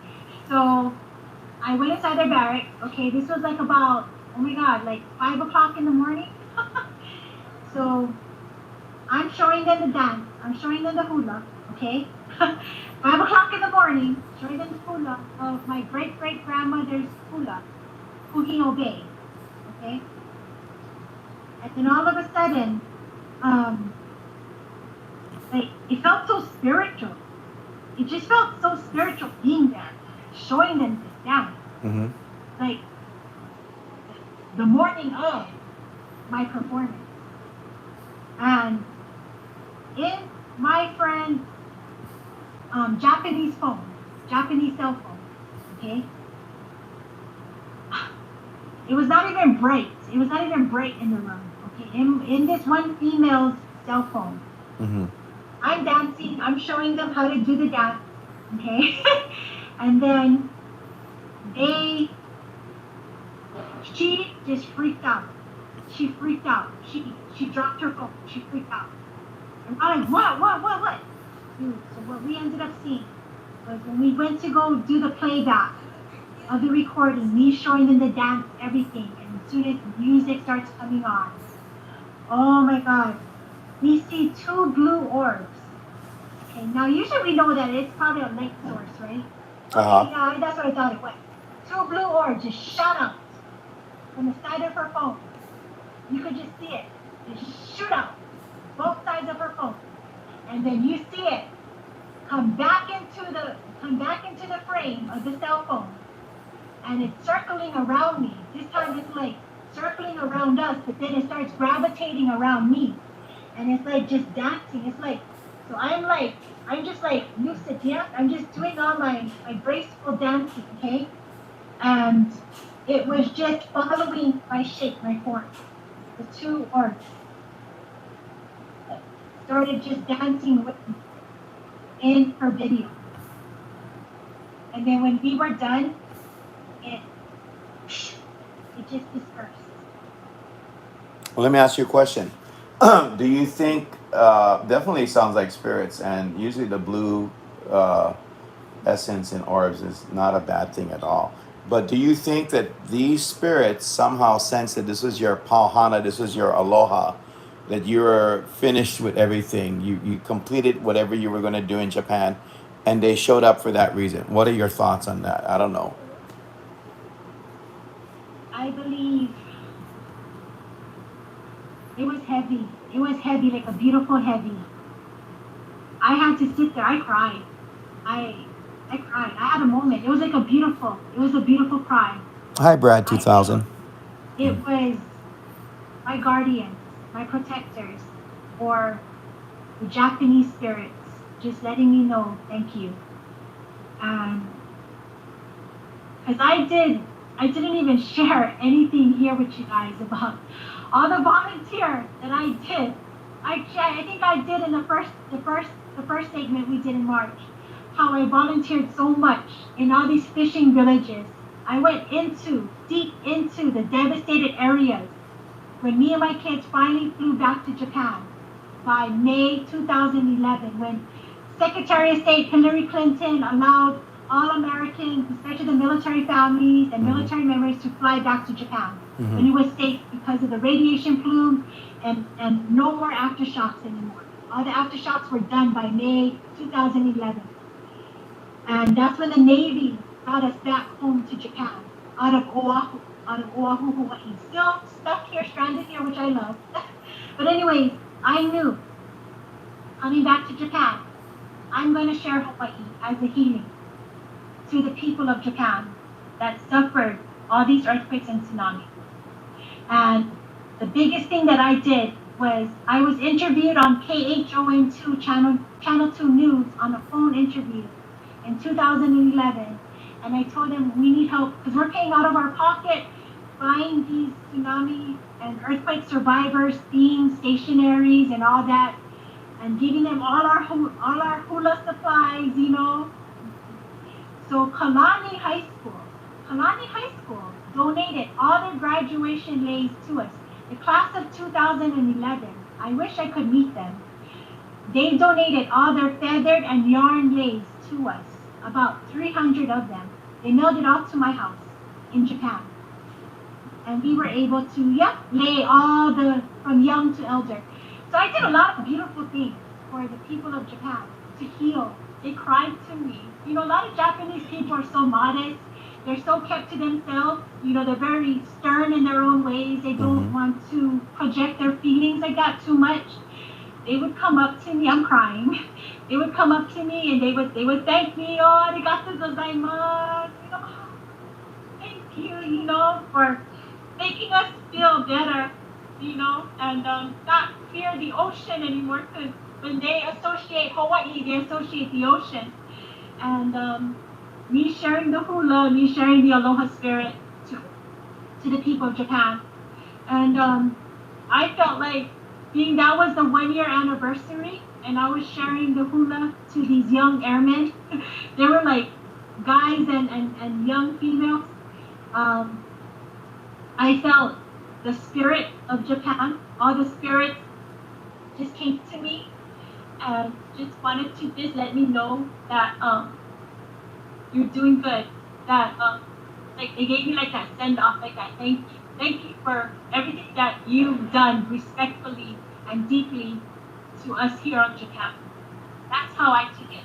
So I went inside their barracks. Okay, this was like about, oh my God, like 5 o'clock in the morning. So I'm showing them the dance. I'm showing them the hula, okay? 5 o'clock in the morning, showing them the hula of my great-great-grandmother's hula, Kuhio Bay, okay? And then all of a sudden, like, it felt so spiritual. It just felt so spiritual being there, showing them this dance. Like, the morning of my performance. And in my friend's Japanese cell phone, okay? It was not even bright. It was not even bright in the room, okay? In this one female's cell phone. I'm dancing. I'm showing them how to do the dance, okay? And then She just freaked out. She freaked out. She dropped her phone. She freaked out. And I'm like, what? Dude, so what we ended up seeing was when we went to go do the playback of the recording, me showing them the dance, everything, and as soon as music starts coming on, oh my God, we see two blue orbs. Okay, now usually we know that it's probably a light source, right? Okay, yeah, that's what I thought it was. Two blue orbs just shot out from the side of her phone. You could just see it. Just shoot out both sides of her phone. And then you see it come back into the frame of the cell phone. And it's circling around me. This time it's like circling around us, but then it starts gravitating around me. And it's like just dancing. It's like, so I'm just like lucid, yeah? I'm just doing all my graceful dancing, okay? And it was just following my shape, my form. The two orbs started just dancing with me in her video. And then when we were done, it just dispersed. Well, let me ask you a question. Do you think, definitely sounds like spirits, and usually the blue essence in orbs is not a bad thing at all. But do you think that these spirits somehow sense that this was your pauhana, this was your aloha, that you were finished with everything, you completed whatever you were going to do in Japan, and they showed up for that reason? What are your thoughts on that? I don't know. I believe it was heavy. It was heavy, like a beautiful heavy. I had to sit there. I cried. I cried. I had a moment. It was a beautiful cry. Hi, Brad 2000. It was my guardians, my protectors, or the Japanese spirits just letting me know thank you. Because I didn't even share anything here with you guys about all the volunteer that I did. I think I did in the first segment we did in March, how I volunteered so much in all these fishing villages. I went deep into the devastated areas when me and my kids finally flew back to Japan by May 2011, when Secretary of State Hillary Clinton allowed all Americans, especially the military families and military members, to fly back to Japan. When it was safe because of the radiation plume and no more aftershocks anymore. All the aftershocks were done by May 2011. And that's when the Navy got us back home to Japan, out of Oahu, Hawaii. Still stuck here, stranded here, which I love. But anyways, I knew, coming back to Japan, I'm going to share Hawaii as a healing to the people of Japan that suffered all these earthquakes and tsunamis. And the biggest thing that I did was I was interviewed on KHON2 Channel 2 News on a phone interview in 2011. And I told them we need help because we're paying out of our pocket buying these tsunami and earthquake survivors themed stationaries and all that, and giving them all our hula supplies, you know. So Kalani High School donated all their graduation leis to us. The class of 2011, I wish I could meet them. They donated all their feathered and yarn leis to us, about 300 of them. They mailed it off to my house in Japan. And we were able to, lay all from young to elder. So I did a lot of beautiful things for the people of Japan to heal. They cried to me. You know, a lot of Japanese people are so modest. They're so kept to themselves. You know, they're very stern in their own ways. They don't want to project their feelings like that too much. They would come up to me. I'm crying. They would come up to me and they would thank me. Oh, arigatou gozaimasu. You know, thank you. You know, for making us feel better. You know, and not fear the ocean anymore. Because when they associate Hawaii, they associate the ocean. And me sharing the hula, me sharing the aloha spirit to the people of Japan. And I felt like being that was the 1 year anniversary and I was sharing the hula to these young airmen. They were like guys and young females. I felt the spirit of Japan. All the spirits just came to me and just wanted to just let me know that you're doing good. That like they gave me like that send off, like that thank you for everything that you've done respectfully and deeply to us here on Japan. That's how I took it.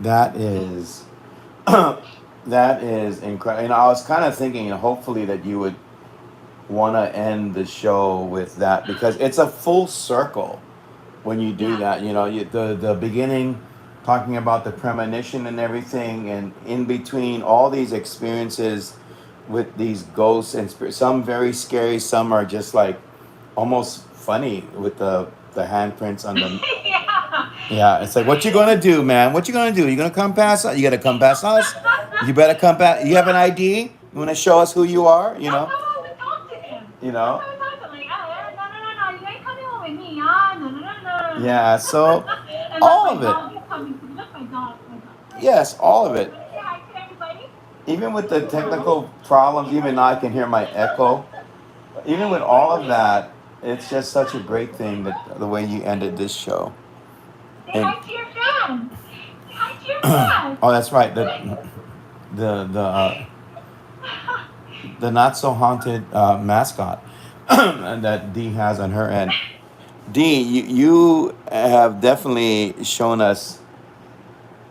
That is that is incredible. I was kind of thinking, hopefully, that you would want to end the show with that because it's a full circle when you do Yeah. that. The beginning, talking about the premonition and everything, and in between all these experiences with these ghosts and spirits. Some very scary, some are just like almost funny with the handprints on the. Yeah. Yeah, it's like, what you gonna do, man? What you gonna do? You gonna come past us? You gotta come past us. You better come back. You have an ID? You wanna show us who you are? You That's know. how I would talk to him. You That's know. how I would talk to him. Like, no, you ain't coming home with me. Ah, no. Yeah. So, And look, all my of it. dog is coming to me. Look, my dog. Yes, all of You it. want to say hi to everybody? Even with the technical problems, even now I can hear my echo. Even with all of that, it's just such a great thing that the way you ended this show. Say And hi to your fans. Say hi to your fans. oh, that's right. The not so haunted mascot that Dee has on her end. Dee, you have definitely shown us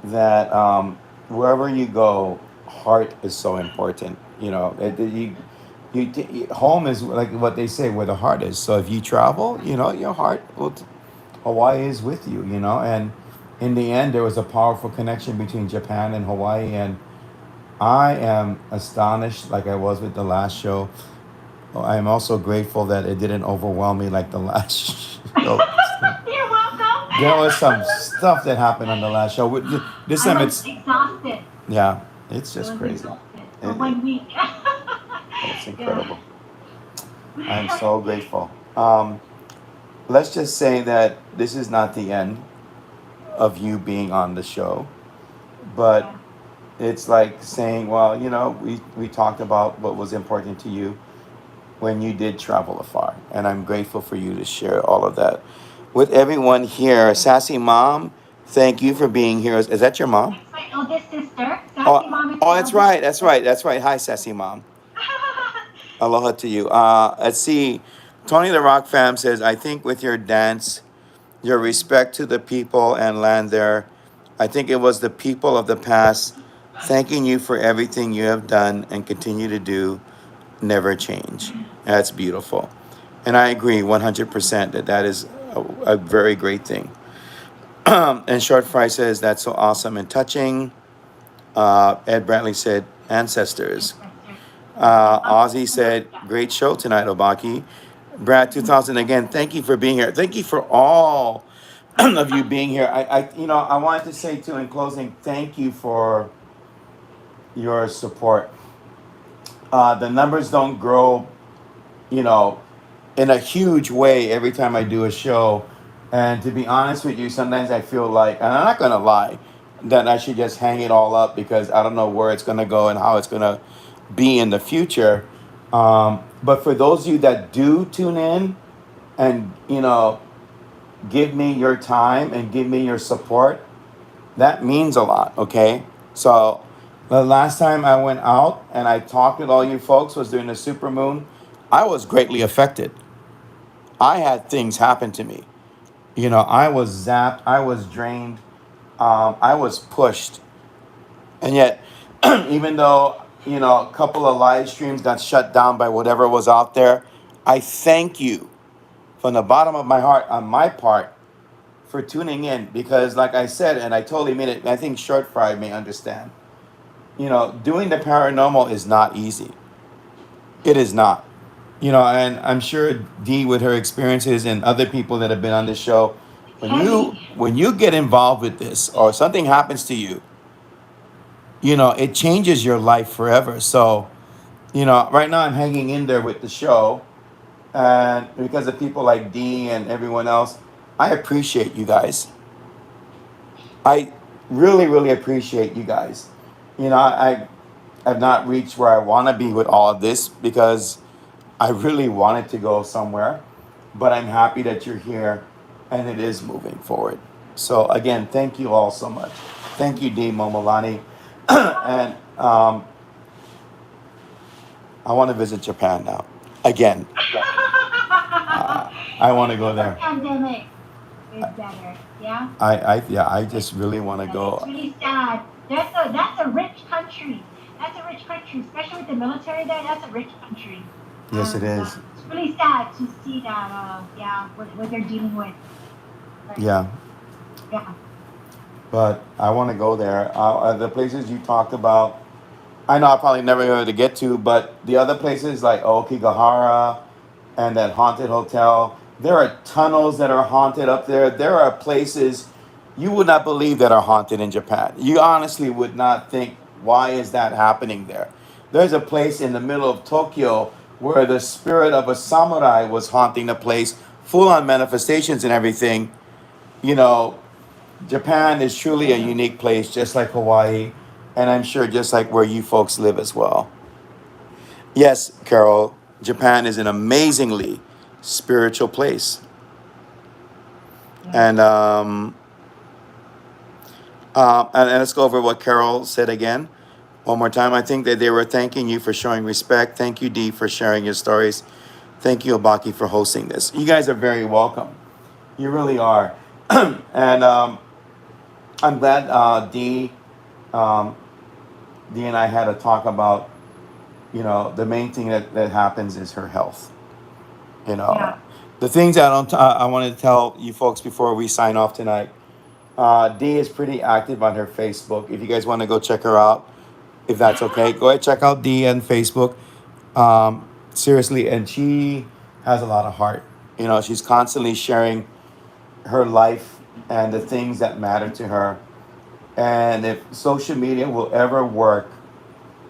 that wherever you go, heart is so important. Home is like what they say, where the heart is. So if you travel, your heart will. Hawaii is with you, and in the end, there was a powerful connection between Japan and Hawaii, and I am astonished, like I was with the last show. I am also grateful that it didn't overwhelm me like the last show. You're welcome. There was some stuff that happened on the last show. This I time was it's exhausted. yeah, it's I just was crazy. exhausted for It, 1 week. it's Yeah. incredible. I'm so grateful. Let's just say that this is not the end of you being on the show, but Yeah. it's like saying, well, we talked about what was important to you when you did travel afar, and I'm grateful for you to share all of that with everyone here. Sassy Mom, thank you for being here. Is that your mom? That's my eldest sister. Sassy Oh, Mom is oh, my that's eldest right. That's sister. right. That's right. Hi, Sassy Mom. Aloha to you. Let's see. Tony the Rock fam says, I think with your dance, your respect to the people and land there, I think it was the people of the past thanking you for everything you have done and continue to do, never change. That's beautiful. And I agree 100% that that is a very great thing. And Short Fry says, that's so awesome and touching. Ed Brantley said, ancestors. Ancestors. Ozzy said, great show tonight, Obaki. Brad 2000 again, thank you for being here. Thank you for all of you being here. I wanted to say too in closing, thank you for your support. The numbers don't grow, you know, in a huge way every time I do a show. And to be honest with you, sometimes I feel like, and I'm not gonna lie, that I should just hang it all up because I don't know where it's gonna go and how it's gonna be in the future. But for those of you that do tune in and give me your time and give me your support, that means a lot. Okay, so the last time I went out and I talked with all you folks was during the supermoon. I was greatly affected. I had things happen to me. I was zapped. I was drained. I was pushed. And yet, even though, a couple of live streams got shut down by whatever was out there, I thank you from the bottom of my heart on my part for tuning in because, like I said, and I totally mean it, I think Short Fry may understand. Doing the paranormal is not easy. It is not. And I'm sure Dee, with her experiences and other people that have been on this show, It's when you heavy. when you get involved with this or something happens to you, it changes your life forever. So, right now I'm hanging in there with the show, and because of people like Dee and everyone else, I appreciate you guys. I really, really appreciate you guys. I I've not reached where I want to be with all of this because I really wanted to go somewhere, but I'm happy that you're here and it is moving forward. So again, thank you all so much. Thank you, Dee Momilani. And I want to visit Japan now. Again, I want to go Before there. pandemic is better. Yeah. I just really want to It's go. really sad. That's a rich country. That's a rich country, especially with the military there. That's a rich country, Yes, it and is. it's really sad to see that. Yeah, what they're dealing with. But Yeah, yeah, but I want to go there. The places you talked about, I know I probably never able to get to, but the other places like Okigahara and that haunted hotel, there are tunnels that are haunted up there. There are places you would not believe that are haunted in Japan. You honestly would not think, why is that happening there? There's a place in the middle of Tokyo where the spirit of a samurai was haunting the place, full on manifestations and everything. You know, Japan is truly a unique place, just like Hawaii, and I'm sure just like where you folks live as well. Yes, Carol, Japan is an amazingly spiritual place. yeah. And and let's go over what Carol said again. One more time. I think that they were thanking you for showing respect. Thank you, Dee, for sharing your stories. Thank you, Abaki, for hosting this. You guys are very welcome. You really are. And I'm glad um, Dee and I had a talk about, the main thing that happens is her health. You Yeah. know, the things I wanted to tell you folks before we sign off tonight. Dee is pretty active on her Facebook. If you guys want to go check her out, if that's okay, go ahead check out Dee on Facebook. Seriously, and she has a lot of heart. She's constantly sharing her life and the things that matter to her. And if social media will ever work,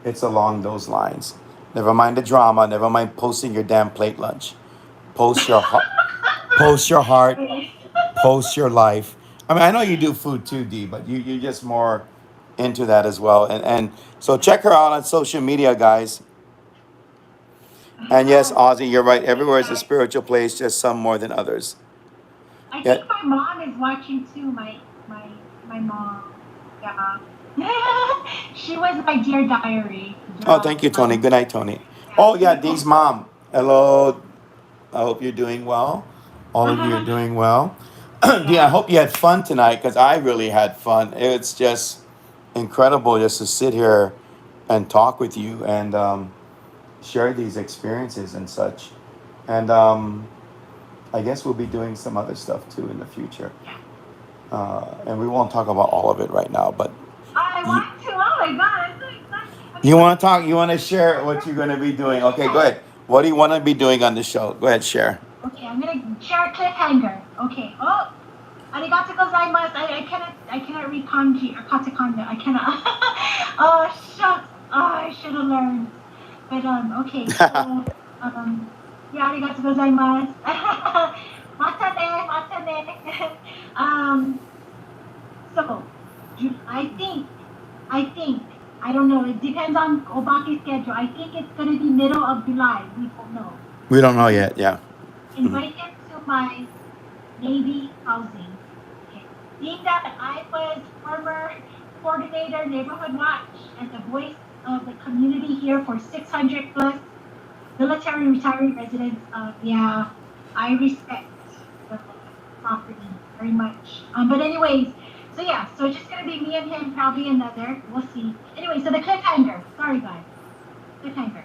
it's along those lines. Never mind the drama. Never mind posting your damn plate lunch. Post your heart. Post your heart. Post your life. I mean, I know you do food too, Dee, but you're just more into that as well. And so check her out on social media, guys. And yes, Ozzy, you're right. Everywhere is a spiritual place, just some more than others. I Yeah. think my mom is watching too. My mom. Yeah. She was my dear diary. Oh, Yeah. thank you, Tony. Good night, Tony. Oh, yeah, Dee's mom. Hello. I hope you're doing well. All of you are doing well. Dee, I Yeah. hope you had fun tonight because I really had fun. It's just incredible just to sit here and talk with you and share these experiences and such. And I guess we'll be doing some other stuff too in the future. And we won't talk about all of it right now, but I you, want to. Oh my god, I'm so excited. you want to talk, you want to share what you're going to be doing. Okay, go ahead. What do you want to be doing on the show? Go ahead, share. Okay, I'm gonna share a cliffhanger. Okay. Oh, arigato gozaimasu. I cannot read kanji or katakana. I cannot. Oh shucks. Oh, I should have learned. But okay. So yeah, arigato gozaimasu. Mata ne, mata ne. So I think I don't know. It depends on Obaki's schedule. I think it's gonna be middle of July. We don't know. We don't know I'm yet. Yeah. invite him to my Navy housing. Okay. Being that I was former coordinator neighborhood watch and the voice of the community here for 600 plus military retiree residents, yeah, I respect the property very much. But anyways, so yeah, so it's just gonna be me and him, probably another. We'll see. Anyway, so the cliffhanger. Sorry guys, cliffhanger.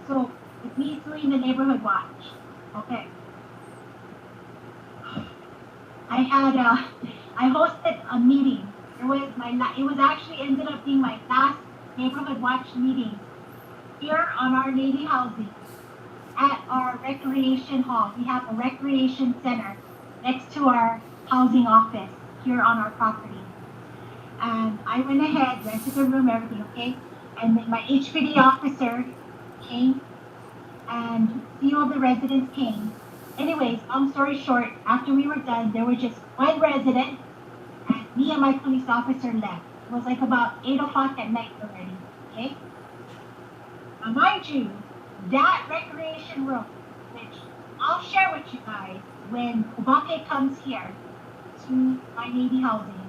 So with me doing the neighborhood watch. Okay. I hosted a meeting. It was actually ended up being my last neighborhood watch meeting here on our Navy housing at our recreation hall. We have a recreation center next to our housing office here on our property. And I went ahead, rented a room, everything, okay? And then my HPD officer came and few of the residents came. Anyways, long story short, after we were done, there was just one resident, and me and my police officer left. It was like about 8 o'clock at night already. Okay? Now, mind you, that recreation room, which I'll share with you guys when Obake comes here to my Navy housing,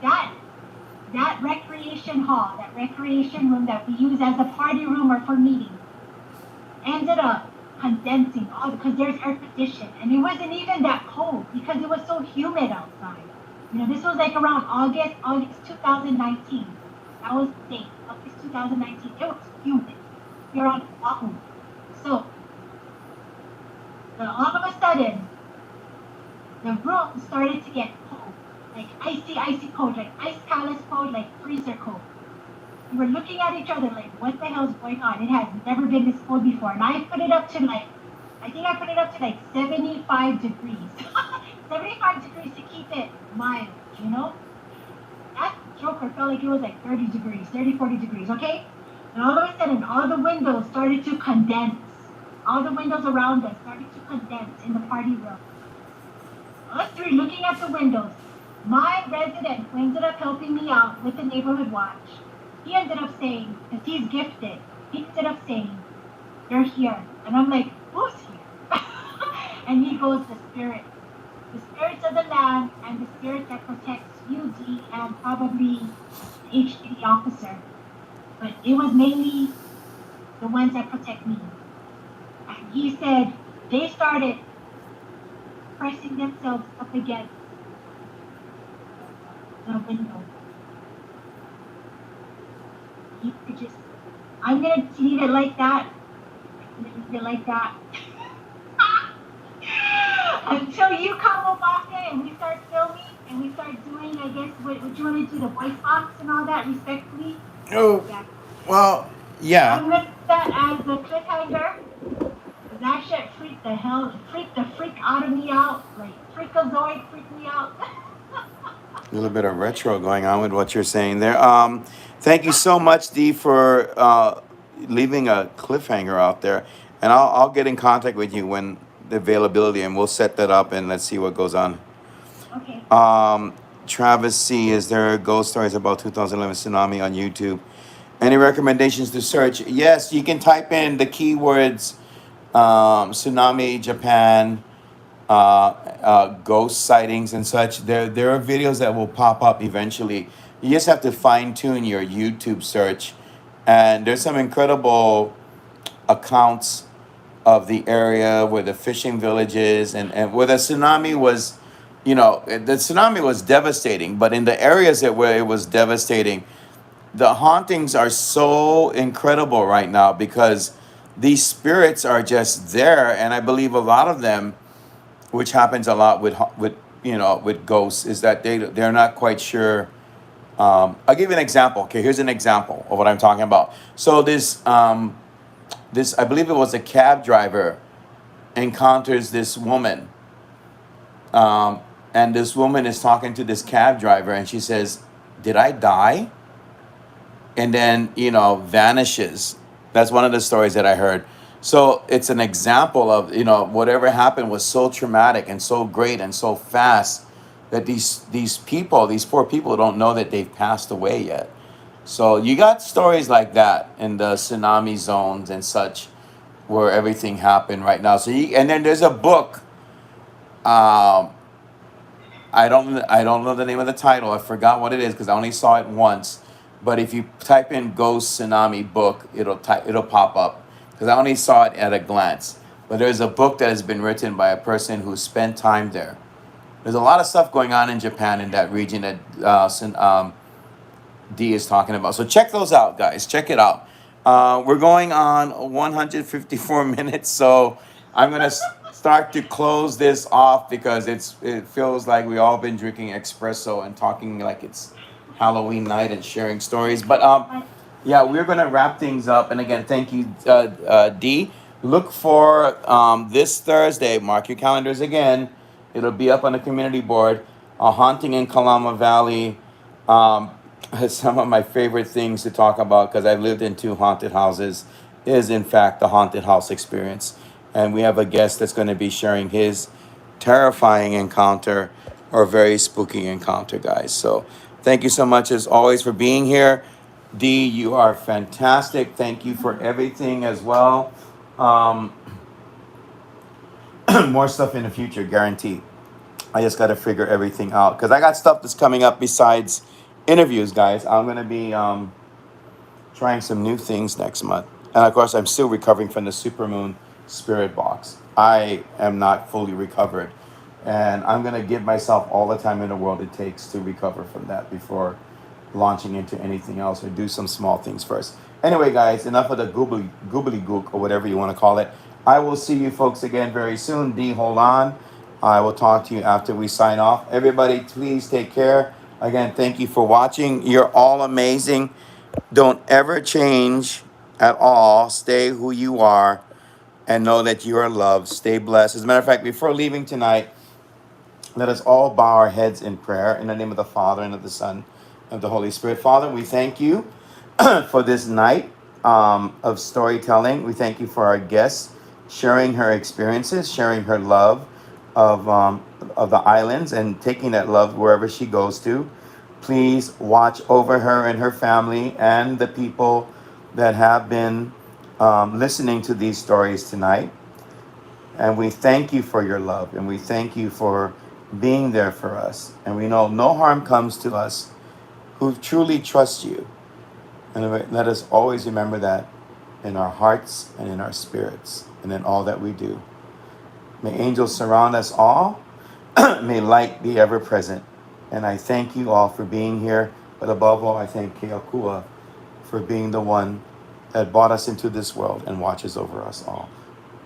that that recreation hall, that recreation room that we use as a party room or for meetings, ended up condensing all because there's air conditioning, and it wasn't even that cold because it was so humid outside. This was like around August 2019. That was the date, August 2019. It was humid here on Oahu. So all of a sudden, the room started to get cold, like icy cold, like ice callus cold, like freezer cold. We were looking at each other like, what the hell's going on? It has never been this cold before. And I put it up to like 75 degrees. 75 degrees to keep it mild, That joker felt like it was like 30 degrees, 30, 40 degrees, okay? And all of a sudden, all the windows started to condense. All the windows around us started to condense in the party room. Us three looking at the windows. My resident, who ended up helping me out with the neighborhood watch, he ended up saying, because he's gifted, he ended up saying, "You're here." And I'm like, "Who's here?" And he goes, "The spirit. The spirits of the land and the spirit that protects you, Dee, and probably the HDD officer. But it was mainly the ones that protect me." And he said they started pressing themselves up against the window. You could just, I'm going to leave it like that. I'm going to leave it like that. Until you come up off it and we start filming and we start doing, I guess, what you want to do, the voice box and all that, respectfully. Oh, yeah. Well, yeah. I'm going to put that as a cliffhanger. That shit freaked the freak out of me out. Like, freakazoid freaked me out. A little bit of retro going on with what you're saying there. Thank you so much, Dee, for leaving a cliffhanger out there. And I'll get in contact with you when the availability, and we'll set that up and let's see what goes on. Okay. Travis C, is there ghost stories about 2011 tsunami on YouTube? Any recommendations to search? Yes, you can type in the keywords tsunami, Japan, ghost sightings and such. There are videos that will pop up eventually. You just have to fine tune your YouTube search, and there's some incredible accounts of the area where the fishing villages and where the tsunami was. The tsunami was devastating, but in the areas where it was devastating, the hauntings are so incredible right now because these spirits are just there, and I believe a lot of them, which happens a lot with ghosts, is that they're not quite sure. I'll give you an example. Okay, here's an example of what I'm talking about. So this I believe it was a cab driver encounters this woman, and this woman is talking to this cab driver, and she says, "Did I die?" And then vanishes. That's one of the stories that I heard. So it's an example of whatever happened was so traumatic and so great and so fast that these poor people don't know that they've passed away yet. So you got stories like that in the tsunami zones and such, where everything happened right now. And then there's a book. I don't know the name of the title. I forgot what it is because I only saw it once. But if you type in "ghost tsunami book," it'll pop up because I only saw it at a glance. But there's a book that has been written by a person who spent time there. There's a lot of stuff going on in Japan, in that region that Dee is talking about. So check those out, guys. Check it out. We're going on 154 minutes, so I'm gonna start to close this off because it feels like we all been drinking espresso and talking like it's Halloween night and sharing stories. But yeah, we're gonna wrap things up. And again, thank you, Dee. Look for this Thursday. Mark your calendars again. It'll be up on the community board. A haunting in Kalama Valley. Some of my favorite things to talk about, because I've lived in 2 haunted houses, is in fact the haunted house experience. And we have a guest that's going to be sharing his terrifying encounter or very spooky encounter, guys. So thank you so much as always for being here. Dee, you are fantastic. Thank you for everything as well. Um, more stuff in the future, guaranteed. I just got to figure everything out because I got stuff that's coming up besides interviews, guys. I'm gonna be trying some new things next month, and of course, I'm still recovering from the supermoon spirit box. I am not fully recovered, and I'm gonna give myself all the time in the world it takes to recover from that before launching into anything else or do some small things first. Anyway, guys, enough of the goobly gook or whatever you want to call it. I will see you folks again very soon. D, hold on. I will talk to you after we sign off. Everybody, please take care. Again, thank you for watching. You're all amazing. Don't ever change at all. Stay who you are and know that you are loved. Stay blessed. As a matter of fact, before leaving tonight, let us all bow our heads in prayer in the name of the Father and of the Son and of the Holy Spirit. Father, we thank you for this night of storytelling. We thank you for our guests sharing her experiences, sharing her love of the islands, and taking that love wherever she goes to. Please watch over her and her family and the people that have been listening to these stories tonight. And we thank you for your love, and we thank you for being there for us. And we know no harm comes to us who truly trust you. And let us always remember that in our hearts and in our spirits and in all that we do. May angels surround us all. May light be ever present. And I thank you all for being here. But above all, I thank Keakua for being the one that brought us into this world and watches over us all.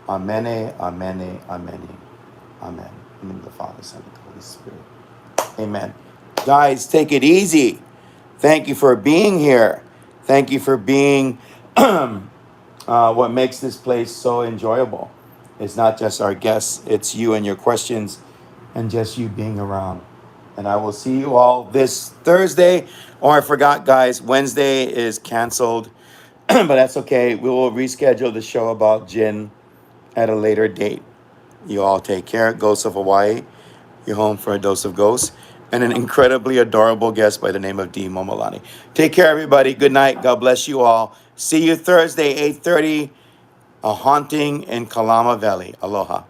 Amene, amene, amene. Amen. In the name of the Father, Son, and the Holy Spirit. Amen. Guys, take it easy. Thank you for being here. Thank you for being what makes this place so enjoyable. It's not just our guests, it's you and your questions and just you being around. And I will see you all this Thursday. Oh, I forgot, guys, Wednesday is canceled, but that's okay. We will reschedule the show about gin at a later date. You all take care. Ghosts of Hawaii, you're home for a dose of ghosts. And an incredibly adorable guest by the name of Dee Momilani. Take care, everybody. Good night. God bless you all. See you Thursday, 8:30. A haunting in Kalama Valley. Aloha.